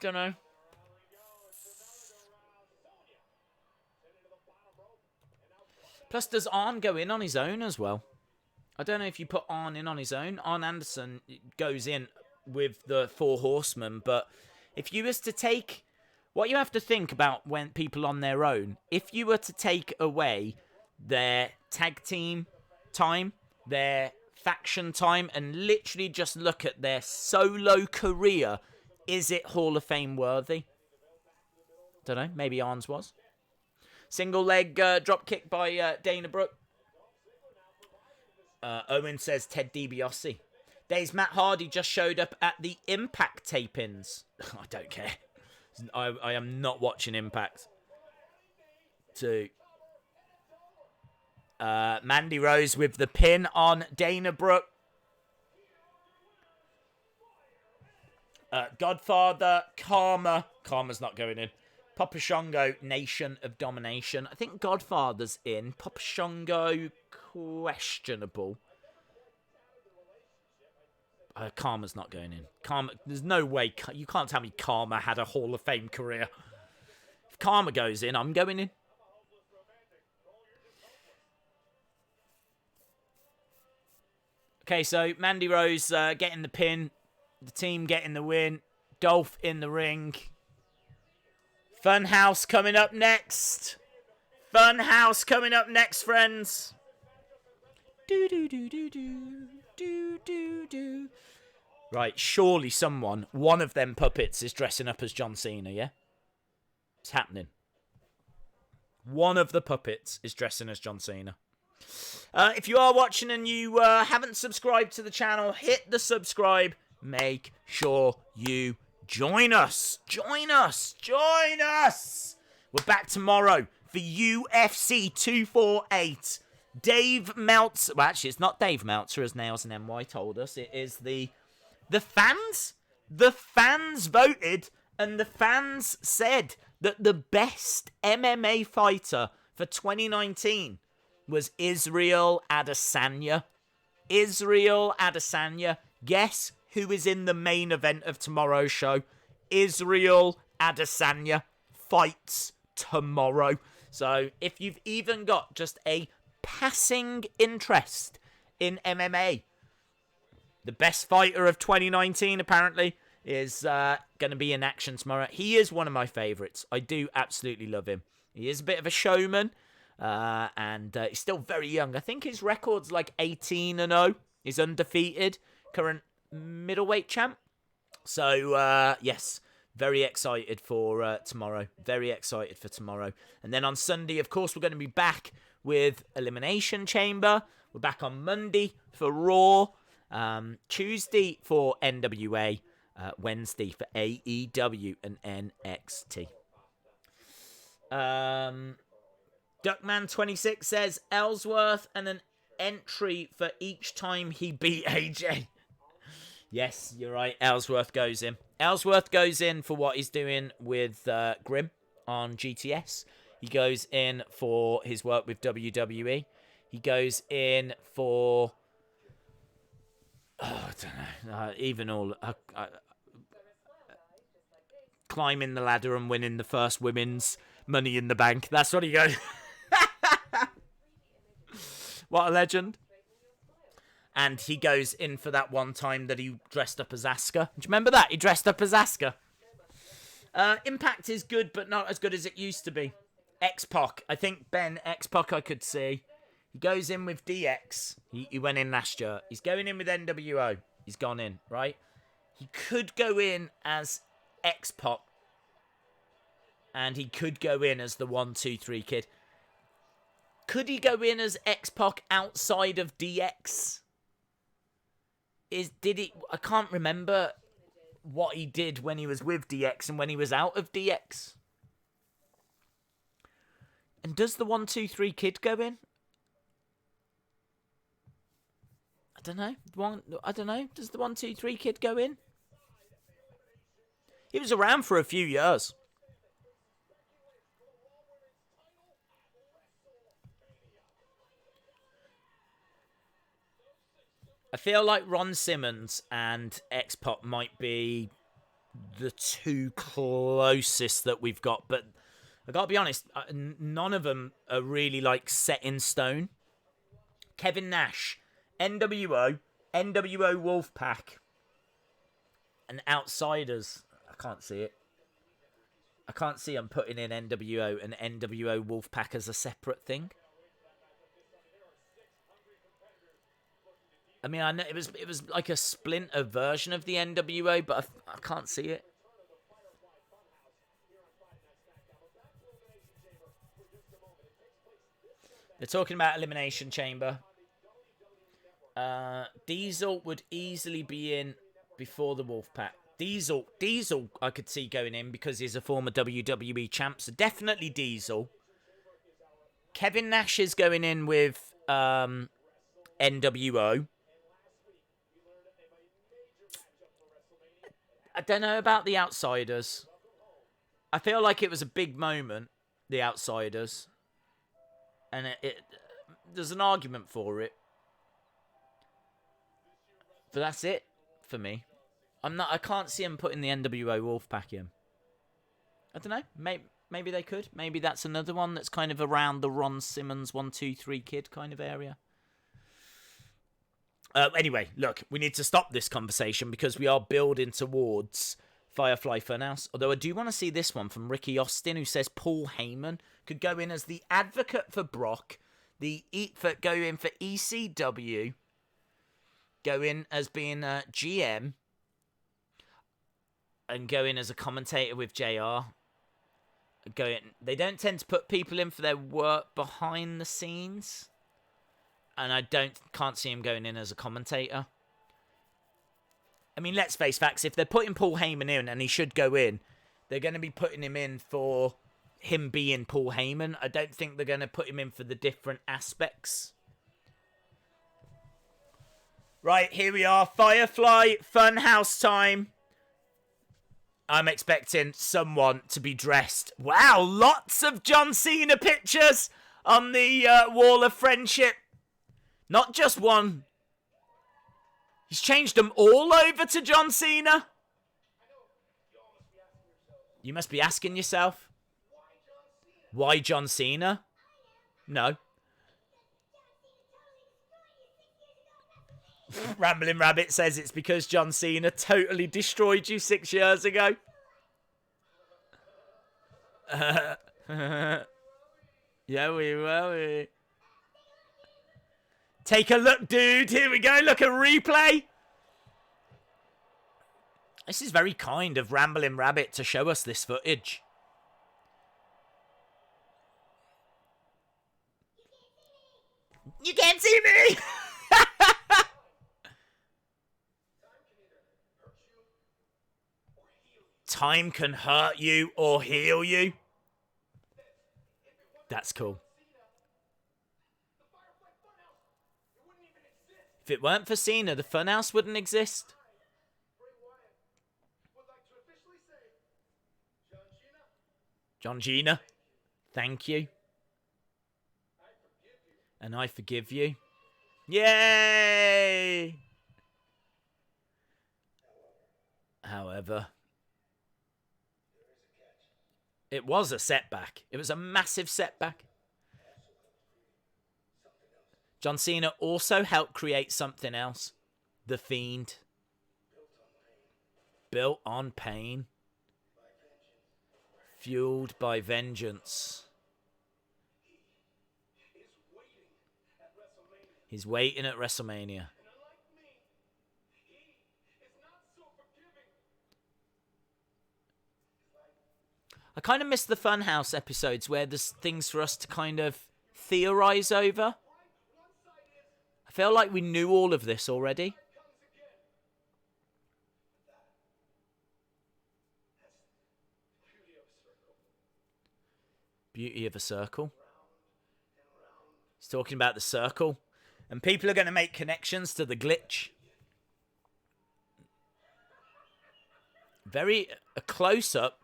Speaker 1: Don't know. Plus, does Arn go in on his own as well? I don't know if you put Arn in on his own. Arn Anderson goes in with the Four Horsemen. But if you was to take... What you have to think about when people on their own, if you were to take away their tag team time, their faction time, and literally just look at their solo career, is it Hall of Fame worthy? Don't know. Maybe Arn's was. Single leg drop kick by Dana Brooke. Owen says Ted DiBiase. Days Matt Hardy just showed up at the Impact tapings. I don't care. I am not watching Impact. 2. Mandy Rose with the pin on Dana Brooke. Godfather, Karma. Karma's not going in. Papa Shango, Nation of Domination. I think Godfather's in. Papa Shango, questionable. Karma's not going in. Karma, there's no way. You can't tell me Karma had a Hall of Fame career. If Karma goes in, I'm going in. Okay, so Mandy Rose getting the pin. The team getting the win. Dolph in the ring. Fun House coming up next. Fun House coming up next, friends. Do do do do do do do do. Right, surely someone, one of them puppets, is dressing up as John Cena, yeah? It's happening. One of the puppets is dressing as John Cena. If you are watching and you haven't subscribed to the channel, hit the subscribe. Make sure you join us. Join us. Join us. We're back tomorrow for UFC 248. Dave Meltzer. Well, actually, it's not Dave Meltzer, as Nails and NY told us. It is the fans. The fans voted, and the fans said that the best MMA fighter for 2019 was Israel Adesanya. Israel Adesanya. Guess who is in the main event of tomorrow's show? Israel Adesanya fights tomorrow. So if you've even got just a passing interest in MMA, the best fighter of 2019 apparently is going to be in action tomorrow. He is one of my favourites. I do absolutely love him. He is a bit of a showman, and he's still very young. I think his record's like 18-0. He's undefeated, current middleweight champ. So, yes, very excited for tomorrow. Very excited for tomorrow. And then on Sunday, of course, we're going to be back with Elimination Chamber. We're back on Monday for Raw. Tuesday for NWA. Wednesday for AEW and NXT. Duckman26 says Ellsworth and an entry for each time he beat AJ. Yes, you're right. Ellsworth goes in. Ellsworth goes in for what he's doing with Grimm on GTS. He goes in for his work with WWE. He goes in for... Oh, I don't know. Even all... climbing the ladder and winning the first women's Money in the Bank. That's what he goes... What a legend. And he goes in for that one time that he dressed up as Asuka. Do you remember that? He dressed up as Asuka. Impact is good, but not as good as it used to be. X-Pac. I think Ben X-Pac I could see. He goes in with DX. He went in last year. He's going in with NWO. He's gone in, right? He could go in as X-Pac. And he could go in as the 1, 2, 3 kid. Could he go in as X-Pac outside of DX? I can't remember what he did when he was with DX and when he was out of DX. And does the 1, 2, 3 kid go in? I don't know. Does the 1, 2, 3 kid go in? He was around for a few years. I feel like Ron Simmons and X-Pac might be the two closest that we've got, but I gotta be honest, none of them are really like set in stone. Kevin Nash, NWO, NWO Wolfpack, and Outsiders. I can't see it. I can't see them putting in NWO and NWO Wolfpack as a separate thing. I mean, I know it was like a splinter version of the NWO, but I can't see it. They're talking about Elimination Chamber. Diesel would easily be in before the Wolfpack. Diesel, I could see going in because he's a former WWE champ, so definitely Diesel. Kevin Nash is going in with NWO. I don't know about the Outsiders. I feel like it was a big moment, the Outsiders. And there's an argument for it. But that's it for me. I can't see him putting the NWO Wolfpack in. I don't know. Maybe they could. Maybe that's another one that's kind of around the Ron Simmons 1, 2, 3 kid kind of area. Anyway, look, we need to stop this conversation because we are building towards Firefly Fun House. Although I do want to see this one from Ricky Austin, who says Paul Heyman could go in as the advocate for Brock, go in for ECW, go in as being a GM, and go in as a commentator with JR. They don't tend to put people in for their work behind the scenes. And I can't see him going in as a commentator. I mean, let's face facts. If they're putting Paul Heyman in, and he should go in, they're going to be putting him in for him being Paul Heyman. I don't think they're going to put him in for the different aspects. Right, here we are. Firefly Fun House time. I'm expecting someone to be dressed. Wow, lots of John Cena pictures on the Wall of Friendship. Not just one. He's changed them all over to John Cena. You must be asking yourself, why John Cena? No. Rambling Rabbit says it's because John Cena totally destroyed you 6 years ago. Yeah, we will. Take a look, dude. Here we go. Look, a replay. This is very kind of Rambling Rabbit to show us this footage. You can't see me! Time can hurt you or heal you. That's cool. If it weren't for Cena, the Fun House wouldn't exist. John Cena, thank you. And I forgive you. Yay! However, it was a setback. It was a massive setback. John Cena also helped create something else. The Fiend. Built on pain. Fueled by vengeance. He's waiting at WrestleMania. I kind of miss the Funhouse episodes where there's things for us to kind of theorize over. I feel like we knew all of this already. Beauty of a circle. He's talking about the circle. And people are going to make connections to the glitch. Very a close-up.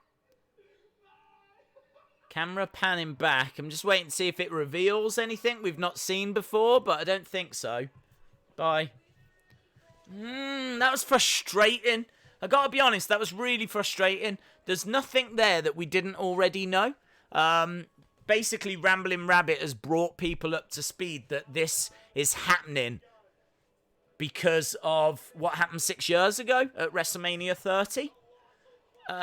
Speaker 1: Camera panning back. I'm just waiting to see if it reveals anything we've not seen before, but I don't think so. Bye. That was frustrating. I gotta be honest, that was really frustrating. There's nothing there that we didn't already know. Basically, Rambling Rabbit has brought people up to speed that this is happening because of what happened 6 years ago at WrestleMania 30.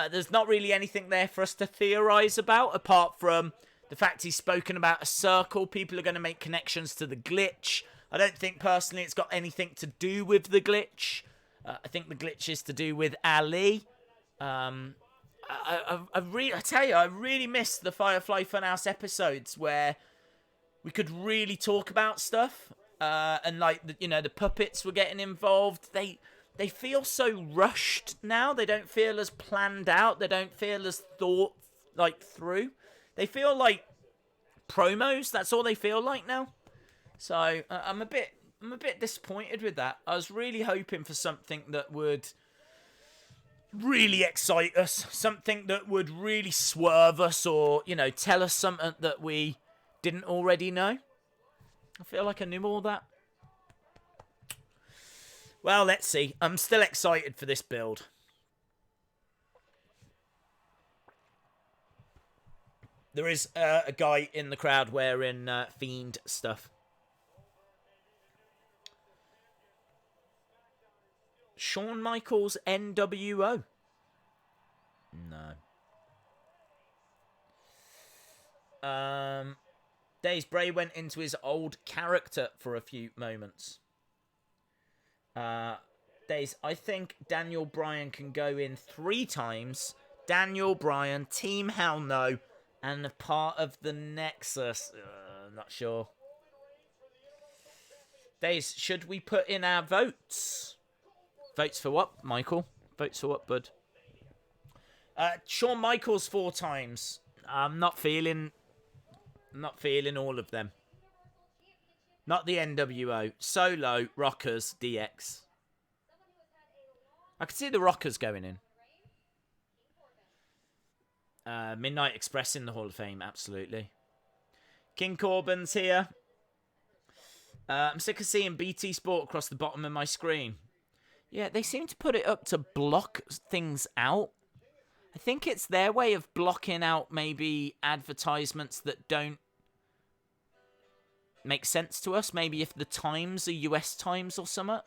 Speaker 1: There's not really anything there for us to theorize about, apart from the fact he's spoken about a circle. People are going to make connections to the glitch. I don't think, personally, it's got anything to do with the glitch. I think the glitch is to do with Ali. I tell you, I really miss the Firefly Fun House episodes where we could really talk about stuff. And, like, the puppets were getting involved. They feel so rushed now. They don't feel as planned out. They don't feel as thought, through. They feel like promos. That's all they feel like now. So, I'm a bit disappointed with that. I was really hoping for something that would really excite us. Something that would really swerve us or, tell us something that we didn't already know. I feel like I knew all that. Well, let's see. I'm still excited for this build. There is a guy in the crowd wearing Fiend stuff. Shawn Michaels NWO. No. Days Bray went into his old character for a few moments. Days, I think Daniel Bryan can go in 3 times. Daniel Bryan, Team Hell No, and a part of the Nexus. Not sure. Days, should we put in our votes? Votes for what, Michael? Votes for what, bud? Shawn Michaels 4 times. I'm not feeling all of them. Not the NWO. Solo, Rockers, DX. I could see the Rockers going in. Midnight Express in the Hall of Fame, absolutely. King Corbin's here. I'm sick of seeing BT Sport across the bottom of my screen. Yeah, they seem to put it up to block things out. I think it's their way of blocking out maybe advertisements that don't make sense to us. Maybe if the times are US times or something.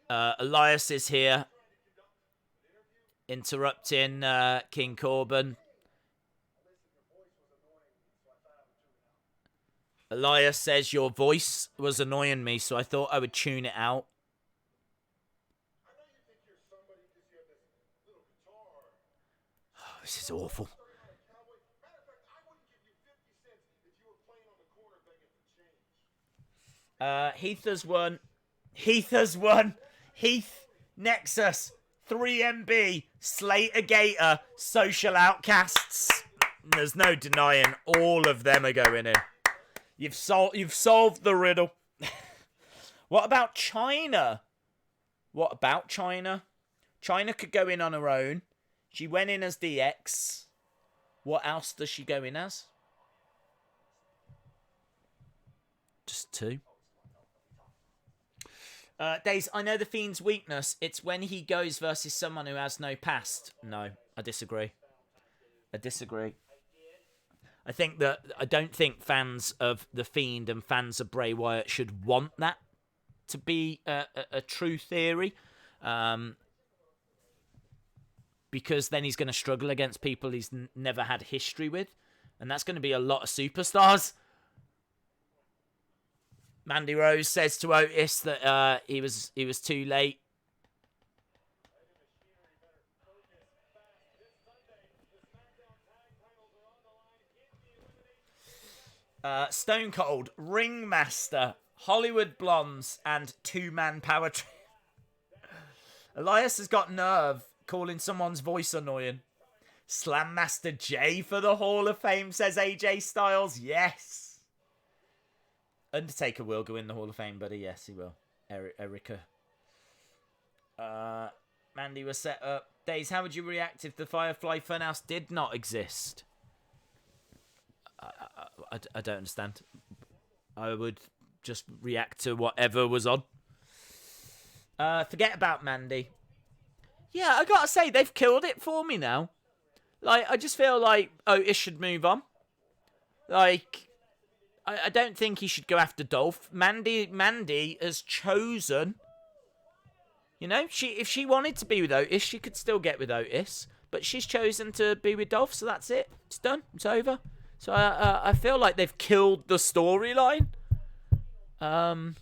Speaker 1: Elias is here. Interrupting King Corbin. Elias says your voice was annoying me, so I thought I would tune it out. Oh, this is awful. Heath has won. Heath has won. Heath, Nexus, 3MB, Slater Gator, Social Outcasts. There's no denying all of them are going in. You've solved the riddle. What about China? What about China? China could go in on her own. She went in as DX. What else does she go in as? Just 2. Days, I know the Fiend's weakness. It's when he goes versus someone who has no past. No, I disagree. I don't think fans of the Fiend and fans of Bray Wyatt should want that to be a true theory. Because then he's going to struggle against people he's never had history with. And that's going to be a lot of superstars. Mandy Rose says to Otis that he was too late. Stone Cold, Ringmaster, Hollywood Blondes, and 2-man power trip. Elias has got nerve calling someone's voice annoying. Slam Master J for the Hall of Fame, says AJ Styles. Yes. Undertaker will go in the Hall of Fame, buddy. Yes, he will. Erica. Mandy was set up. Days, how would you react if the Firefly Fun House did not exist? I don't understand. I would just react to whatever was on. Forget about Mandy. Yeah, I gotta say, they've killed it for me now. Like, I just feel like Otis should move on. Like, I don't think he should go after Dolph. Mandy has chosen. You know, if she wanted to be with Otis, she could still get with Otis. But she's chosen to be with Dolph, so that's it. It's done. It's over. So I feel like they've killed the storyline. So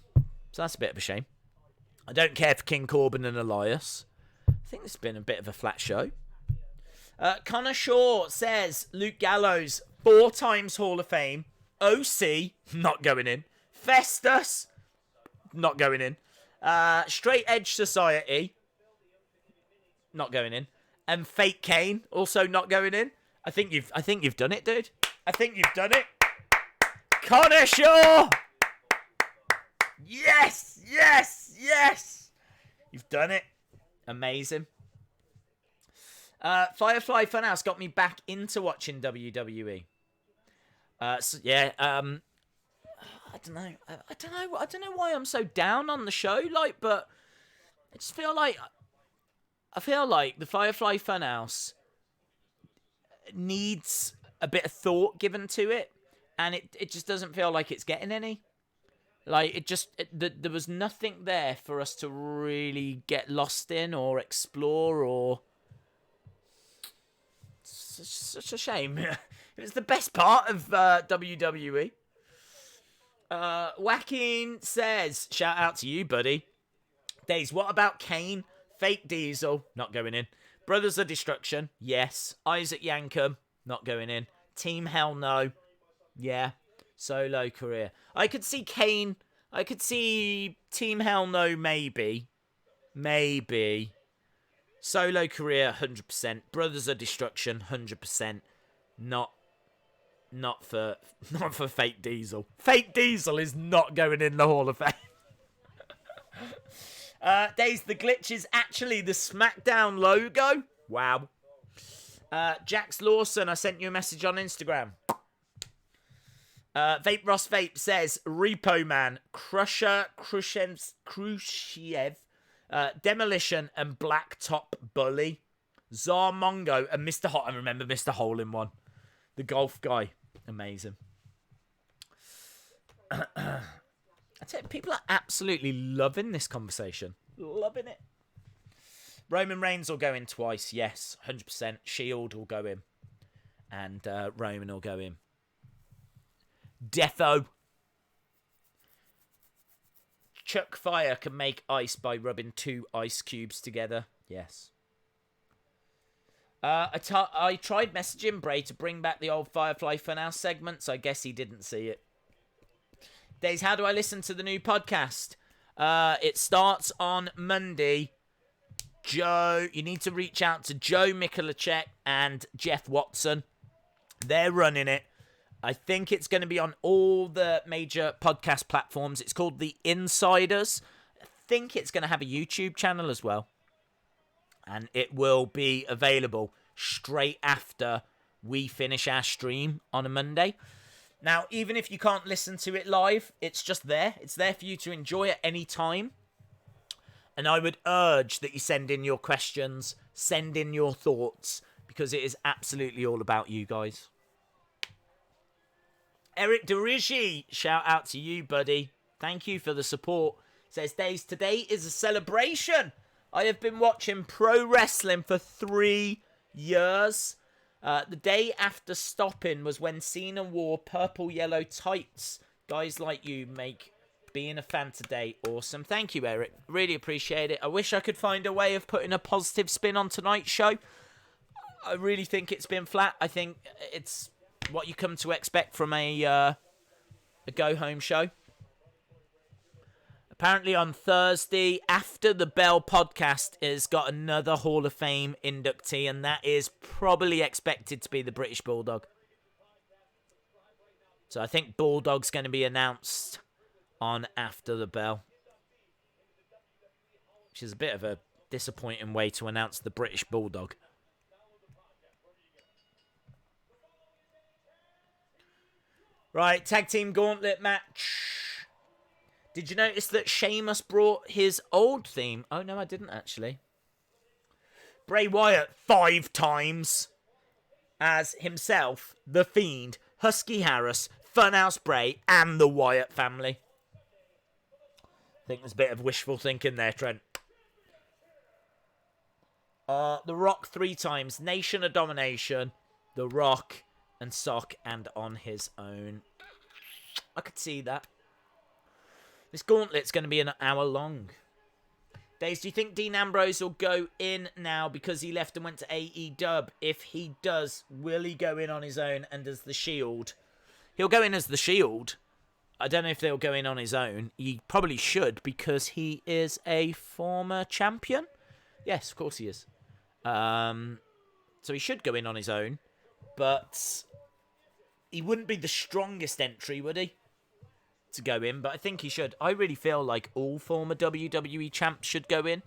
Speaker 1: that's a bit of a shame. I don't care for King Corbin and Elias. I think this has been a bit of a flat show. Connor Shaw says Luke Gallows, 4 times Hall of Fame. OC, not going in. Festus, not going in. Straight Edge Society, not going in. And Fake Kane, also not going in. I think you've done it, dude. I think you've done it. Connor Shaw! Yes! Yes! Yes! You've done it. Amazing. Firefly Funhouse got me back into watching WWE. So yeah, I don't know. I don't know why I'm so down on the show. Like, but I just feel like the Firefly Funhouse needs a bit of thought given to it, and it just doesn't feel like it's getting any. Like, there was nothing there for us to really get lost in or explore, or it's such a shame. It was the best part of WWE. Whacking says, shout out to you, buddy. Days, what about Kane? Fake Diesel, not going in. Brothers of Destruction, yes. Isaac Yankem, not going in. Team Hell No, yeah. Solo career. I could see Kane. I could see Team Hell No, maybe. Maybe. Solo career, 100%. Brothers of Destruction, 100%. Not for Fake Diesel. Fake Diesel is not going in the Hall of Fame. Days, the glitch is actually the Smackdown logo. Wow. Jax Lawson, I sent you a message on Instagram. Vape Ross Vape says Repo Man, Crusher, Khrushchev, Demolition, and Blacktop Bully. Zarmongo and Mr. Hot. I remember Mr. Hole in One. The golf guy. Amazing. I tell you, people are absolutely loving this conversation. Loving it. Roman Reigns will go in twice. Yes, 100%. Shield will go in. And Roman will go in. Defo. Chuck Fire can make ice by rubbing 2 ice cubes together. Yes. I tried messaging Bray to bring back the old Firefly Funhouse segments. I guess he didn't see it. Days, how do I listen to the new podcast? It starts on Monday. Joe, you need to reach out to Joe Mikulacek and Jeff Watson. They're running it. I think it's going to be on all the major podcast platforms. It's called The Insiders. I think it's going to have a YouTube channel as well. And it will be available straight after we finish our stream on a Monday. Now, even if you can't listen to it live, it's just there. It's there for you to enjoy at any time. And I would urge that you send in your questions, send in your thoughts, because it is absolutely all about you guys. Eric Derigi, shout out to you, buddy. Thank you for the support. Says, Days, today is a celebration. I have been watching pro wrestling for 3 years. The day after stopping was when Cena wore purple yellow tights. Guys like you make being a fan today awesome. Thank you, Eric. Really appreciate it. I wish I could find a way of putting a positive spin on tonight's show. I really think it's been flat. I think it's what you come to expect from a go-home show. Apparently on Thursday, After the Bell podcast has got another Hall of Fame inductee, and that is probably expected to be the British Bulldog. So I think Bulldog's going to be announced on After the Bell, which is a bit of a disappointing way to announce the British Bulldog. Right, tag team gauntlet match. Did you notice that Sheamus brought his old theme? Oh, no, I didn't, actually. Bray Wyatt 5 times as himself, The Fiend, Husky Harris, Funhouse Bray, and the Wyatt family. I think there's a bit of wishful thinking there, Trent. The Rock 3 times, Nation of Domination, The Rock, and Sock, and on his own. I could see that. This gauntlet's going to be an hour long. Days, do you think Dean Ambrose will go in now because he left and went to AEW? If he does, will he go in on his own and as the Shield? He'll go in as the Shield. I don't know if they'll go in on his own. He probably should because he is a former champion. Yes, of course he is. So he should go in on his own. But he wouldn't be the strongest entry, would he? To go in, but I think he should. I really feel like all former WWE champs should go in.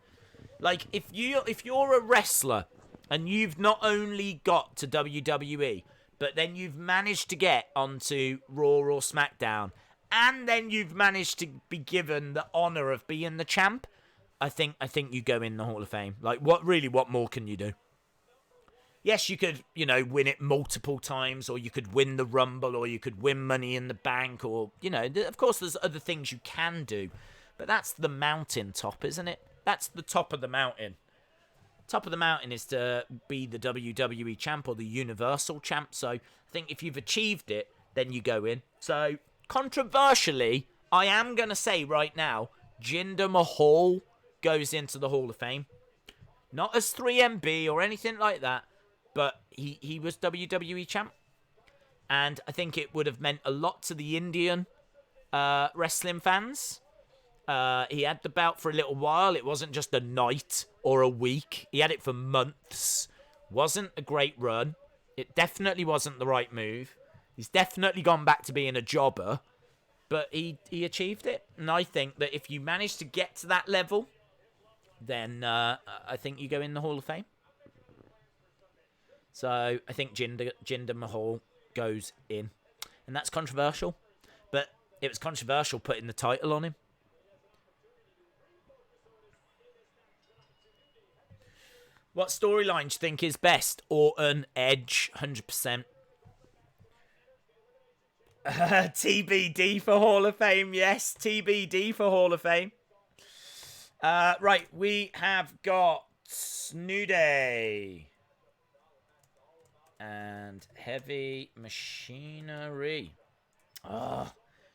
Speaker 1: Like, if you're a wrestler and you've not only got to WWE, but then you've managed to get onto Raw or SmackDown, and then you've managed to be given the honor of being the champ, I think you go in the Hall of Fame. Like, what more can you do? Yes, you could, win it multiple times, or you could win the Rumble, or you could win Money in the Bank, or, of course there's other things you can do. But that's the mountaintop, isn't it? That's the top of the mountain. Top of the mountain is to be the WWE champ or the Universal champ. So I think if you've achieved it, then you go in. So controversially, I am going to say right now, Jinder Mahal goes into the Hall of Fame. Not as 3MB or anything like that. But he was WWE champ. And I think it would have meant a lot to the Indian wrestling fans. He had the belt for a little while. It wasn't just a night or a week. He had it for months. Wasn't a great run. It definitely wasn't the right move. He's definitely gone back to being a jobber. But he achieved it. And I think that if you manage to get to that level, then I think you go in the Hall of Fame. So I think Jinder Mahal goes in. And that's controversial. But it was controversial putting the title on him. What storyline do you think is best? Orton, Edge, 100%. TBD for Hall of Fame, yes. TBD for Hall of Fame. Right, we have got New Day. And Heavy Machinery.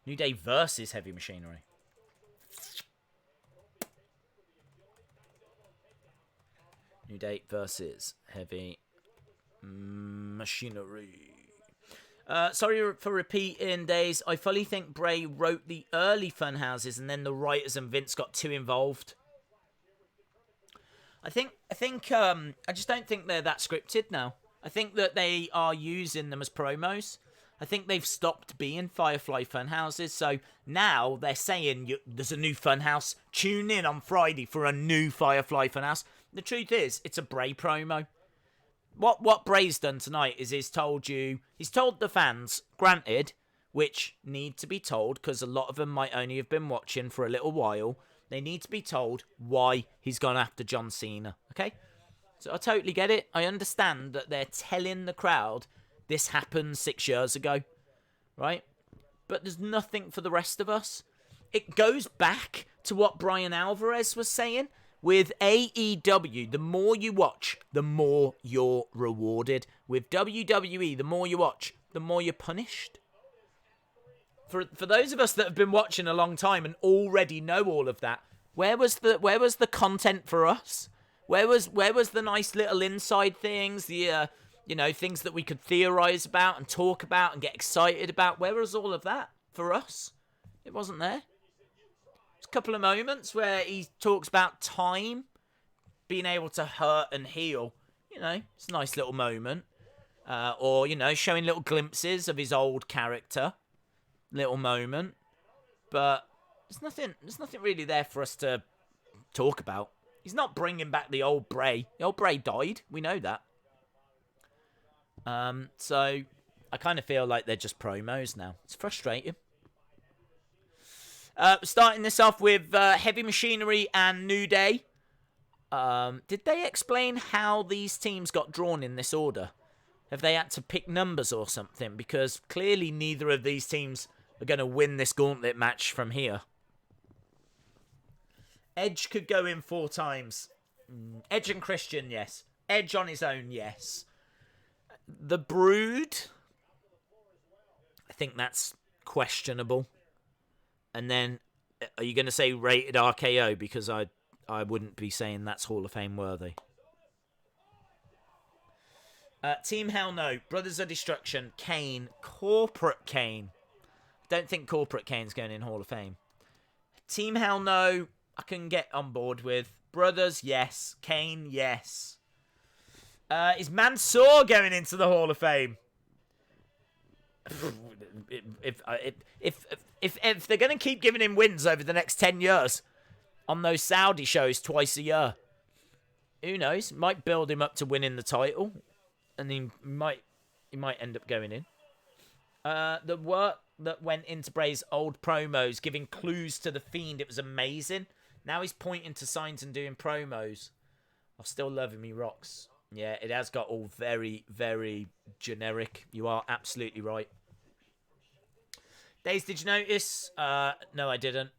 Speaker 1: New Day versus Heavy Machinery. New Day versus Heavy Machinery. Sorry for repeating, Days. I fully think Bray wrote the early Fun Houses and then the writers and Vince got too involved. I just don't think they're that scripted now. I think that they are using them as promos. I think they've stopped being Firefly Fun Houses, so now they're saying there's a new Fun House. Tune in on Friday for a new Firefly Fun House. The truth is, it's a Bray promo. What Bray's done tonight is he's told the fans, granted, which need to be told because a lot of them might only have been watching for a little while. They need to be told why he's gone after John Cena, okay? So I totally get it. I understand that they're telling the crowd this happened 6 years ago, right? But there's nothing for the rest of us. It goes back to what Brian Alvarez was saying. With AEW, the more you watch, the more you're rewarded. With WWE, the more you watch, the more you're punished. For those of us that have been watching a long time and already know all of that, where was the content for us? Where was the nice little inside things, the things that we could theorize about and talk about and get excited about? Where was all of that for us? It wasn't there. There's a couple of moments where he talks about time being able to hurt and heal. It's a nice little moment. Or showing little glimpses of his old character. Little moment. But there's nothing really there for us to talk about. He's not bringing back the old Bray. The old Bray died. We know that. So I kind of feel like they're just promos now. It's frustrating. Starting this off with Heavy Machinery and New Day. Did they explain how these teams got drawn in this order? Have they had to pick numbers or something? Because clearly neither of these teams are going to win this gauntlet match from here. Edge could go in 4 times. Edge and Christian, yes. Edge on his own, yes. The Brood, I think that's questionable. And then, are you going to say rated RKO? Because I wouldn't be saying that's Hall of Fame worthy. Team Hell No, Brothers of Destruction, Kane, Corporate Kane. Don't think Corporate Kane's going in Hall of Fame. Team Hell No, I can get on board with. Brothers, yes. Kane, yes. Is Mansoor going into the Hall of Fame? If they're going to keep giving him wins over the next 10 years on those Saudi shows twice a year, who knows? Might build him up to winning the title, and he might end up going in. The work that went into Bray's old promos, giving clues to the Fiend, it was amazing. Now he's pointing to signs and doing promos. I still love him, he rocks. Yeah, it has got all very, very generic. You are absolutely right. Days, did you notice? No, I didn't.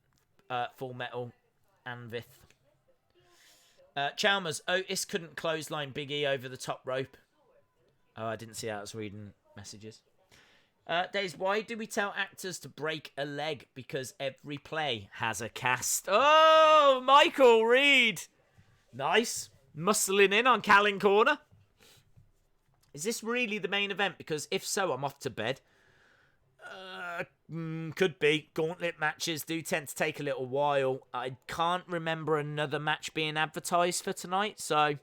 Speaker 1: Full Metal Anvith. Chalmers, Otis couldn't clothesline Big E over the top rope. Oh, I didn't see how I was reading messages. Days, why do we tell actors to break a leg? Because every play has a cast. Oh, Michael Reed. Nice. Muscling in on Callan Corner. Is this really the main event? Because if so, I'm off to bed. Could be. Gauntlet matches do tend to take a little while. I can't remember another match being advertised for tonight, so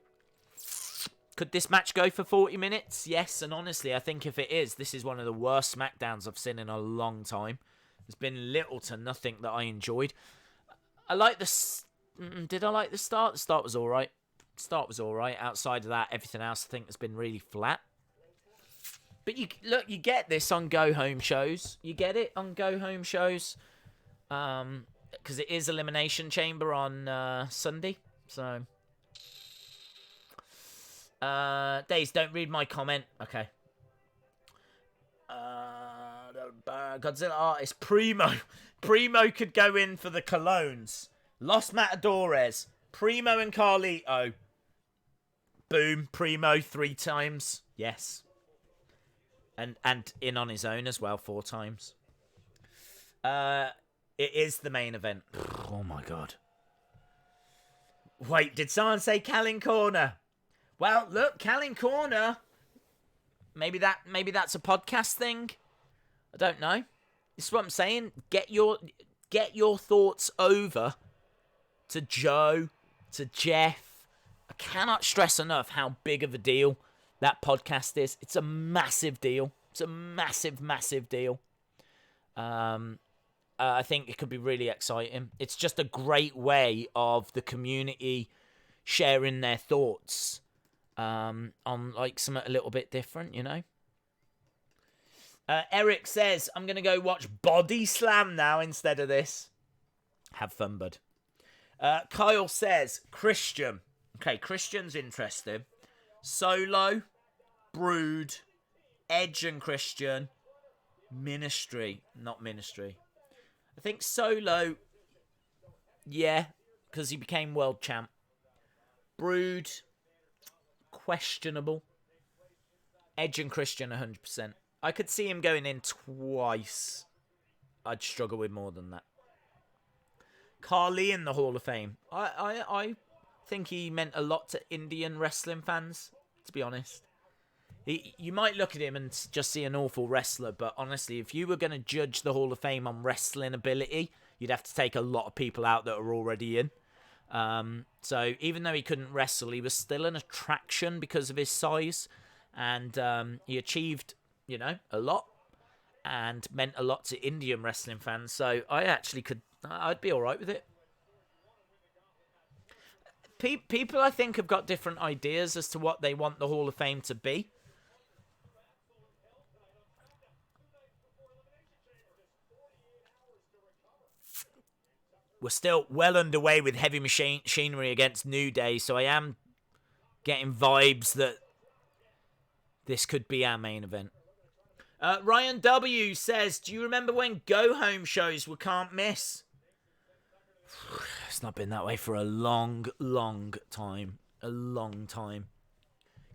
Speaker 1: could this match go for 40 minutes? Yes, and honestly, I think if it is, this is one of the worst Smackdowns I've seen in a long time. There's been little to nothing that I enjoyed. I like the... Did I like the start? The start was alright. Start was alright. Outside of that, everything else I think has been really flat. But you get this on go home shows. You get it on go home shows. Because it is Elimination Chamber on Sunday. So Days, don't read my comment. Okay. Godzilla artist Primo. Primo could go in for the Colognes. Los Matadores. Primo and Carlito. Boom. Primo 3 times. Yes. And in on his own as well 4 times. It is the main event. Oh my god. Wait, did someone say Callan Corner? Well, look, Callan Corner. Maybe that's a podcast thing. I don't know. This is what I'm saying. Get your thoughts over to Joe, to Jeff. I cannot stress enough how big of a deal that podcast is. It's a massive deal. It's a massive, massive deal. I think it could be really exciting. It's just a great way of the community sharing their thoughts on like something a little bit different, you know. Eric says, I'm going to go watch Body Slam now instead of this. Have fun, bud. Kyle says, Christian. Okay, Christian's interesting. Solo, Brood, Edge and Christian, Ministry. Not Ministry. I think Solo, yeah, because he became world champ. Brood, questionable. Edge and Christian, 100%. I could see him going in twice. I'd struggle with more than that. Carly in the Hall of Fame. I think he meant a lot to Indian wrestling fans, to be honest. You might look at him and just see an awful wrestler, but honestly, if you were going to judge the Hall of Fame on wrestling ability, you'd have to take a lot of people out that are already in. So even though he couldn't wrestle, he was still an attraction because of his size, and he achieved, you know, a lot and meant a lot to Indian wrestling fans. So I'd be all right with it. People, I think, have got different ideas as to what they want the Hall of Fame to be. We're still well underway with Heavy Machinery against New Day, so I am getting vibes that this could be our main event. Ryan W says, do you remember when go-home shows were can't miss? It's not been that way for a long, long time. A long time.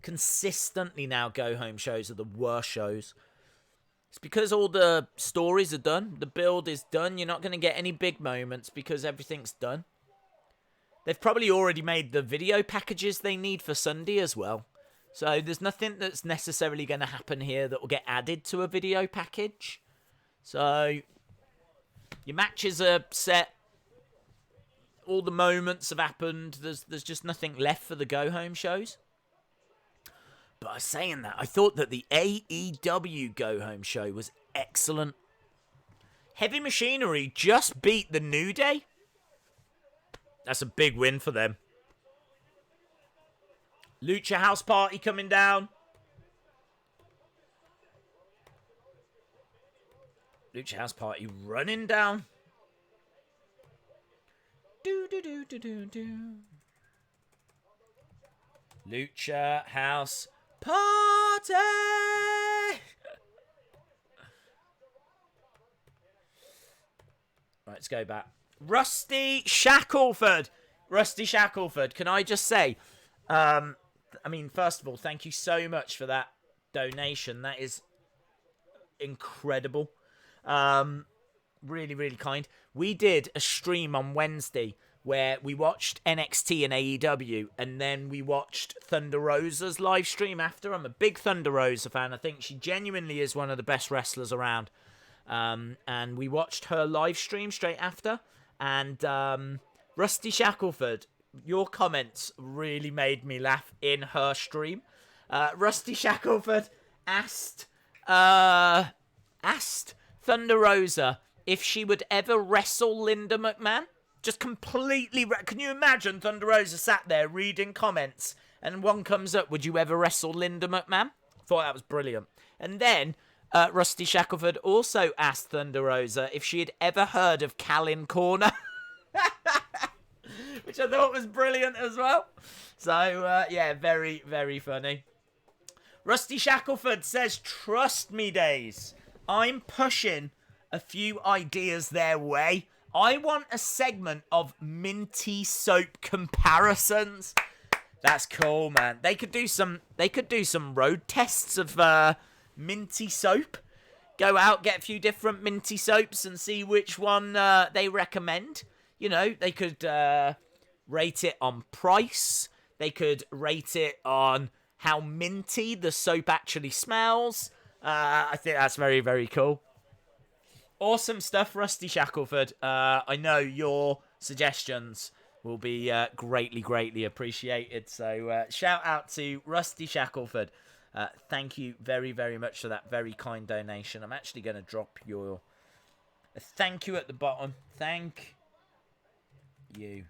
Speaker 1: Consistently now, go-home shows are the worst shows. It's because all the stories are done. The build is done. You're not going to get any big moments because everything's done. They've probably already made the video packages they need for Sunday as well. So there's nothing that's necessarily going to happen here that will get added to a video package. So your matches are set. All the moments have happened. There's just nothing left for the go-home shows. But I was saying that, I thought that the AEW go-home show was excellent. Heavy Machinery just beat the New Day. That's a big win for them. Lucha House Party coming down. Lucha House Party running down. Do. Lucha House Party! Right, let's go back. Rusty Shackleford. Rusty Shackleford. Can I just say, I mean, first of all, thank you so much for that donation. That is incredible. Really, really kind. We did a stream on Wednesday where we watched NXT and AEW, and then we watched Thunder Rosa's live stream after. I'm a big Thunder Rosa fan. I think she genuinely is one of the best wrestlers around. And we watched her live stream straight after. And Rusty Shackleford, your comments really made me laugh in her stream. Rusty Shackleford asked Thunder Rosa if she would ever wrestle Linda McMahon. Just completely... Can you imagine Thunder Rosa sat there reading comments and one comes up, would you ever wrestle Linda McMahon? Thought that was brilliant. And then Rusty Shackleford also asked Thunder Rosa if she had ever heard of Callan Corner. Which I thought was brilliant as well. So, yeah, very, very funny. Rusty Shackleford says, trust me, Days. I'm pushing a few ideas their way. I want a segment of minty soap comparisons. That's cool, man. They could do some road tests of minty soap. Go out, get a few different minty soaps and see which one they recommend. You know, they could rate it on price. They could rate it on how minty the soap actually smells. I think that's very, very cool. Awesome stuff, Rusty Shackleford. I know your suggestions will be greatly, greatly appreciated. So shout out to Rusty Shackleford. Thank you very, very much for that very kind donation. I'm actually going to drop your thank you at the bottom. Thank you,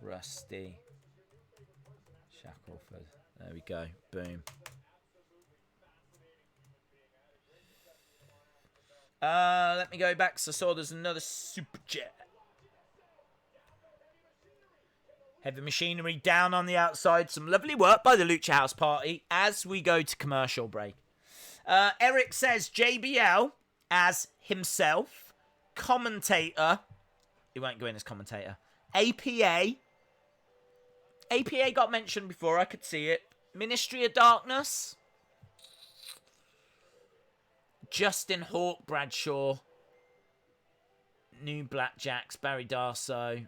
Speaker 1: Rusty Shackleford. There we go. Boom. Let me go back. So I saw there's another super chat. Heavy machinery down on the outside. Some lovely work by the Lucha House Party as we go to commercial break. Eric says JBL as himself. Commentator. He won't go in as commentator. APA. APA got mentioned before. I could see it. Ministry of Darkness. Justin Hawk Bradshaw. New Blackjacks. Barry Darso.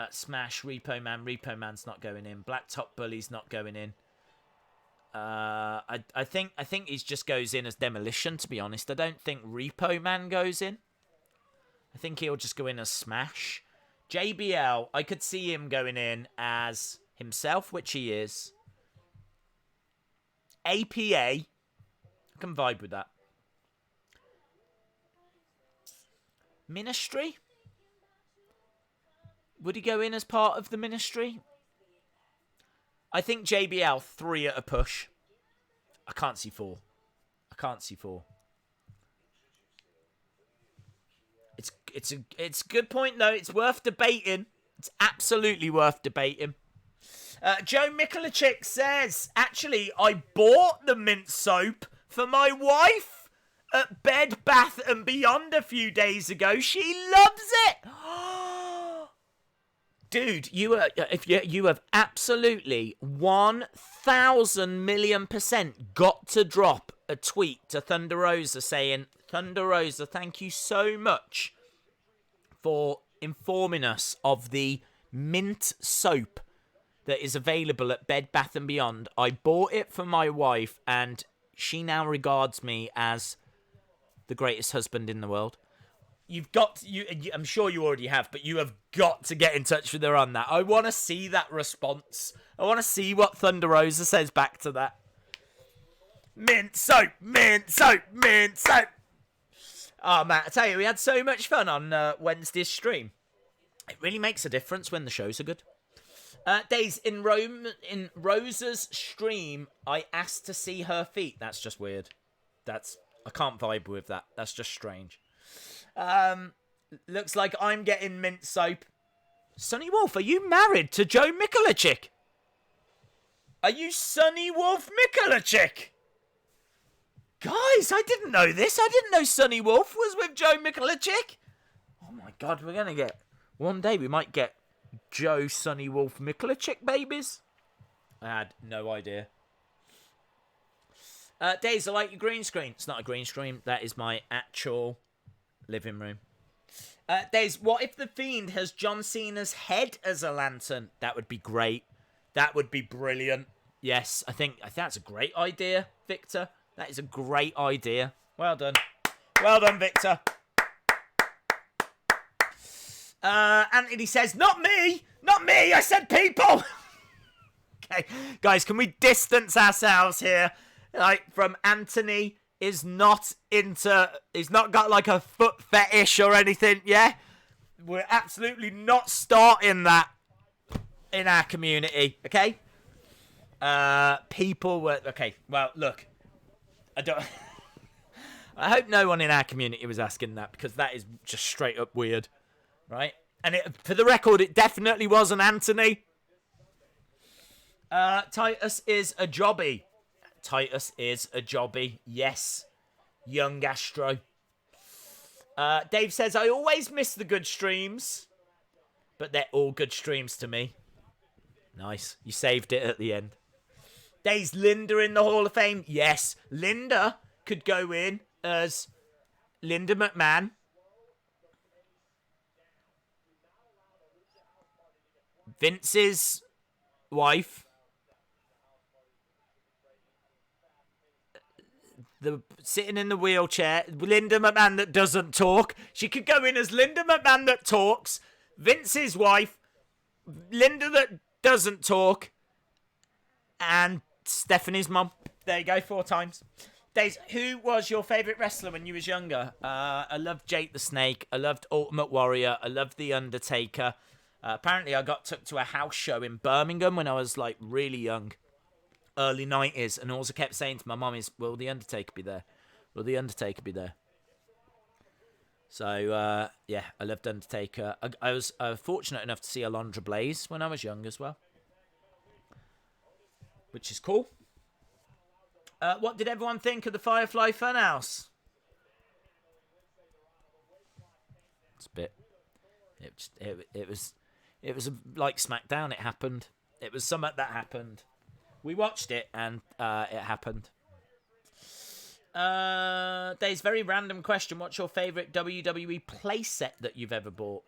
Speaker 1: Smash, Repo Man. Repo Man's not going in. Blacktop Bully's not going in. I think he just goes in as Demolition, to be honest. I don't think Repo Man goes in. I think he'll just go in as Smash. JBL, I could see him going in as himself, which he is. APA, I can vibe with that. Ministry? Would he go in as part of the Ministry? I think JBL 3 at a push. I can't see 4. I can't see 4. It's a good point though. It's worth debating. It's absolutely worth debating. Joe Mikulicek says, actually, I bought the mint soap for my wife at Bed Bath and Beyond a few days ago. She loves it. Dude, you have absolutely 1,000,000,000% got to drop a tweet to Thunder Rosa saying, Thunder Rosa, thank you so much for informing us of the mint soap that is available at Bed Bath & Beyond. I bought it for my wife and she now regards me as the greatest husband in the world. You've got to, I'm sure you already have, but you have got to get in touch with her on that. I want to see that response. I want to see what Thunder Rosa says back to that. Mint soap, mint soap, mint soap. Oh, Matt, I tell you, we had so much fun on Wednesday's stream. It really makes a difference when the shows are good. Days, in Rosa's stream, I asked to see her feet. That's just weird. I can't vibe with that. That's just strange. Looks like I'm getting mint soap. Sonny Wolf, are you married to Joe Mikulicek? Are you Sonny Wolf Mikulicek? Guys, I didn't know this. I didn't know Sonny Wolf was with Joe Mikulicek. Oh my god, we're going to get... One day we might get Joe Sonny Wolf Mikulicek babies. I had no idea. Days, I like your green screen. It's not a green screen. That is my actual living room. Days, what if The Fiend has John Cena's head as a lantern? That would be great. That would be brilliant. Yes, I think that's a great idea, Victor. That is a great idea. Well done. Well done, Victor. Anthony says, not me! Not me! I said people! Okay, guys, can we distance ourselves here? Like, from Anthony is not into... He's not got, like, a foot fetish or anything, yeah? We're absolutely not starting that in our community, okay? People were... Okay, well, look. I don't... I hope no one in our community was asking that, because that is just straight up weird, right? And for the record, it definitely wasn't Anthony. Titus is a jobby. Titus is a jobby. Yes. Young Astro. Dave says, I always miss the good streams, but they're all good streams to me. Nice. You saved it at the end. Dave's Linda in the Hall of Fame. Yes. Linda could go in as Linda McMahon. Vince's wife. Sitting in the wheelchair. Linda McMahon that doesn't talk. She could go in as Linda McMahon that talks. Vince's wife. Linda that doesn't talk. And Stephanie's mum. There you go, 4 times. Days, who was your favourite wrestler when you was younger? I loved Jake the Snake. I loved Ultimate Warrior. I loved The Undertaker. Apparently, I got took to a house show in Birmingham when I was, like, really young. Early 90s. And all I kept saying to my mum is, will The Undertaker be there? Will The Undertaker be there? So, yeah, I loved Undertaker. I was fortunate enough to see Alundra Blaze when I was young as well. Which is cool. What did everyone think of the Firefly Fun House? It's a bit. It was like Smackdown. It happened. It was something that happened. We watched it and it happened. Dave's very random question. What's your favourite WWE playset that you've ever bought?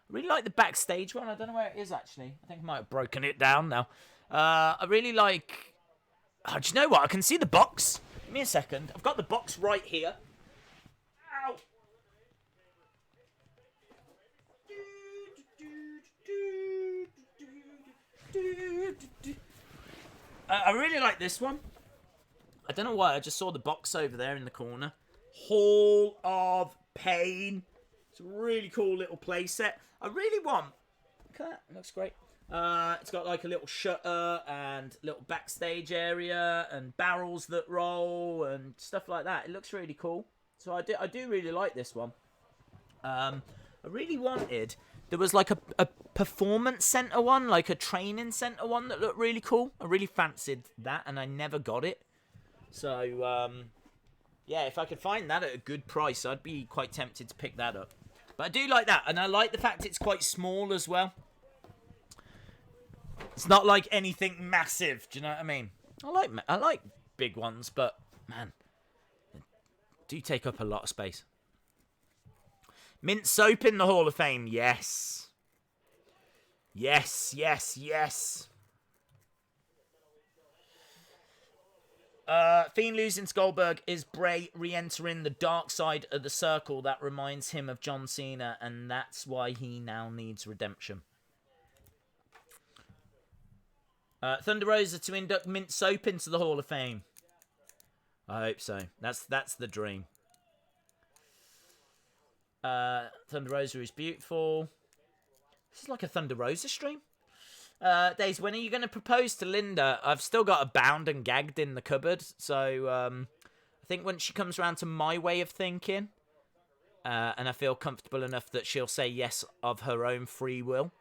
Speaker 1: I really like the backstage one. I don't know where it is actually. I think I might have broken it down now. I really like. Oh, do you know what? I can see the box. Give me a second. I've got the box right here. Ow! I really like this one. I don't know why. I just saw the box over there in the corner. Hall of Pain. It's a really cool little playset. I really want. Okay, it looks great. It's got like a little shutter and little backstage area and barrels that roll and stuff like that. It looks really cool. So I do really like this one. I really wanted. There was like a performance center one, like a training center one that looked really cool. I really fancied that and I never got it. So yeah, if I could find that at a good price, I'd be quite tempted to pick that up. But I do like that, and I like the fact it's quite small as well. It's not like anything massive. Do you know what I mean? I like big ones, but man, they do take up a lot of space. Mint soap in the Hall of Fame, yes. Yes, yes, yes. Fiend losing to Goldberg. Is Bray re-entering the dark side of the circle that reminds him of John Cena, and that's why he now needs redemption? Thunder Rosa to induct Mint Soap into the Hall of Fame. I hope so. That's the dream. Thunder Rosa is beautiful. This is like a Thunder Rosa stream. Days, when are you going to propose to Linda? I've still got her bound and gagged in the cupboard. So I think when she comes around to my way of thinking, and I feel comfortable enough that she'll say yes of her own free will,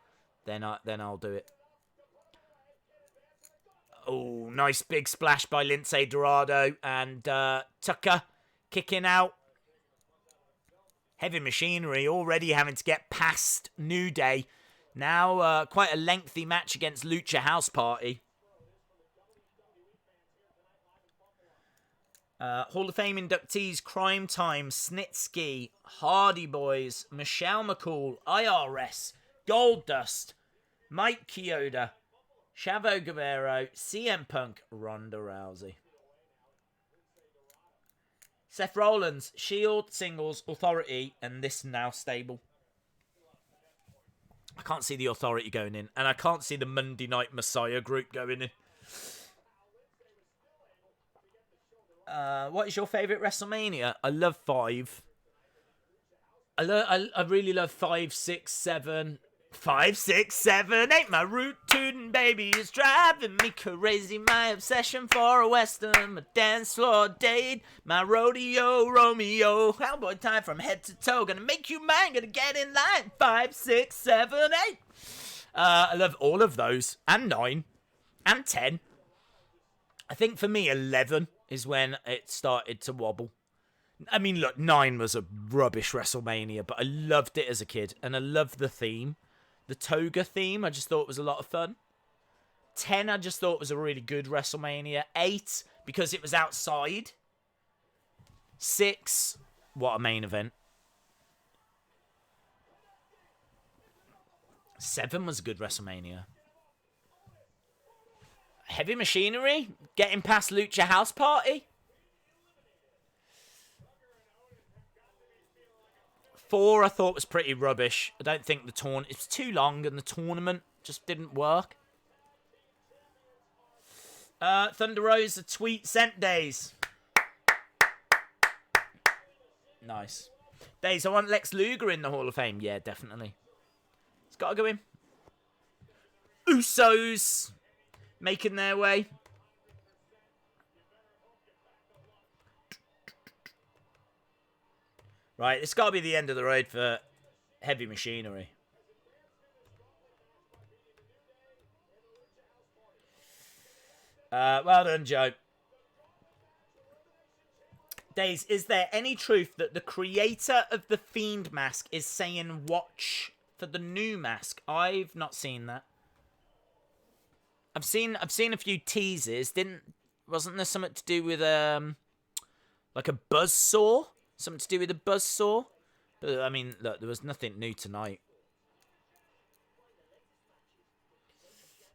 Speaker 1: then I'll do it. Oh, nice big splash by Lindsay Dorado and Tucker kicking out. Heavy Machinery already having to get past New Day. Now quite a lengthy match against Lucha House Party. Hall of Fame inductees: Crime Time, Snitsky, Hardy Boys, Michelle McCool, IRS, Goldust, Mike Chioda, Chavo Guerrero, CM Punk, Ronda Rousey. Seth Rollins, Shield, Singles, Authority, and this now stable. I can't see the Authority going in, and I can't see the Monday Night Messiah group going in. What is your favourite WrestleMania? I love 5. I really love 5, 6, 7. 5, 6, 7, 8. My root tootin' baby is driving me crazy. My obsession for a western, my dance floor date, my rodeo Romeo. Cowboy time from head to toe. Gonna make you mine, gonna get in line. 5, 6, 7, 8. I love all of those. And 9. And 10. I think for me, 11 is when it started to wobble. I mean, look, 9 was a rubbish WrestleMania, but I loved it as a kid. And I loved the theme. The toga theme, I just thought was a lot of fun. 10, I just thought was a really good WrestleMania. 8, because it was outside. 6, what a main event. 7 was a good WrestleMania. Heavy Machinery, getting past Lucha House Party. 4 I thought was pretty rubbish. I don't think the it's too long and the tournament just didn't work. Thunder Rose, a tweet sent Days. Nice. Days, I want Lex Luger in the Hall of Fame. Yeah, definitely. It's got to go in. Usos making their way. Right, it's got to be the end of the road for Heavy Machinery. Well done, Joe. Days, is there any truth that the creator of the Fiend mask is saying watch for the new mask? I've not seen that. I've seen a few teasers. Wasn't there something to do with like a buzzsaw? Something to do with a buzzsaw? But I mean, look, there was nothing new tonight.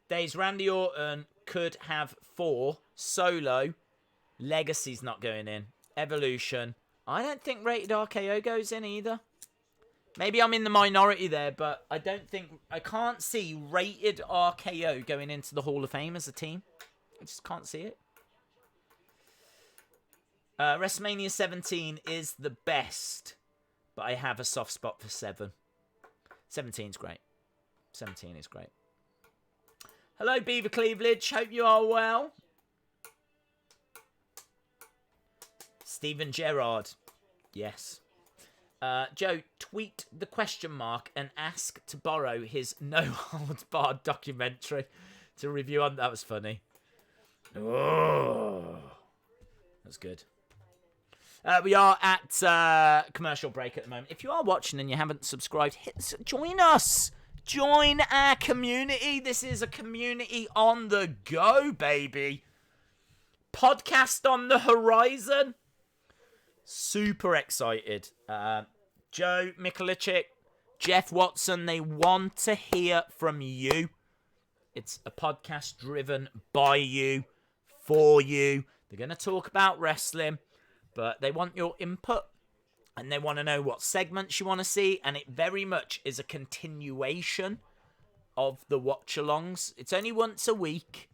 Speaker 1: Days, Randy Orton could have 4. Solo. Legacy's not going in. Evolution. I don't think Rated RKO goes in either. Maybe I'm in the minority there, but I can't see Rated RKO going into the Hall of Fame as a team. I just can't see it. WrestleMania 17 is the best, but I have a soft spot for 7. 17's great. 17 is great. Hello, Beaver Cleavage. Hope you are well. Stephen Gerrard. Yes. Joe, tweet the question mark and ask to borrow his No Holds Barred documentary to review on. That was funny. Oh, that's good. We are at commercial break at the moment. If you are watching and you haven't subscribed, join us. Join our community. This is a community on the go, baby. Podcast on the horizon. Super excited. Joe Mikulicek, Jeff Watson, they want to hear from you. It's a podcast driven by you, for you. They're going to talk about wrestling, but they want your input. And they want to know what segments you want to see. And it very much is a continuation of the watch-alongs. It's only once a week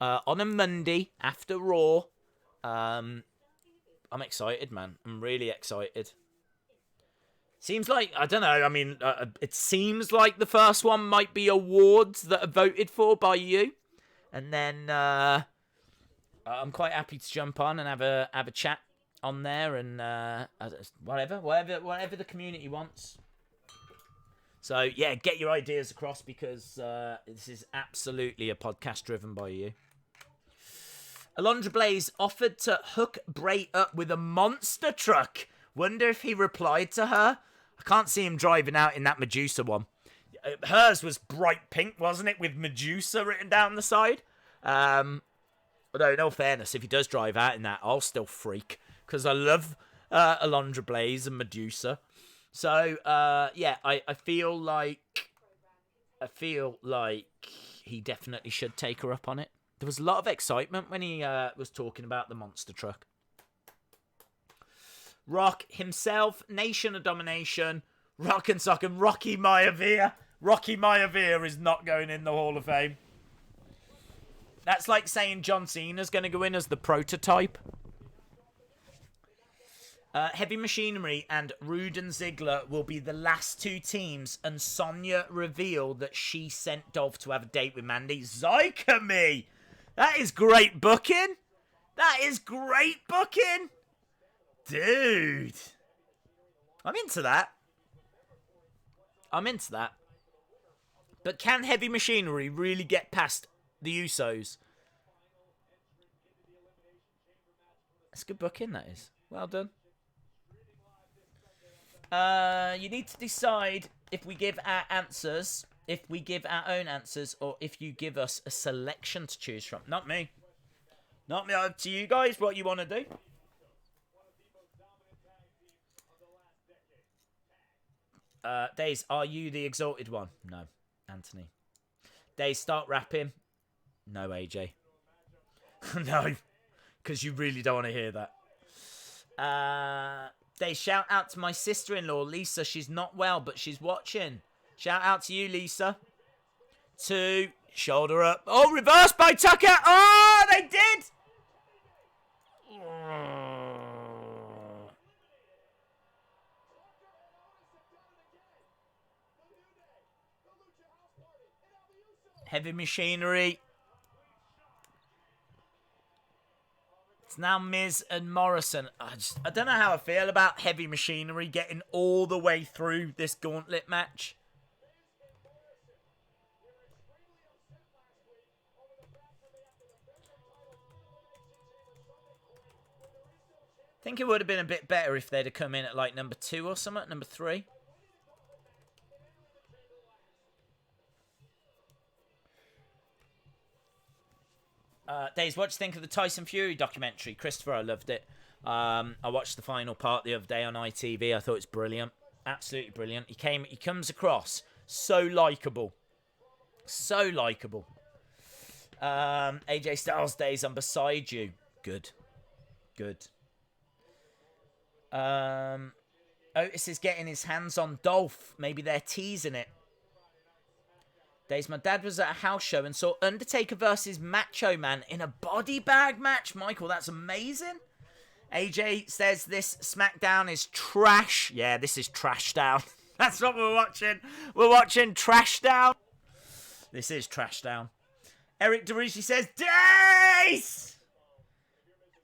Speaker 1: on a Monday after Raw. I'm excited, man. I'm really excited. Seems like, I don't know, I mean, it seems like the first one might be awards that are voted for by you. And then I'm quite happy to jump on and have a chat on there and whatever the community wants. So, yeah, get your ideas across because this is absolutely a podcast driven by you. Alondra Blaze offered to hook Bray up with a monster truck. Wonder if he replied to her. I can't see him driving out in that Medusa one. Hers was bright pink, wasn't it? With Medusa written down the side. Although, in all fairness, if he does drive out in that, I'll still freak. Because I love Alondra Blaze and Medusa. So, yeah, I feel like he definitely should take her up on it. There was a lot of excitement when he was talking about the monster truck. Rock himself, Nation of Domination, Rock and Sock, and Rocky Maivia. Rocky Maivia is not going in the Hall of Fame. That's like saying John Cena's going to go in as the prototype. Heavy Machinery and Rude and Ziggler will be the last 2 teams, and Sonya revealed that she sent Dolph to have a date with Mandy. Zyka me! That is great booking! That is great booking! Dude! I'm into that. I'm into that. But can Heavy Machinery really get past the Usos? That's good booking, that is. Well done. You need to decide if we give our answers, if we give our own answers, or if you give us a selection to choose from. Not me. Not me. Up to you guys what you want to do. Days, are you the exalted one? No, Anthony. Days, start rapping. No, AJ. No, because you really don't want to hear that. They shout out to my sister-in-law, Lisa. She's not well, but she's watching. Shout out to you, Lisa. To Shoulder up. Oh, reversed by Tucker. Oh, they did. Heavy machinery. It's now Miz and Morrison. I don't know how I feel about heavy machinery getting all the way through this gauntlet match. I think it would have been a bit better if they'd have come in at like number 2 or something, number 3. Days, what do you think of the Tyson Fury documentary? Christopher, I loved it. I watched the final part the other day on ITV. I thought it's brilliant. Absolutely brilliant. He comes across so likeable. So likeable. AJ Styles, Days, I'm beside you. Good. Good. Otis is getting his hands on Dolph. Maybe they're teasing it. Days, my dad was at a house show and saw Undertaker versus Macho Man in a body bag match. Michael, that's amazing. AJ says this SmackDown is trash. Yeah, this is Trash Down. That's what we're watching. We're watching Trash Down. This is Trash Down. Eric DeRucci says, Days!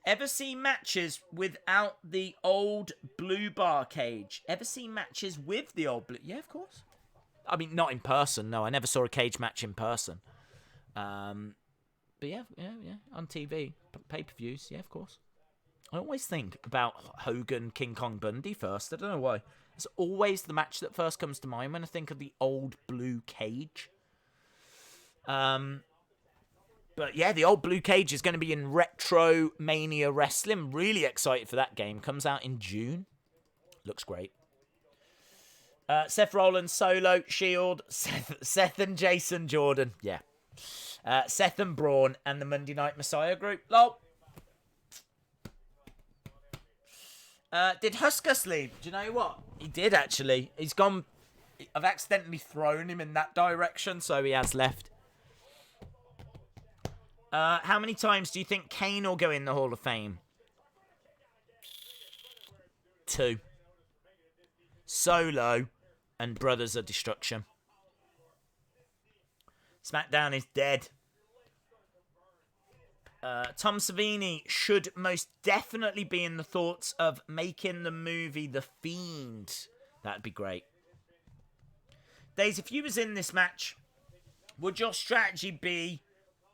Speaker 1: Ever seen matches without the old blue bar cage? Ever seen matches with the old blue? Yeah, of course. I mean, not in person. No, I never saw a cage match in person. But yeah, on TV, pay-per-views. Yeah, of course. I always think about Hogan, King Kong Bundy first. I don't know why. It's always the match that first comes to mind when I think of the old blue cage. But yeah, the old blue cage is going to be in Retro Mania Wrestling. Really excited for that game. Comes out in June. Looks great. Seth Rollins, Solo, Shield, Seth and Jason Jordan. Yeah. Seth and Braun and the Monday Night Messiah group. Lol. Did Huskus leave? Do you know what? He did, actually. He's gone... I've accidentally thrown him in that direction, so he has left. How many times do you think Kane will go in the Hall of Fame? 2. Solo and Brothers of Destruction. SmackDown is dead. Tom Savini should most definitely be in the thoughts of making the movie The Fiend. That'd be great. Days, if you was in this match, would your strategy be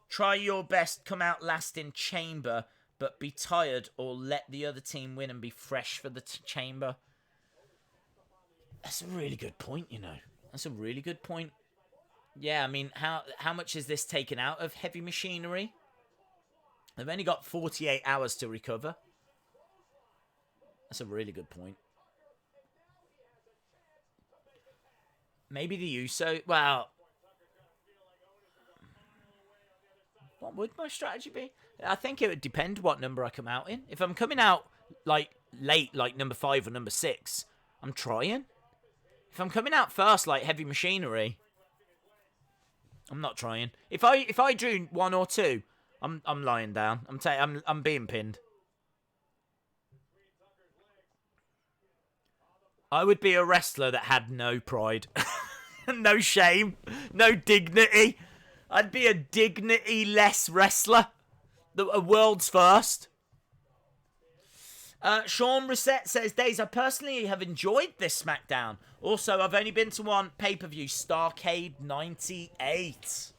Speaker 1: try your best, come out last in Chamber, but be tired, or let the other team win and be fresh for the Chamber? That's a really good point, you know. That's a really good point. Yeah, I mean, how much is this taken out of heavy machinery? They've only got 48 hours to recover. That's a really good point. Maybe the Uso... Well... What would my strategy be? I think it would depend what number I come out in. If I'm coming out, like, late, like number 5 or number 6, I'm trying. If I'm coming out first, like heavy machinery, I'm not trying. If I drew 1 or 2, I'm lying down. I'm being pinned. I would be a wrestler that had no pride, no shame, no dignity. I'd be a dignity-less wrestler, a world's first. Sean Reset says, Days, I personally have enjoyed this SmackDown. Also, I've only been to one pay-per-view, Starrcade 98.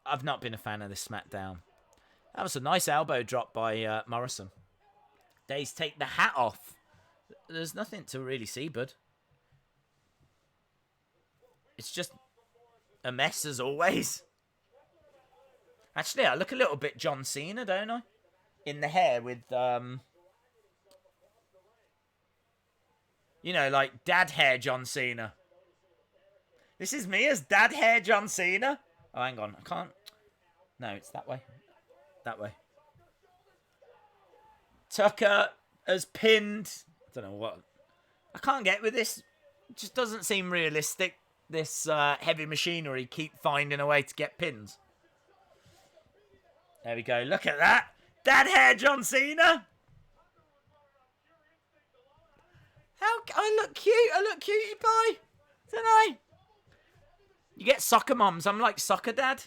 Speaker 1: I've not been a fan of this SmackDown. That was a nice elbow drop by Morrison. Days, take the hat off. There's nothing to really see, bud. It's just a mess as always. Actually, I look a little bit John Cena, don't I? In the hair with, you know, like dad hair John Cena. This is me as dad hair John Cena. Oh, hang on. I can't. No, it's that way. That way. Tucker has pinned. I don't know what. I can't get with this. It just doesn't seem realistic. This heavy machinery keep finding a way to get pins. There we go. Look at that. That hair, John Cena. How I look cute. I look cutie pie. Don't I? You get soccer moms. I'm like soccer dad.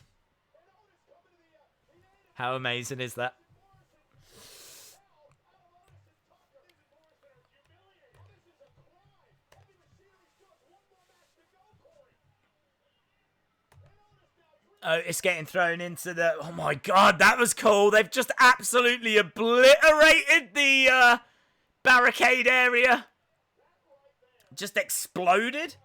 Speaker 1: How amazing is that? Oh, it's getting thrown into the... Oh my god, that was cool. They've just absolutely obliterated the barricade area. Just exploded.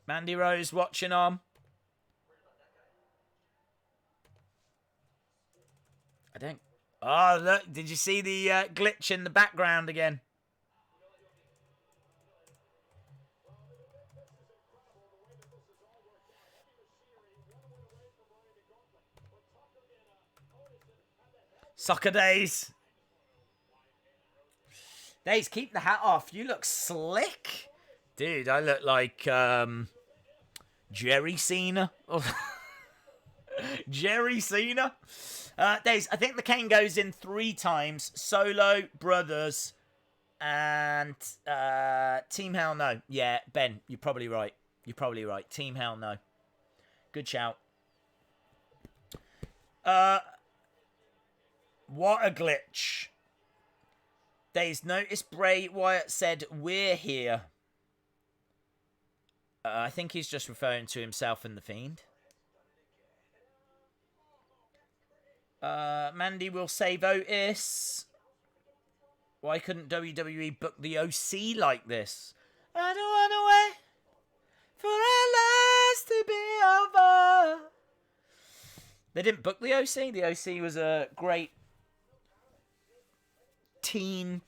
Speaker 1: Mandy Rose watching on. I don't... Oh, look. Did you see the glitch in the background again? Soccer days. Days, keep the hat off. You look slick. Dude, I look like Jerry Cena. Jerry Cena. Days, I think the cane goes in 3 times. Solo, Brothers, and Team Hell No. Yeah, Ben, you're probably right. You're probably right. Team Hell No. Good shout. What a glitch. Days, notice Bray Wyatt said, "We're here." I think he's just referring to himself and The Fiend. Mandy will save Otis. Why couldn't WWE book the OC like this? I don't want to wait for our lives to be over. They didn't book the OC. The OC was a great teen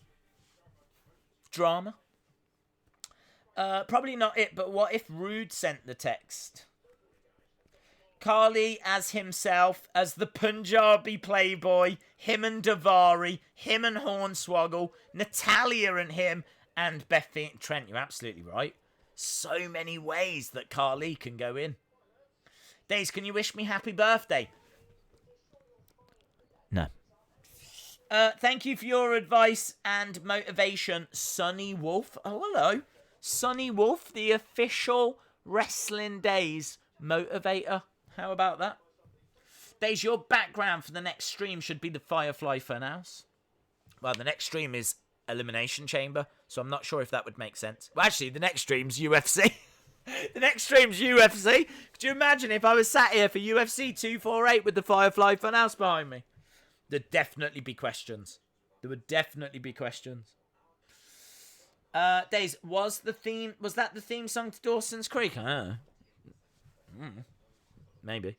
Speaker 1: drama. Probably not it, but what if Rude sent the text? Carly as himself, as the Punjabi playboy, him and Davari, him and Hornswoggle, Natalia and him, and Beth Phoenix. Trent, you're absolutely right. So many ways that Carly can go in. Days, can you wish me happy birthday? No. Thank you for your advice and motivation, Sonny Wolf. Oh, hello. Sonny Wolf, the official Wrestling Days motivator. How about that? Days, your background for the next stream should be the Firefly Fun House. Well, the next stream is Elimination Chamber, so I'm not sure if that would make sense. Well, actually, the next stream's UFC. The next stream's UFC. Could you imagine if I was sat here for UFC 248 with the Firefly Fun House behind me? There'd definitely be questions. There would definitely be questions. Days, was that the theme song to Dawson's Creek? Maybe.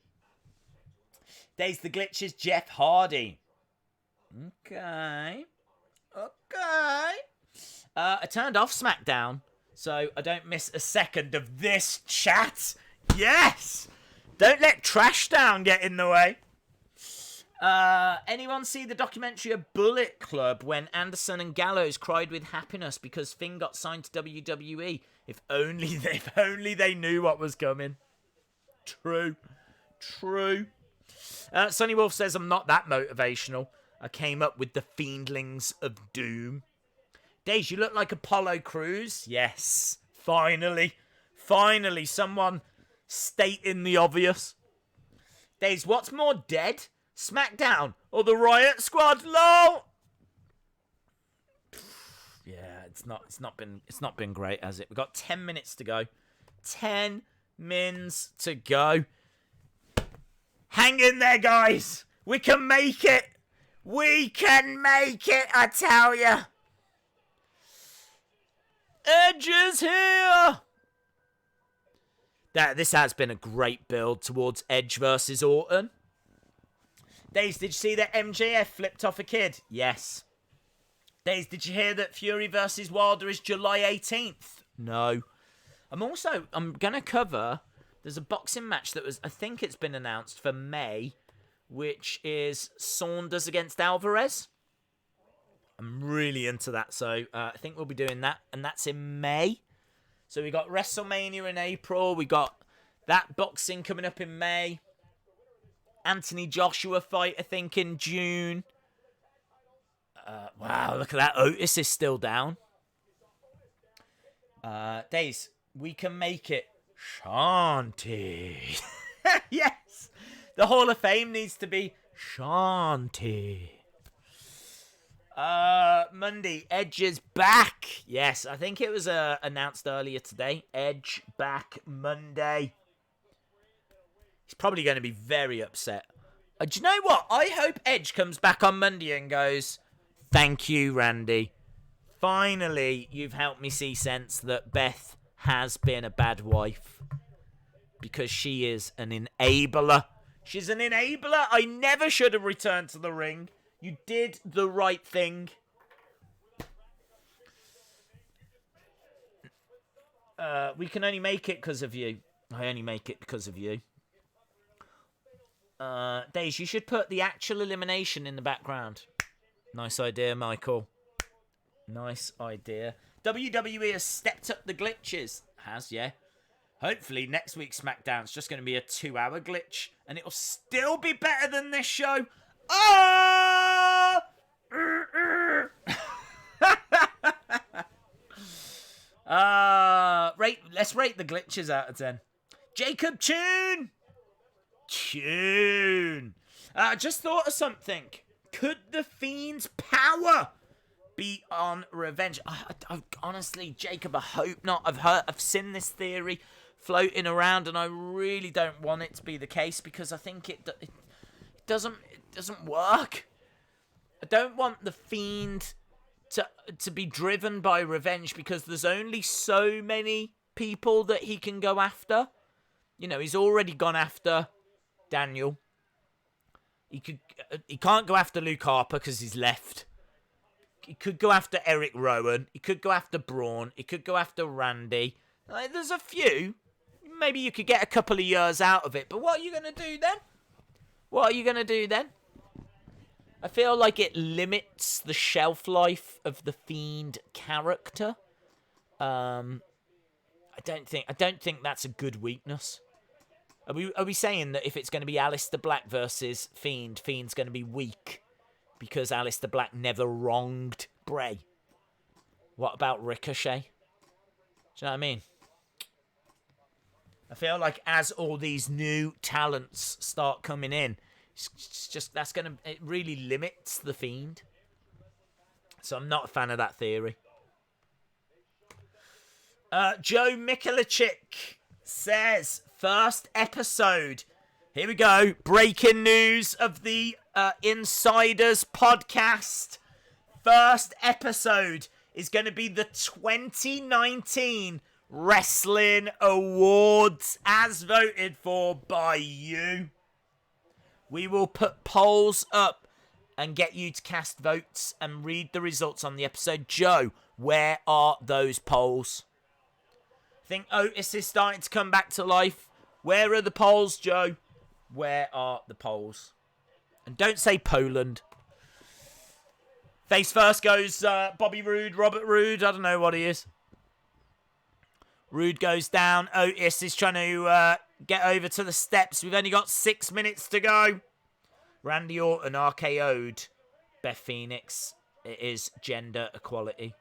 Speaker 1: Days, the glitch is Jeff Hardy. Okay. I turned off Smackdown, so I don't miss a second of this chat. Yes! Don't let Trash Down get in the way. Anyone see the documentary of Bullet Club when Anderson and Gallows cried with happiness because Finn got signed to WWE? If only they knew what was coming. True. Sonny Wolf says, I'm not that motivational. I came up with the Fiendlings of Doom. Days, you look like Apollo Crews. Yes. Finally, someone stating the obvious. Days, what's more dead? Smackdown or the Riot Squad? LOL. Yeah, it's not been great, has it? We've got 10 minutes to go. 10 mins to go. Hang in there, guys. We can make it. We can make it, I tell ya. Edge is here. This has been a great build towards Edge versus Orton. Days, did you see that MJF flipped off a kid? Yes. Days, did you hear that Fury versus Wilder is July 18th? No. I'm going to cover There's a boxing match that I think it's been announced for May, which is Saunders against Alvarez. I'm really into that, so I think we'll be doing that, and that's in May. So we got WrestleMania in April, we got that boxing coming up in May, Anthony Joshua fight, I think, in June. Wow, look at that, Otis is still down. Days, we can make it Shanti. Yes, the Hall of Fame needs to be Shanti. Monday, Edge is back. Yes, I think it was announced earlier today. Edge back Monday. He's probably going to be very upset. Do you know what? I hope Edge comes back on Monday and goes, "Thank you, Randy. Finally, you've helped me see sense that Beth has been a bad wife. Because she is an enabler. She's an enabler. I never should have returned to the ring. You did the right thing." We can only make it because of you. I only make it because of you. Days, you should put the actual elimination in the background. Nice idea, Michael. Nice idea. WWE has stepped up the glitches. Has, yeah. Hopefully next week's SmackDown's just going to be a 2-hour glitch. And it'll still be better than this show. Oh! Let's rate the glitches out of 10. Jacob Tune! I just thought of something. Could the Fiend's power be on Revenge? I honestly, Jacob, I hope not. I've seen this theory floating around, and I really don't want it to be the case because I think it doesn't work. I don't want the Fiend to be driven by revenge because there's only so many people that he can go after. You know, he's already gone after Daniel. He can't go after Luke Harper because he's left. He could go after Eric Rowan. He could go after Braun. He could go after Randy. There's a few. Maybe you could get a couple of years out of it. But what are you going to do then? I feel like it limits the shelf life of the Fiend character. I don't think that's a good weakness. Are we saying that if it's going to be Aleister Black versus Fiend, Fiend's going to be weak because Aleister Black never wronged Bray? What about Ricochet? Do you know what I mean? I feel like as all these new talents start coming in, it's just it really limits the Fiend. So I'm not a fan of that theory. Joe Mikulachik says, first episode. Here we go. Breaking news of the Insiders podcast. First episode is going to be the 2019 Wrestling Awards as voted for by you. We will put polls up and get you to cast votes and read the results on the episode. Joe, where are those polls? I think Otis is starting to come back to life. Where are the polls, Joe? Where are the polls? And don't say Poland. Face first goes Bobby Roode, Robert Roode. I don't know what he is. Roode goes down. Otis is trying to get over to the steps. We've only got 6 minutes to go. Randy Orton RKO'd Beth Phoenix. It is gender equality.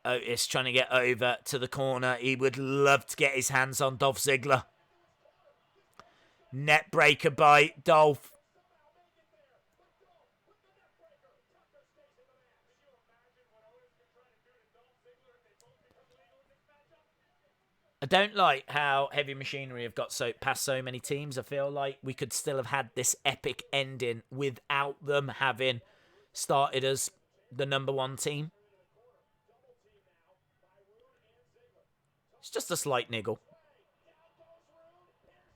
Speaker 1: Otis trying to get over to the corner. He would love to get his hands on Dolph Ziggler. Net breaker by Dolph. I don't like how Heavy Machinery have got past so many teams. I feel like we could still have had this epic ending without them having started as the number one team. It's just a slight niggle.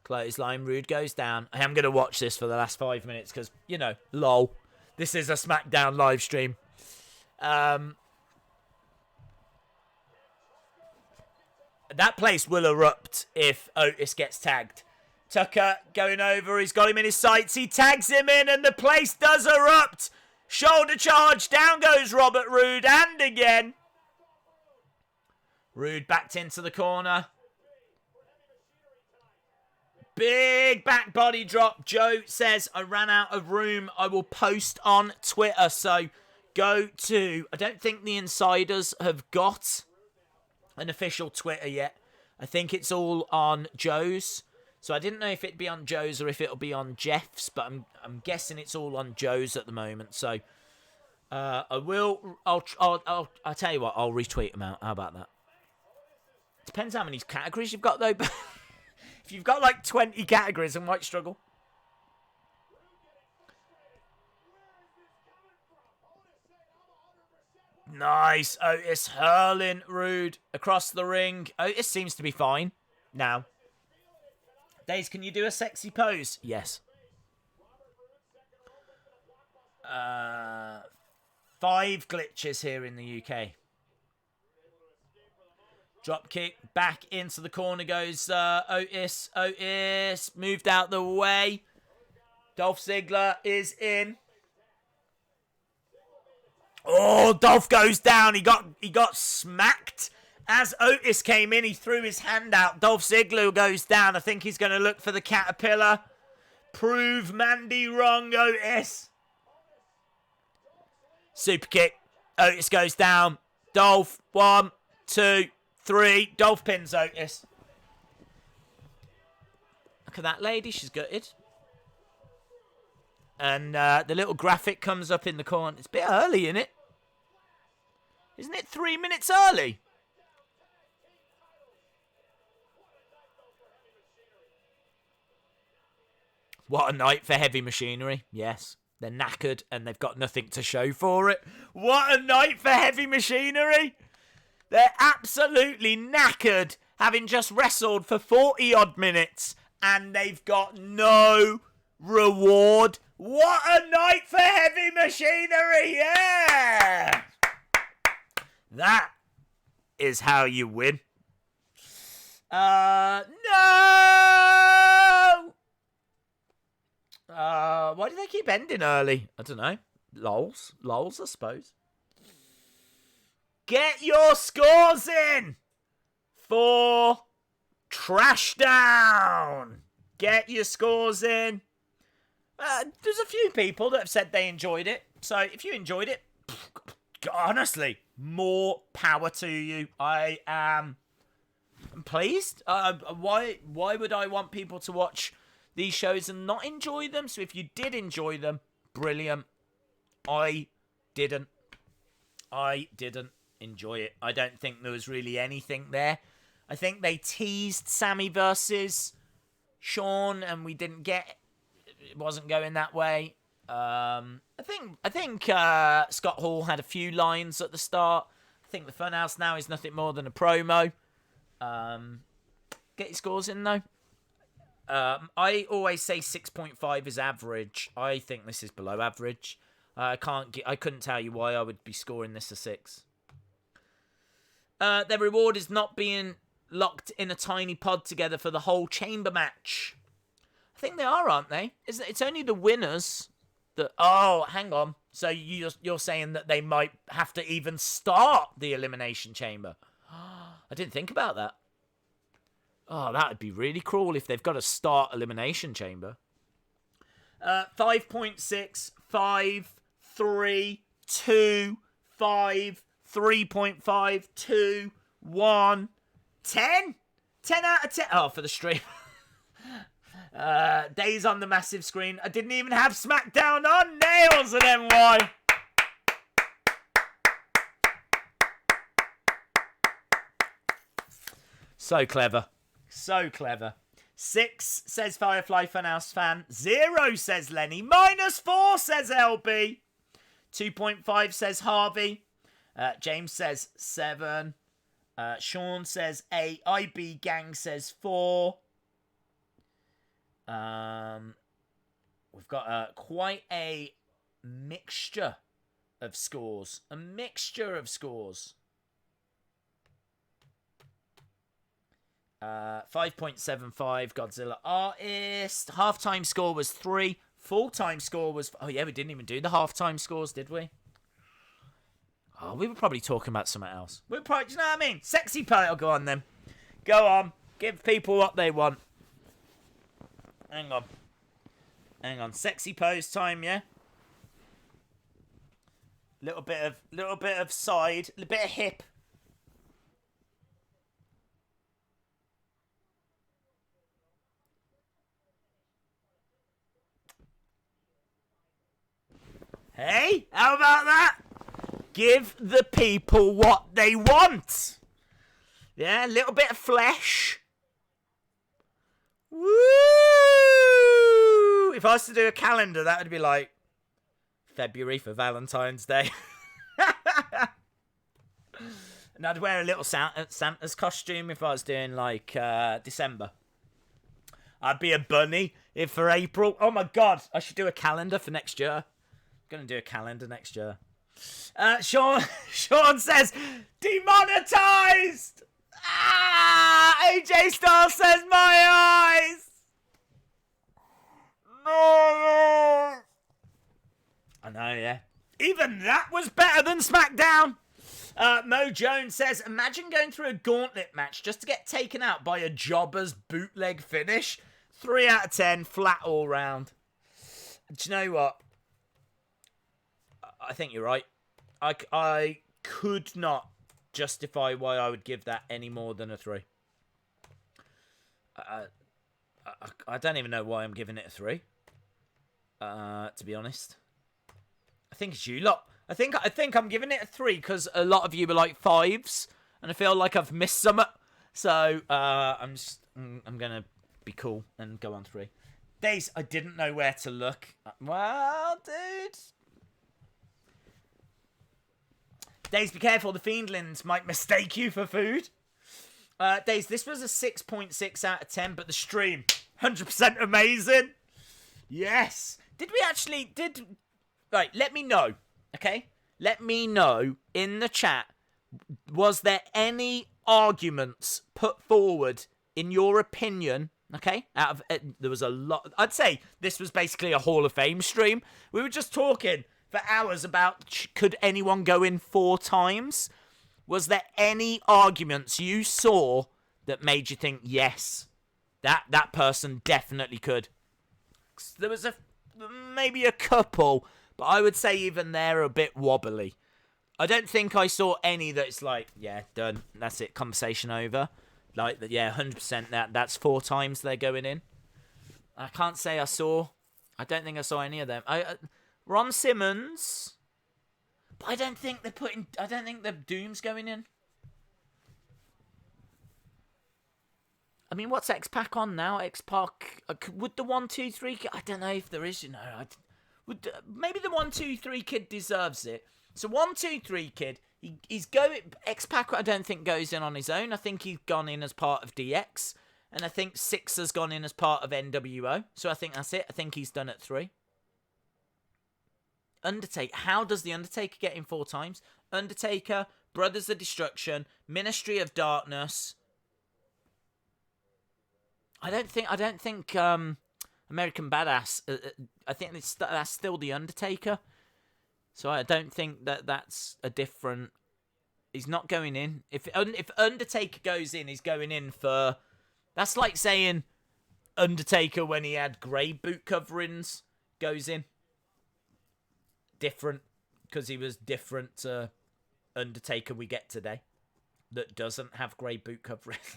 Speaker 1: Clothesline, Roode goes down. I am going to watch this for the last 5 minutes because, you know, lol. This is a SmackDown live stream. That place will erupt if Otis gets tagged. Tucker going over. He's got him in his sights. He tags him in and the place does erupt. Shoulder charge. Down goes Robert Roode. And again. Roode backed into the corner. Big back body drop. Joe says, I ran out of room. I will post on Twitter. So go to... I don't think the insiders have got an official Twitter yet. I think it's all on Joe's. So I didn't know if it'd be on Joe's or if it'll be on Jeff's, but I'm guessing it's all on Joe's at the moment. So I'll tell you what, I'll retweet them out. How about that? Depends how many categories you've got though. If you've got like 20 categories, I might struggle. Nice. Otis hurling Roode across the ring. Otis seems to be fine now. Daze, can you do a sexy pose? Yes. 5 glitches here in the UK. Drop kick, back into the corner goes Otis. Otis moved out the way. Dolph Ziggler is in. Oh, Dolph goes down. He got smacked. As Otis came in, he threw his hand out. Dolph Ziggler goes down. I think he's going to look for the caterpillar. Prove Mandy wrong, Otis. Super kick. Otis goes down. Dolph, 1, 2, 3. Dolph pins Otis. Look at that lady. She's gutted. And the little graphic comes up in the corner. It's a bit early, isn't it? Isn't it 3 minutes early? What a night for heavy machinery. Yes. They're knackered and they've got nothing to show for it. What a night for heavy machinery. They're absolutely knackered, having just wrestled for 40-odd minutes, and they've got no reward. What a night for heavy machinery, yeah! That is how you win. No! Why do they keep ending early? I don't know. Lols, I suppose. Get your scores in for Trash Down. Get your scores in. There's a few people that have said they enjoyed it. So if you enjoyed it, honestly, more power to you. I am pleased. Why would I want people to watch these shows and not enjoy them? So if you did enjoy them, brilliant. I didn't enjoy it. I don't think there was really anything there. I think they teased Sammy versus Sean, and we didn't get. It wasn't going that way. I think Scott Hall had a few lines at the start. I think the Funhouse now is nothing more than a promo. Get your scores in though. I always say 6.5 is average. I think this is below average. I couldn't tell you why I would be scoring this a 6. Their reward is not being locked in a tiny pod together for the whole chamber match. I think they are, aren't they? It's only the winners that... Oh, hang on. So you're saying that they might have to even start the Elimination Chamber. I didn't think about that. Oh, that would be really cruel if they've got to start Elimination Chamber. 5.6, 5, 3, 2, 5, 3.5, 2, 1, 10? 10 out of 10. Oh, for the stream. Days on the massive screen. I didn't even have Smackdown on. Nails and NY. So clever. So clever. 6 says Firefly Fun House fan. 0 says Lenny. -4 says LB. 2.5 says Harvey. James says 7. Sean says 8. IB Gang says 4. We've got quite a mixture of scores. A mixture of scores. 5.75 Godzilla artist. Halftime score was 3. Full-time score was... Oh, yeah, we didn't even do the halftime scores, did we? Oh, we were probably talking about something else. We were probably... Do you know what I mean? Sexy pose. Oh, go on, then. Go on. Give people what they want. Hang on. Hang on. Sexy pose time, yeah? Little bit of side. A bit of hip. Hey, how about that? Give the people what they want. Yeah, a little bit of flesh. Woo! If I was to do a calendar, that would be like February for Valentine's Day. And I'd wear a little Santa's costume if I was doing like December. I'd be a bunny if for April. Oh my God, I should do a calendar for next year. Gonna do a calendar next year. Sean says demonetized. AJ Styles says my eyes. No. I know, yeah. Even that was better than SmackDown. Mo Jones says, imagine going through a gauntlet match just to get taken out by a jobber's bootleg finish. 3 out of 10, flat all round. Do you know what? I think you're right. I could not justify why I would give that any more than a 3. I don't even know why I'm giving it a 3. To be honest, I think it's you lot. I think I'm giving it a 3 because a lot of you were like 5s, and I feel like I've missed some. So I'm gonna be cool and go on 3. Days, I didn't know where to look. Well, dude. Days, be careful. The Fiendlings might mistake you for food. Days, this was a 6.6 out of 10, but the stream, 100% amazing. Yes. Did we actually... Right, let me know. Okay? Let me know in the chat. Was there any arguments put forward, in your opinion... Okay, there was a lot. I'd say this was basically a Hall of Fame stream. We were just talking for hours about could anyone go in 4 times. Was there any arguments you saw that made you think yes, that person definitely could? There was maybe a couple, but I would say even they're a bit wobbly. I don't think I saw any that's like, yeah, done. That's it. Conversation over. Like, yeah, 100% that's 4 times they're going in. I can't say I saw. I don't think I saw any of them. Ron Simmons. But I don't think I don't think the Doom's going in. I mean, what's X-Pac on now? X-Pac. Would the 1, 2, 3... I don't know if there is, you know. Maybe the 1, 2, 3 kid deserves it. So 1, 2, 3 kid... He's going... X-Pac, I don't think, goes in on his own. I think he's gone in as part of DX. And I think Six has gone in as part of NWO. So I think that's it. I think he's done at 3. Undertaker. How does The Undertaker get in 4 times? Undertaker, Brothers of Destruction, Ministry of Darkness. I don't think American Badass... I think that's still The Undertaker. So I don't think that's a different... He's not going in. If Undertaker goes in, he's going in for... That's like saying Undertaker when he had grey boot coverings goes in. Different. Because he was different to Undertaker we get today. That doesn't have grey boot coverings.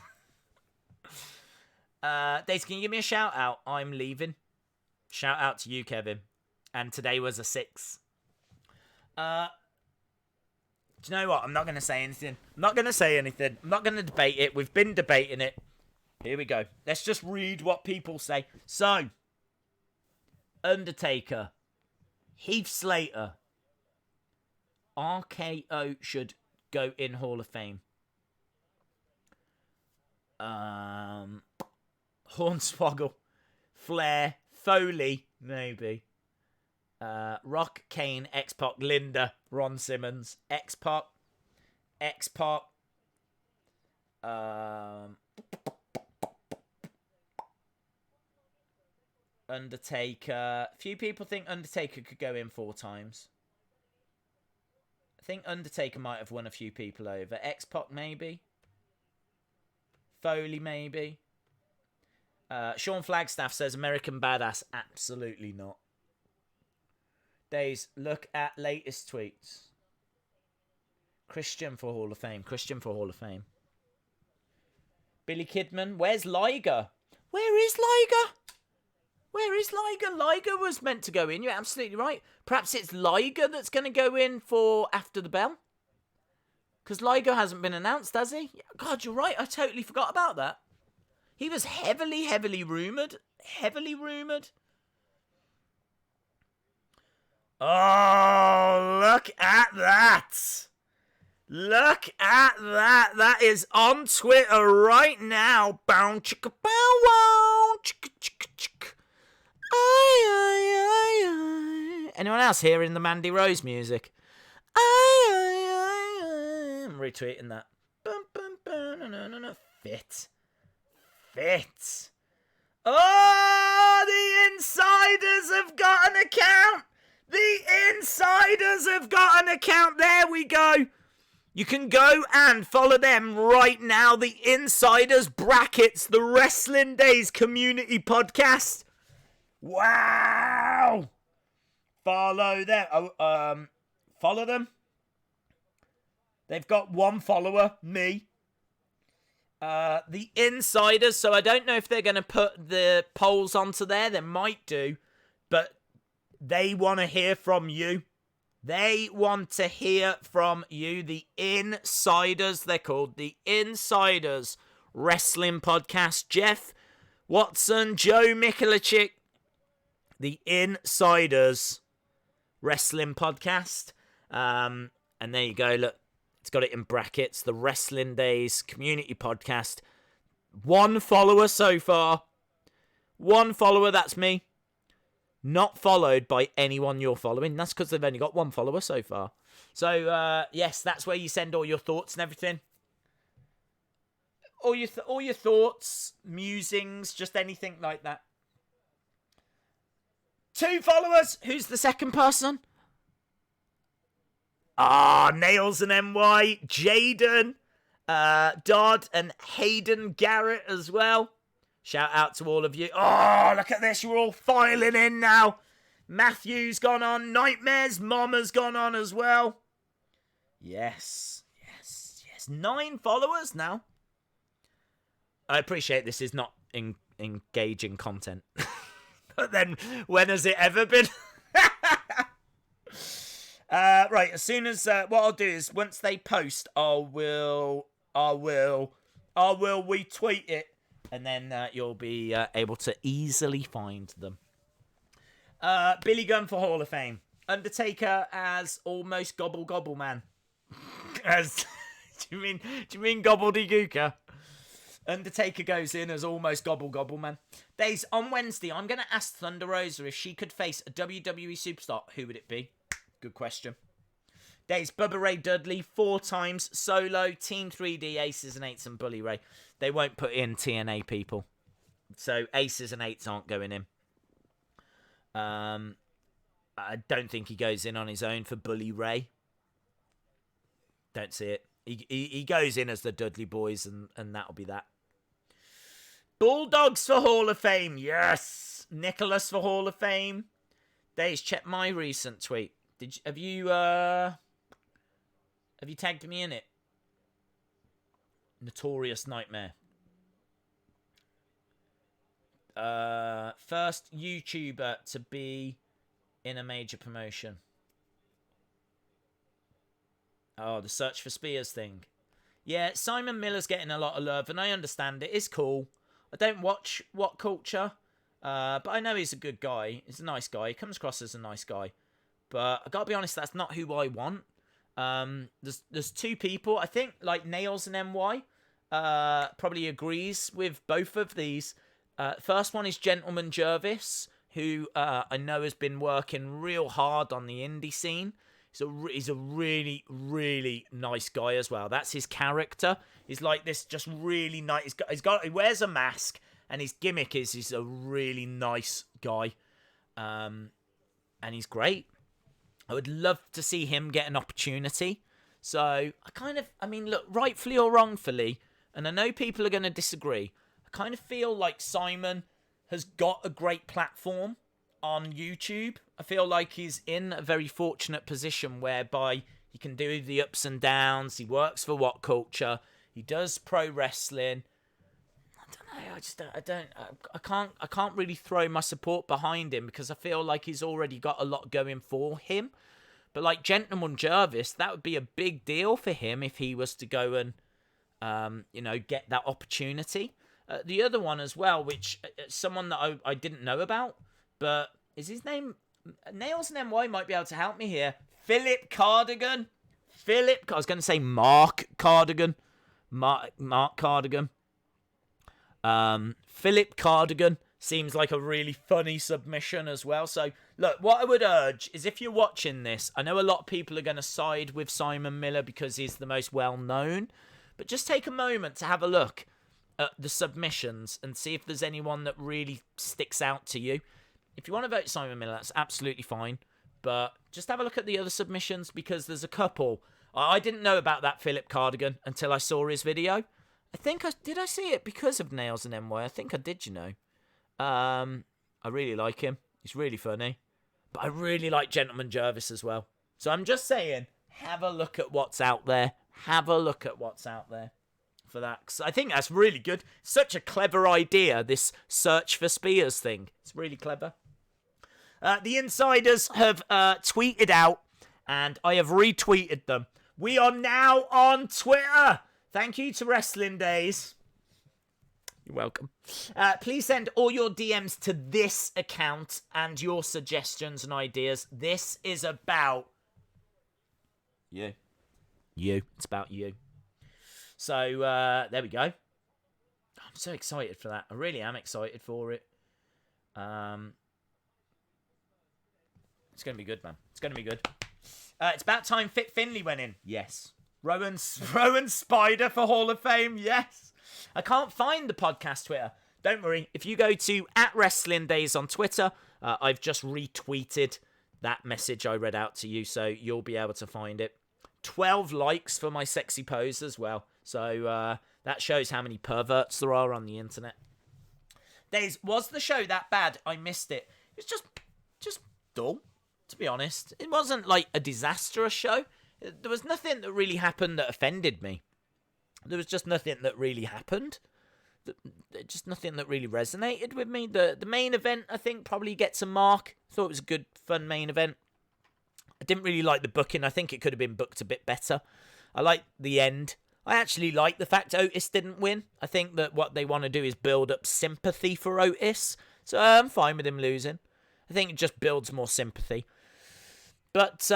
Speaker 1: Days, can you give me a shout out? I'm leaving. Shout out to you, Kevin. And today was a 6. Do you know what? I'm not going to say anything. I'm not going to debate it. We've been debating it. Here we go. Let's just read what people say. So, Undertaker, Heath Slater, RKO should go in Hall of Fame. Hornswoggle, Flair, Foley, maybe. Rock, Kane, X-Pac, Linda, Ron Simmons, X-Pac, Undertaker. Few people think Undertaker could go in 4 times. I think Undertaker might have won a few people over. X-Pac maybe. Foley maybe. Sean Flagstaff says American Badass. Absolutely not. Days, look at latest tweets. Christian for Hall of Fame. Christian for Hall of Fame. Billy Kidman. Where's Liger? Where is Liger? Where is Liger? Liger was meant to go in. You're absolutely right. Perhaps it's Liger that's going to go in for After the Bell. Because Liger hasn't been announced, has he? God, you're right. I totally forgot about that. He was heavily rumoured. Heavily rumoured. Oh, look at that. Look at that. That is on Twitter right now. Bow chicka bow wow. Chicka chicka chicka. Ay, ay, ay, ay. Anyone else hearing the Mandy Rose music? Ay, ay, ay, ay. I'm retweeting that. Bum, bum, bum, no, no, no, no. Fit. Oh, the insiders have got an account. The insiders have got an account. There we go. You can go and follow them right now. The Insiders brackets, the Wrestling Days community podcast. Wow. Follow them. Follow them. They've got 1 follower, me. The Insiders, so I don't know if they're going to put the polls onto there. They might do, but they want to hear from you. They want to hear from you. The Insiders, they're called. The Insiders Wrestling Podcast. Jeff Watson, Joe Mikulicik. The Insiders Wrestling Podcast. And there you go. Look, it's got it in brackets. The Wrestling Days Community Podcast. 1 follower so far. 1 follower, that's me. Not followed by anyone you're following. That's because they've only got 1 follower so far. So, yes, that's where you send all your thoughts and everything. All your thoughts, musings, just anything like that. 2 followers. Who's the second person? Nails and NY, Jaden, Dodd, and Hayden Garrett as well. Shout out to all of you. Oh, look at this. You're all filing in now. Matthew's gone on. Nightmares Mama's gone on as well. Yes. 9 followers now. I appreciate this is not engaging content. But then, when has it ever been? Right, as soon as what I'll do is once they post, I will retweet it, and then you'll be able to easily find them. Billy Gunn for Hall of Fame. Undertaker as almost gobble gobble man. As do you mean gobbledygooker? Undertaker goes in as almost gobble gobble man. Days on Wednesday, I'm gonna ask Thunder Rosa if she could face a WWE superstar. Who would it be? Good question. Days, Bubba Ray Dudley, 4 times, Solo, Team 3D, Aces and 8s, and Bully Ray. They won't put in TNA people. So Aces and 8s aren't going in. I don't think he goes in on his own for Bully Ray. Don't see it. He goes in as the Dudley Boys, and that'll be that. Bulldogs for Hall of Fame. Yes. Nicholas for Hall of Fame. Days, check my recent tweet. Have you tagged me in it? Notorious Nightmare. First YouTuber to be in a major promotion. Oh, the Search for Spears thing. Yeah, Simon Miller's getting a lot of love, and I understand it. It's cool. I don't watch What Culture, but I know he's a good guy. He's a nice guy. He comes across as a nice guy. But I gotta be honest, that's not who I want. There's 2 people. I think like Nails and NY probably agrees with both of these. First one is Gentleman Jervis, who I know has been working real hard on the indie scene. He's a really, really nice guy as well. That's his character. He's like this, just really nice. He wears a mask, and his gimmick is he's a really nice guy. And he's great. I would love to see him get an opportunity. So, look, rightfully or wrongfully, and I know people are going to disagree, I kind of feel like Simon has got a great platform on YouTube. I feel like he's in a very fortunate position whereby he can do the ups and downs. He works for What Culture. He does pro wrestling. I can't really throw my support behind him because I feel like he's already got a lot going for him. But like Gentleman Jervis, that would be a big deal for him if he was to go and, get that opportunity. The other one as well, which someone that I didn't know about, but is his name Nails and NY might be able to help me here. Philip Cardigan. I was going to say Mark Cardigan. Mark Cardigan. Philip Cardigan seems like a really funny submission as well. So, look, what I would urge is if you're watching this, I know a lot of people are going to side with Simon Miller because he's the most well-known, but just take a moment to have a look at the submissions and see if there's anyone that really sticks out to you. If you want to vote Simon Miller, that's absolutely fine, but just have a look at the other submissions because there's a couple. I didn't know about that Philip Cardigan until I saw his video. Did I see it because of Nails and NY? I think I did, you know. I really like him. He's really funny. But I really like Gentleman Jervis as well. So I'm just saying, have a look at what's out there. Have a look at what's out there for that. 'Cause I think that's really good. Such a clever idea, this search for Spears thing. It's really clever. The insiders have tweeted out, and I have retweeted them. We are now on Twitter. Thank you to Wrestling Days. You're welcome. Please send all your DMs to this account and your suggestions and ideas. This is about you. It's about you. So, there we go. I'm so excited for that. I really am excited for it. It's going to be good, man. It's going to be good. It's about time Fit Finlay went in. Yes. Rowan Spider for Hall of Fame. Yes. I can't find the podcast Twitter. Don't worry. If you go to @WrestlingDays on Twitter, I've just retweeted that message I read out to you, so you'll be able to find it. 12 likes for my sexy pose as well. So that shows how many perverts there are on the internet. Days, was the show that bad? I missed it. It's just dull, to be honest. It wasn't like a disastrous show. There was nothing that really happened that offended me. There was just nothing that really happened. Just nothing that really resonated with me. The main event, I think, probably gets a mark. Thought it was a good, fun main event. I didn't really like the booking. I think it could have been booked a bit better. I like the end. I actually like the fact Otis didn't win. I think that what they want to do is build up sympathy for Otis. So I'm fine with him losing. I think it just builds more sympathy. But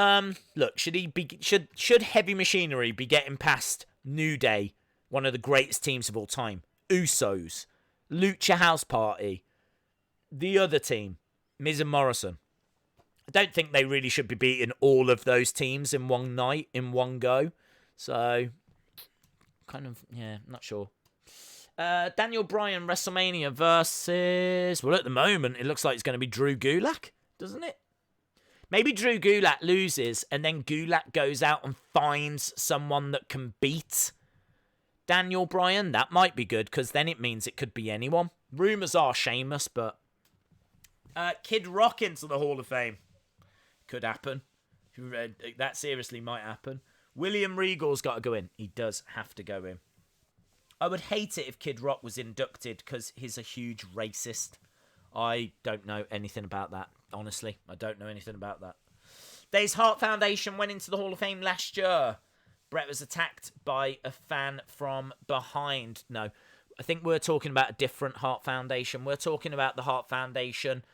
Speaker 1: look, should Heavy Machinery be getting past New Day, one of the greatest teams of all time, Usos, Lucha House Party, the other team, Miz and Morrison? I don't think they really should be beating all of those teams in one night, in one go. So, not sure. Daniel Bryan, WrestleMania versus... Well, at the moment, it looks like it's going to be Drew Gulak, doesn't it? Maybe Drew Gulak loses, and then Gulak goes out and finds someone that can beat Daniel Bryan. That might be good, because then it means it could be anyone. Rumours are Sheamus, but... Kid Rock into the Hall of Fame. Could happen. That seriously might happen. William Regal's got to go in. He does have to go in. I would hate it if Kid Rock was inducted because he's a huge racist. I don't know anything about that, honestly. I don't know anything about that. Days Heart Foundation went into the Hall of Fame last year. Brett was attacked by a fan from behind. No, I think we're talking about a different Heart Foundation. We're talking about the Heart Foundation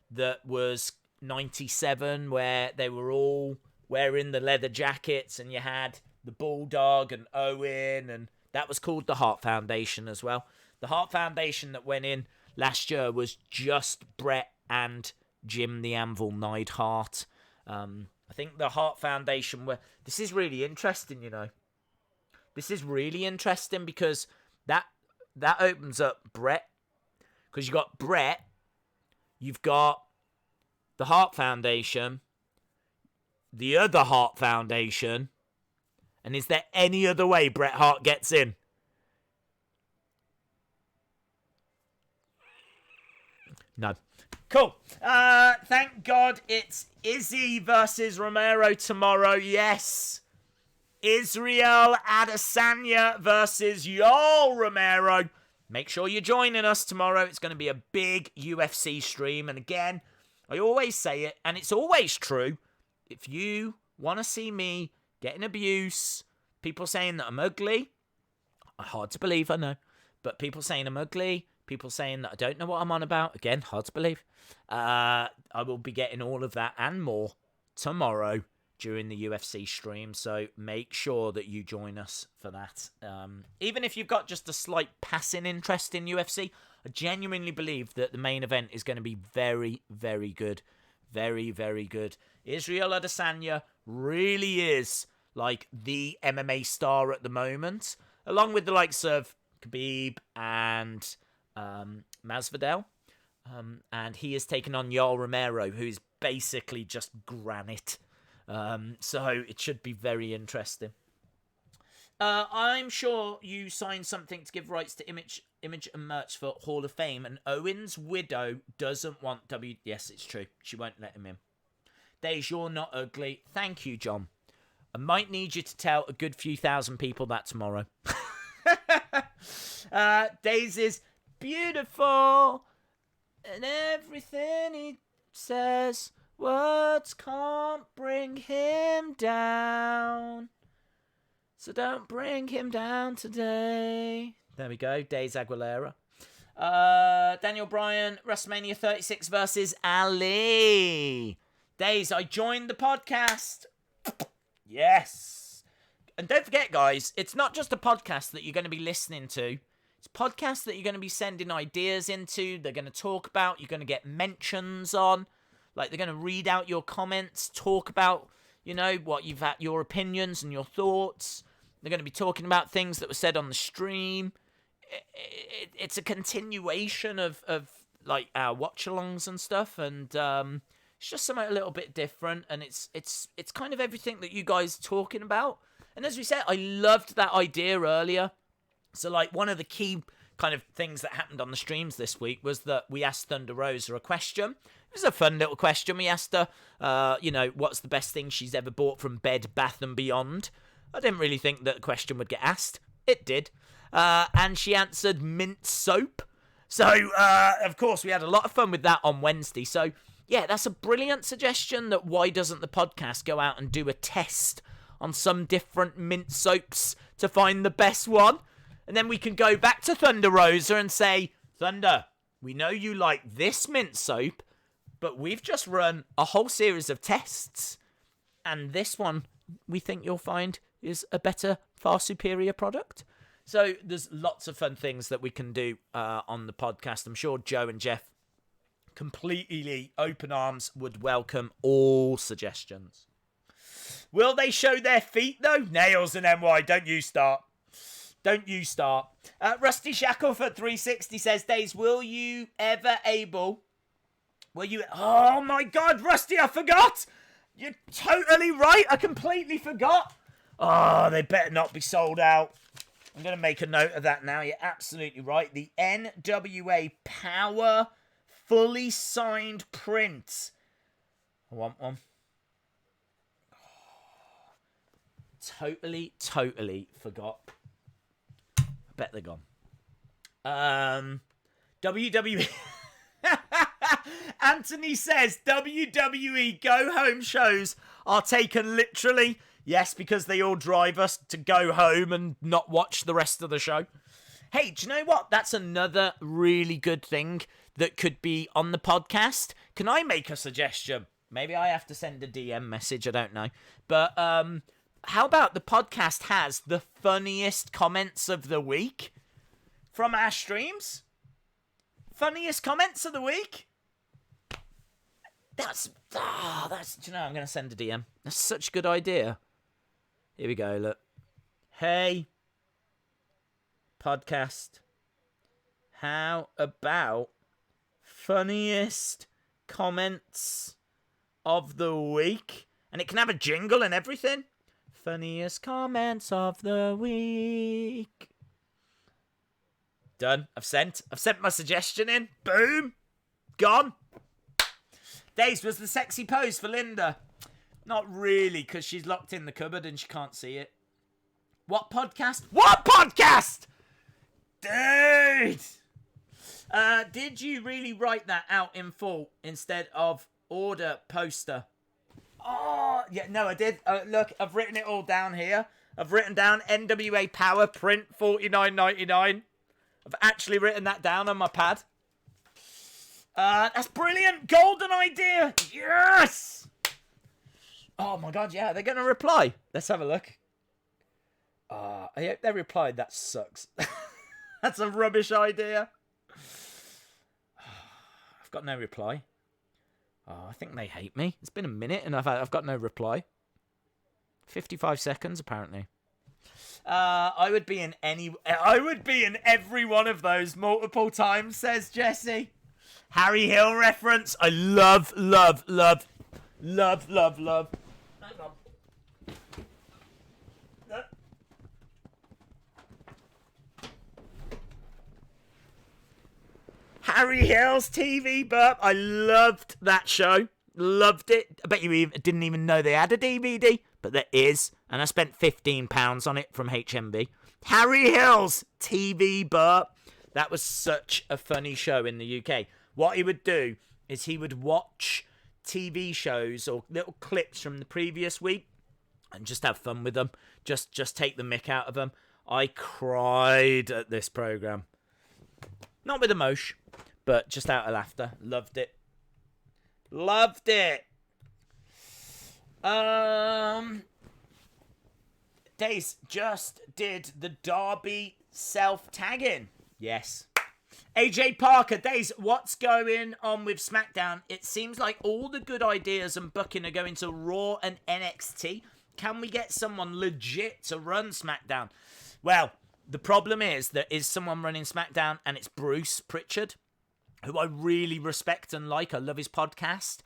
Speaker 1: that was 97, where they were all wearing the leather jackets and you had the Bulldog and Owen, and that was called the Heart Foundation as well. The Heart Foundation that went in last year was just Brett and Jim the Anvil Neidhart. I think the Heart Foundation were... This is really interesting, you know. This is really interesting because that opens up Brett. Because you got Brett, You've got the Hart Foundation, the other Hart Foundation, and is there any other way Bret Hart gets in? No. Cool. Thank God it's Izzy versus Romero tomorrow. Yes. Israel Adesanya versus Yoel Romero. Make sure you're joining us tomorrow. It's going to be a big UFC stream. And again, I always say it, and it's always true. If you want to see me getting abuse, people saying that I'm ugly, hard to believe, I know, but people saying I'm ugly, people saying that I don't know what I'm on about, again, hard to believe. I will be getting all of that and more tomorrow during the UFC stream, so make sure that you join us for that. Even if you've got just a slight passing interest in UFC, I genuinely believe that the main event is going to be very, very good. Very, very good. Israel Adesanya really is like the MMA star at the moment, along with the likes of Khabib and Masvidal. And he has taken on Yoel Romero, who's basically just granite. So it should be very interesting. I'm sure you signed something to give rights to image and merch for Hall of Fame, and Owen's widow doesn't want Yes, it's true. She won't let him in. Days, you're not ugly. Thank you, John. I might need you to tell a good few thousand people that tomorrow. Days is beautiful, and everything he says, words can't bring him down. So don't bring him down today. There we go. Days Aguilera. Daniel Bryan, WrestleMania 36 versus Ali. Days, I joined the podcast. Yes. And don't forget, guys, it's not just a podcast that you're going to be listening to. It's podcasts that you're going to be sending ideas into. They're going to talk about. You're going to get mentions on. Like, they're going to read out your comments, talk about, what you've had, your opinions and your thoughts. They're going to be talking about things that were said on the stream. It's a continuation of like our watch-alongs and stuff, and it's just something a little bit different, and it's kind of everything that you guys are talking about. And as we said, I loved that idea earlier. So, like, one of the key kind of things that happened on the streams this week was that we asked Thunder Rosa a question. It was a fun little question. We asked her, what's the best thing she's ever bought from Bed Bath & Beyond. I didn't really think that the question would get asked. It did. And she answered mint soap. So, of course, we had a lot of fun with that on Wednesday. So, yeah, that's a brilliant suggestion that why doesn't the podcast go out and do a test on some different mint soaps to find the best one? And then we can go back to Thunder Rosa and say, Thunder, we know you like this mint soap, but we've just run a whole series of tests. And this one, we think you'll find, is a better, far superior product. So there's lots of fun things that we can do on the podcast. I'm sure Joe and Jeff, completely open arms, would welcome all suggestions. Will they show their feet, though? Nails and NY, don't you start. Don't you start. Rusty Shackleford 360 says, Days, will you... Oh, my God, Rusty, I forgot! You're totally right. I completely forgot. Oh, they better not be sold out. I'm going to make a note of that now. You're absolutely right. The NWA Power fully signed print. I want one. Totally forgot. I bet they're gone. WWE... Anthony says WWE go-home shows are taken literally. Yes, because they all drive us to go home and not watch the rest of the show. Hey, do you know what? That's another really good thing that could be on the podcast. Can I make a suggestion? Maybe I have to send a DM message, I don't know. But how about the podcast has the funniest comments of the week from our streams? Funniest comments of the week? That's, do you know, I'm going to send a DM. That's such a good idea. Here we go, look. Hey, podcast, how about funniest comments of the week. And it can have a jingle and everything. Funniest comments of the week. Done. I've sent my suggestion in. Boom. Gone. Days, was the sexy pose for Linda? Not really, because she's locked in the cupboard and she can't see it. What podcast? What podcast? Dude! Did you really write that out in full instead of order poster? Oh, yeah, no, I did. Look, I've written it all down here. I've written down NWA Power print $49.99. I've actually written that down on my pad. That's brilliant. Golden idea. Yes! Oh my god, yeah, they're going to reply. Let's have a look. I hope they replied. That sucks. That's a rubbish idea. I've got no reply. Oh, I think they hate me. It's been a minute and I've got no reply. 55 seconds, apparently. I would be in every one of those multiple times, says Jesse. Harry Hill reference. I love. Hang on. Harry Hill's TV burp. I loved that show. Loved it. I bet you didn't even know they had a DVD, but there is. And I spent £15 on it from HMB. Harry Hill's TV burp. That was such a funny show in the UK. What he would do is he would watch TV shows or little clips from the previous week and just have fun with them. Just take the mick out of them. I cried at this program. Not with emotion, but just out of laughter. Loved it. Loved it. Days just did the Derby self-tagging. Yes. AJ Parker, Days, what's going on with SmackDown? It seems like all the good ideas and booking are going to Raw and NXT. Can we get someone legit to run SmackDown? Well, the problem is there is someone running SmackDown, and it's Bruce Pritchard, who I really respect and like. I love his podcast.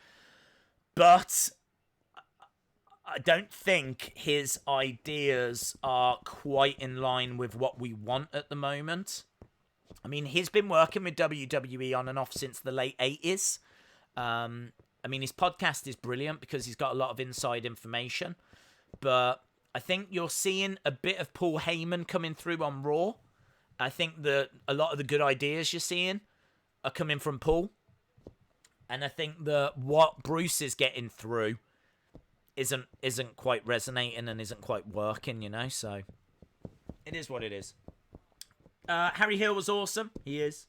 Speaker 1: But I don't think his ideas are quite in line with what we want at the moment. I mean, he's been working with WWE on and off since the late 80s. I mean, his podcast is brilliant because he's got a lot of inside information. But I think you're seeing a bit of Paul Heyman coming through on Raw. I think that a lot of the good ideas you're seeing are coming from Paul. And I think that what Bruce is getting through isn't quite resonating and isn't quite working, you know? So it is what it is. Harry Hill was awesome. He is.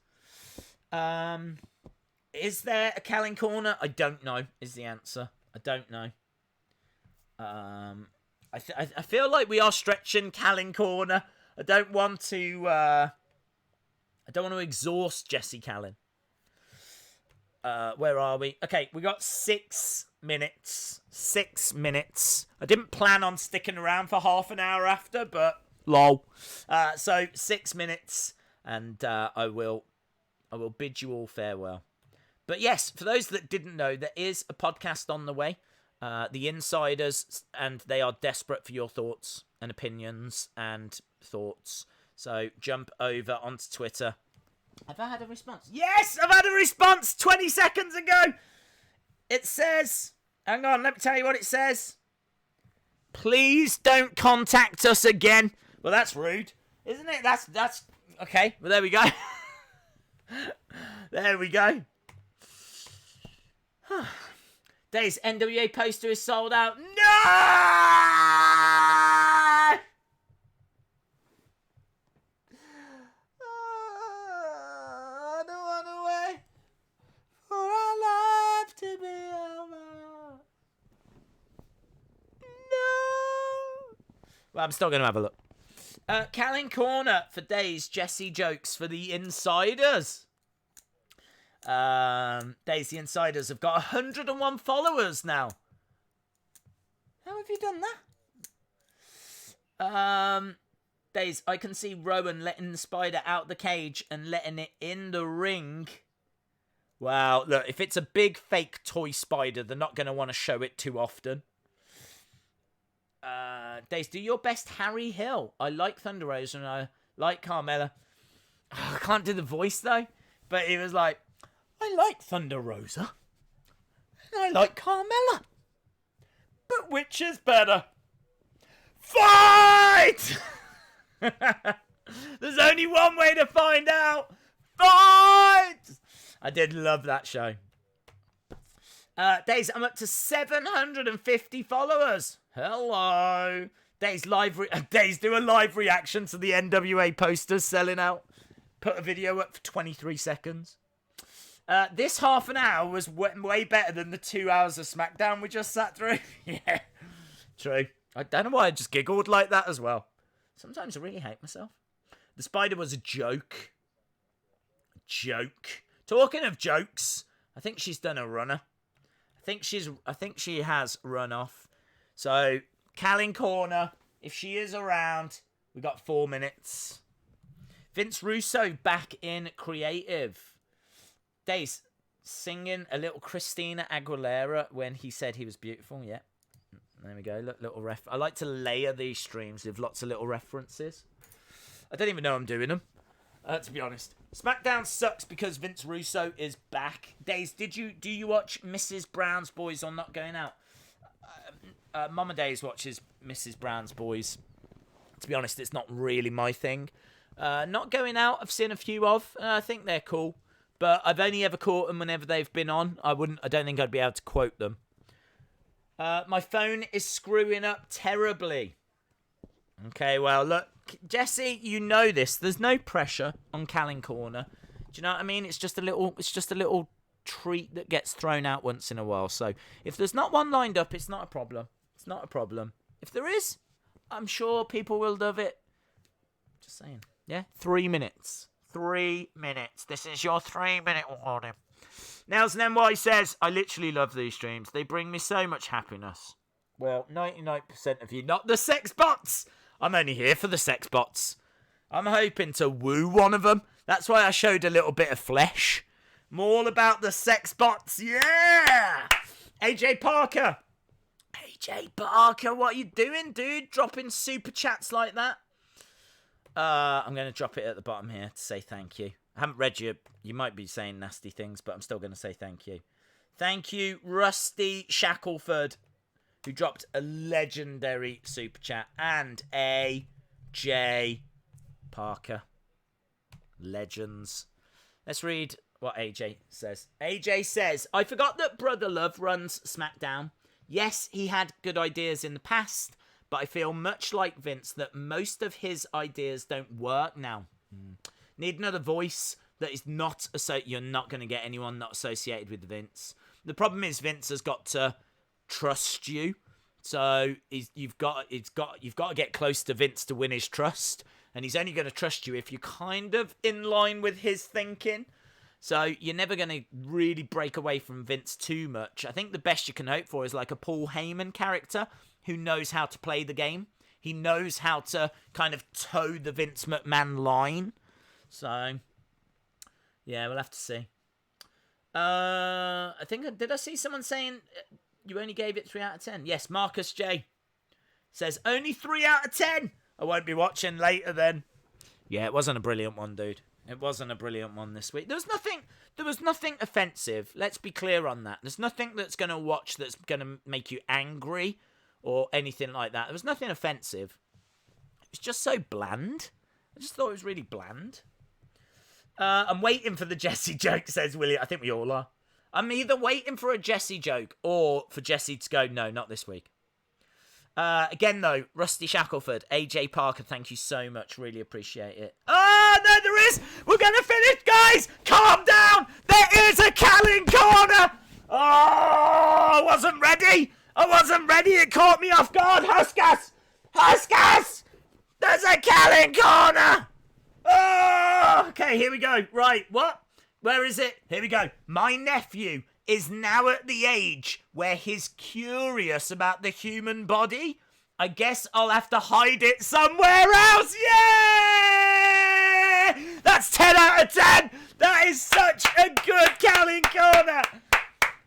Speaker 1: Is there a Callan Corner? I don't know is the answer. I don't know. I feel like we are stretching Callan Corner. I don't want to exhaust Jesse Callan. Where are we? Okay, we got 6 minutes. 6 minutes. I didn't plan on sticking around for half an hour after, but lol. So 6 minutes, and I will bid you all farewell. But yes, for those that didn't know, there is a podcast on the way. The Insiders, and they are desperate for your thoughts and opinions and thoughts. So jump over onto Twitter. Have I had a response? Yes, I've had a response 20 seconds ago. It says, hang on, let me tell you what it says. Please don't contact us again. Well, that's rude, isn't it? That's okay. Well, there we go. There we go. Days NWA poster is sold out. No! I don't want to wait for our life to be over. No! Well, I'm still going to have a look. Callan Corner for Days. Jesse jokes for the Insiders. Days, the Insiders have got 101 followers now. How have you done that? Days, I can see Rowan letting the spider out the cage and letting it in the ring. Wow, look, if it's a big fake toy spider, they're not going to want to show it too often. Days, do your best Harry Hill. I like Thunder Rosa and I like Carmella. I can't do the voice, though. But he was like, I like Thunder Rosa. And I like Carmella. But which is better? Fight! There's only one way to find out. Fight! I did love that show. Days, I'm up to 750 followers. Hello. Days, Days, do a live reaction to the NWA posters selling out. Put a video up for 23 seconds. This half an hour was way better than the 2 hours of SmackDown we just sat through. Yeah, true. I don't know why I just giggled like that as well. Sometimes I really hate myself. The spider was a joke. Talking of jokes, I think she's done a runner. I think she has run off. So, Callan Corner, if she is around, we got 4 minutes. Vince Russo back in creative. Days singing a little Christina Aguilera when he said he was beautiful. Yeah, there we go. Look, little I like to layer these streams with lots of little references. I don't even know I'm doing them, to be honest. SmackDown sucks because Vince Russo is back. Days, do you watch Mrs. Brown's Boys or Not Going Out? Mama Days watches Mrs. Brown's Boys. To be honest, it's not really my thing. Not Going Out, I've seen a few of. I think they're cool. But I've only ever caught them whenever they've been on. I don't think I'd be able to quote them. My phone is screwing up terribly. Okay, well, look, Jesse, you know this. There's no pressure on Callan Corner. Do you know what I mean? It's just a little treat that gets thrown out once in a while. So if there's not one lined up, it's not a problem. It's not a problem. If there is, I'm sure people will love it. Just saying. Yeah, 3 minutes. 3 minutes. This is your 3-minute warning. Nelson NY says, I literally love these streams. They bring me so much happiness. Well, 99% of you, not the sex bots. I'm only here for the sex bots. I'm hoping to woo one of them. That's why I showed a little bit of flesh. I'm all about the sex bots. Yeah! AJ Parker. AJ Parker, what are you doing, dude? Dropping super chats like that? I'm going to drop it at the bottom here to say thank you. I haven't read you. You might be saying nasty things, but I'm still going to say thank you. Thank you, Rusty Shackleford, who dropped a legendary super chat. And AJ Parker. Legends. Let's read what AJ says. AJ says, I forgot that Brother Love runs SmackDown. Yes, he had good ideas in the past, but I feel much like Vince that most of his ideas don't work now. Need another voice that is not you're not going to get anyone not associated with Vince. The problem is Vince has got to trust you. So you've got to get close to Vince to win his trust, and he's only going to trust you if you're kind of in line with his thinking. So you're never going to really break away from Vince too much. I think the best you can hope for is like a Paul Heyman character who knows how to play the game. He knows how to kind of toe the Vince McMahon line. So, yeah, we'll have to see. I think, did I see someone saying you only gave it 3 out of 10? Yes, Marcus J says, only 3 out of 10. I won't be watching later then. Yeah, it wasn't a brilliant one, dude. It wasn't a brilliant one this week. There was nothing offensive. Let's be clear on that. There's nothing that's going to watch that's going to make you angry or anything like that. There was nothing offensive. It was just so bland. I just thought it was really bland. I'm waiting for the Jesse joke, says Willie. I think we all are. I'm either waiting for a Jesse joke or for Jesse to go, no, not this week. Again, though, Rusty Shackleford, AJ Parker, thank you so much. Really appreciate it. Oh, no, there is. We're going to finish, guys. Calm down. There is a Callan Corner. Oh, I wasn't ready. It caught me off guard. Huskas. There's a Callan Corner. Oh, okay, here we go. Right, what? Where is it? Here we go. My nephew is now at the age where he's curious about the human body. I guess I'll have to hide it somewhere else. Yeah! That's 10 out of 10. That is such a good Calling Corner.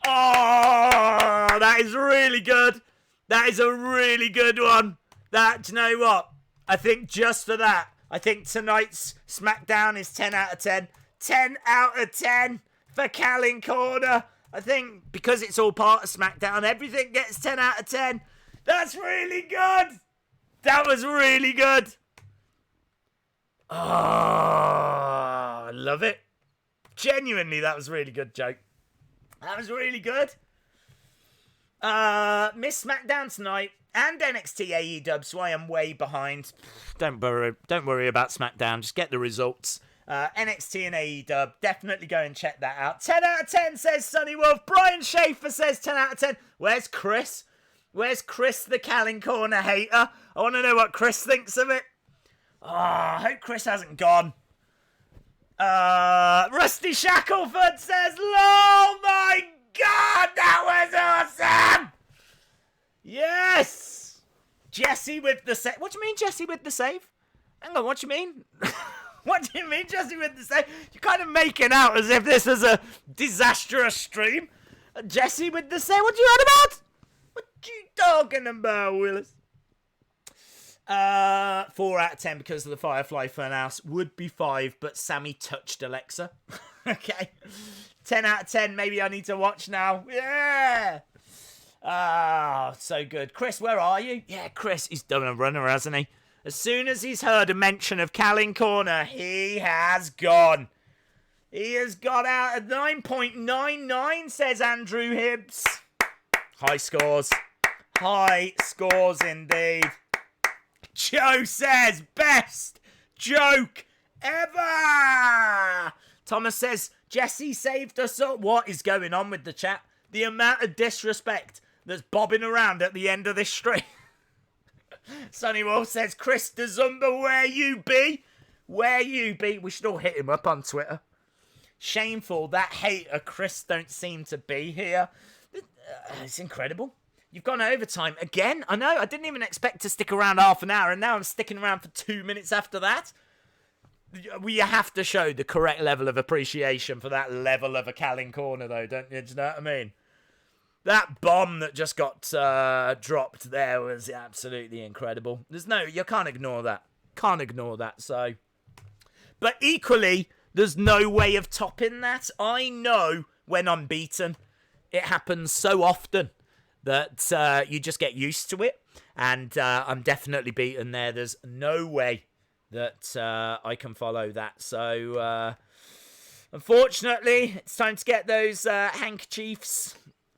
Speaker 1: Oh, that is really good. That is a really good one. Do you know what? I think just for that, I think tonight's SmackDown is 10 out of 10. 10 out of 10 for Calling Corner. I think because it's all part of SmackDown, everything gets 10 out of 10. That's really good. That was really good. Oh, I love it. Genuinely, that was really good joke. That was really good. Miss SmackDown tonight and NXT AEW, so I am way behind. Don't worry about SmackDown. Just get the results. NXT and AEW, definitely go and check that out. 10 out of 10 says Sonny Wolf. Brian Schaefer says 10 out of 10. Where's Chris? Where's Chris, the Calling Corner hater? I want to know what Chris thinks of it. Oh, I hope Chris hasn't gone. Rusty Shackleford says, oh my God, that was awesome! Yes! Jesse with the save. What do you mean, Jesse with the save? Hang on, what do you mean? What do you mean, Jesse with the save? You're kind of making out as if this was a disastrous stream. Jesse with the save? What you on about? What you talking about, Willis? 4 out of 10 because of the Firefly Fun House. Would be 5, but Sammy touched Alexa. Okay. 10 out of 10. Maybe I need to watch now. Yeah. Ah, so good. Chris, where are you? Yeah, Chris, he's done a runner, hasn't he? As soon as he's heard a mention of Calling Corner, he has gone. He has got out at 9.99, says Andrew Hibbs. High scores. High scores indeed. Joe says, best joke ever. Thomas says, Jesse saved us up. What is going on with the chat? The amount of disrespect that's bobbing around at the end of this stream. Sonny Wolf says, Chris DeZumba, where you be? Where you be? We should all hit him up on Twitter. Shameful, that hater Chris don't seem to be here. It's incredible. You've gone overtime again. I know, I didn't even expect to stick around half an hour, and now I'm sticking around for 2 minutes after that. We have to show the correct level of appreciation for that level of a Calling Corner, though, don't you? Do you know what I mean? That bomb that just got dropped there was absolutely incredible. You can't ignore that. Can't ignore that, so. But equally, there's no way of topping that. I know when I'm beaten. It happens so often that you just get used to it. And I'm definitely beaten there. There's no way that I can follow that. So, unfortunately, it's time to get those handkerchiefs.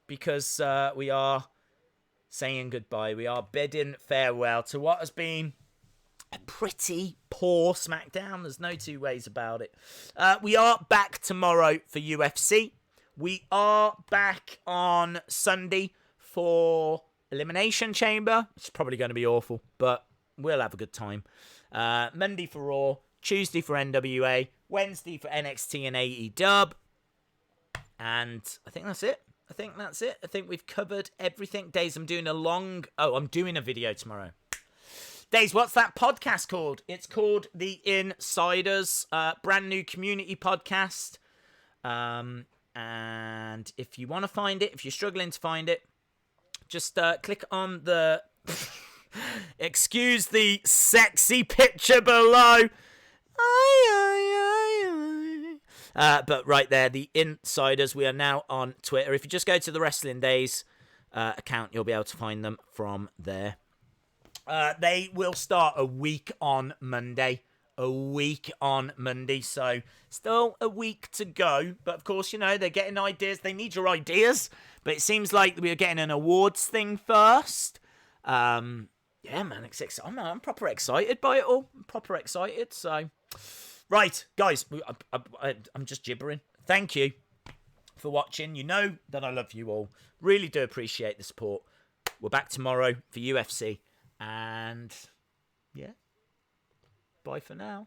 Speaker 1: Because we are saying goodbye. We are bidding farewell to what has been a pretty poor SmackDown. There's no two ways about it. We are back tomorrow for UFC. We are back on Sunday for Elimination Chamber. It's probably going to be awful, but we'll have a good time. Monday for Raw. Tuesday for NWA. Wednesday for NXT and AEW. And I think that's it. I think we've covered everything. Days, I'm doing a video tomorrow. Days, what's that podcast called? It's called The Insiders, brand new community podcast. And if you want to find it, if you're struggling to find it, just click on the... excuse the sexy picture below. But right there, The Insiders. We are now on Twitter. If you just go to the Wrestling Days account, you'll be able to find them from there. They will start a week on Monday. So still a week to go. But of course, they're getting ideas. They need your ideas. But it seems like we're getting an awards thing first. Yeah, man, I'm proper excited by it all. I'm proper excited, so... Right, guys, I'm just gibbering. Thank you for watching. You know that I love you all. Really do appreciate the support. We're back tomorrow for UFC. And, yeah, bye for now.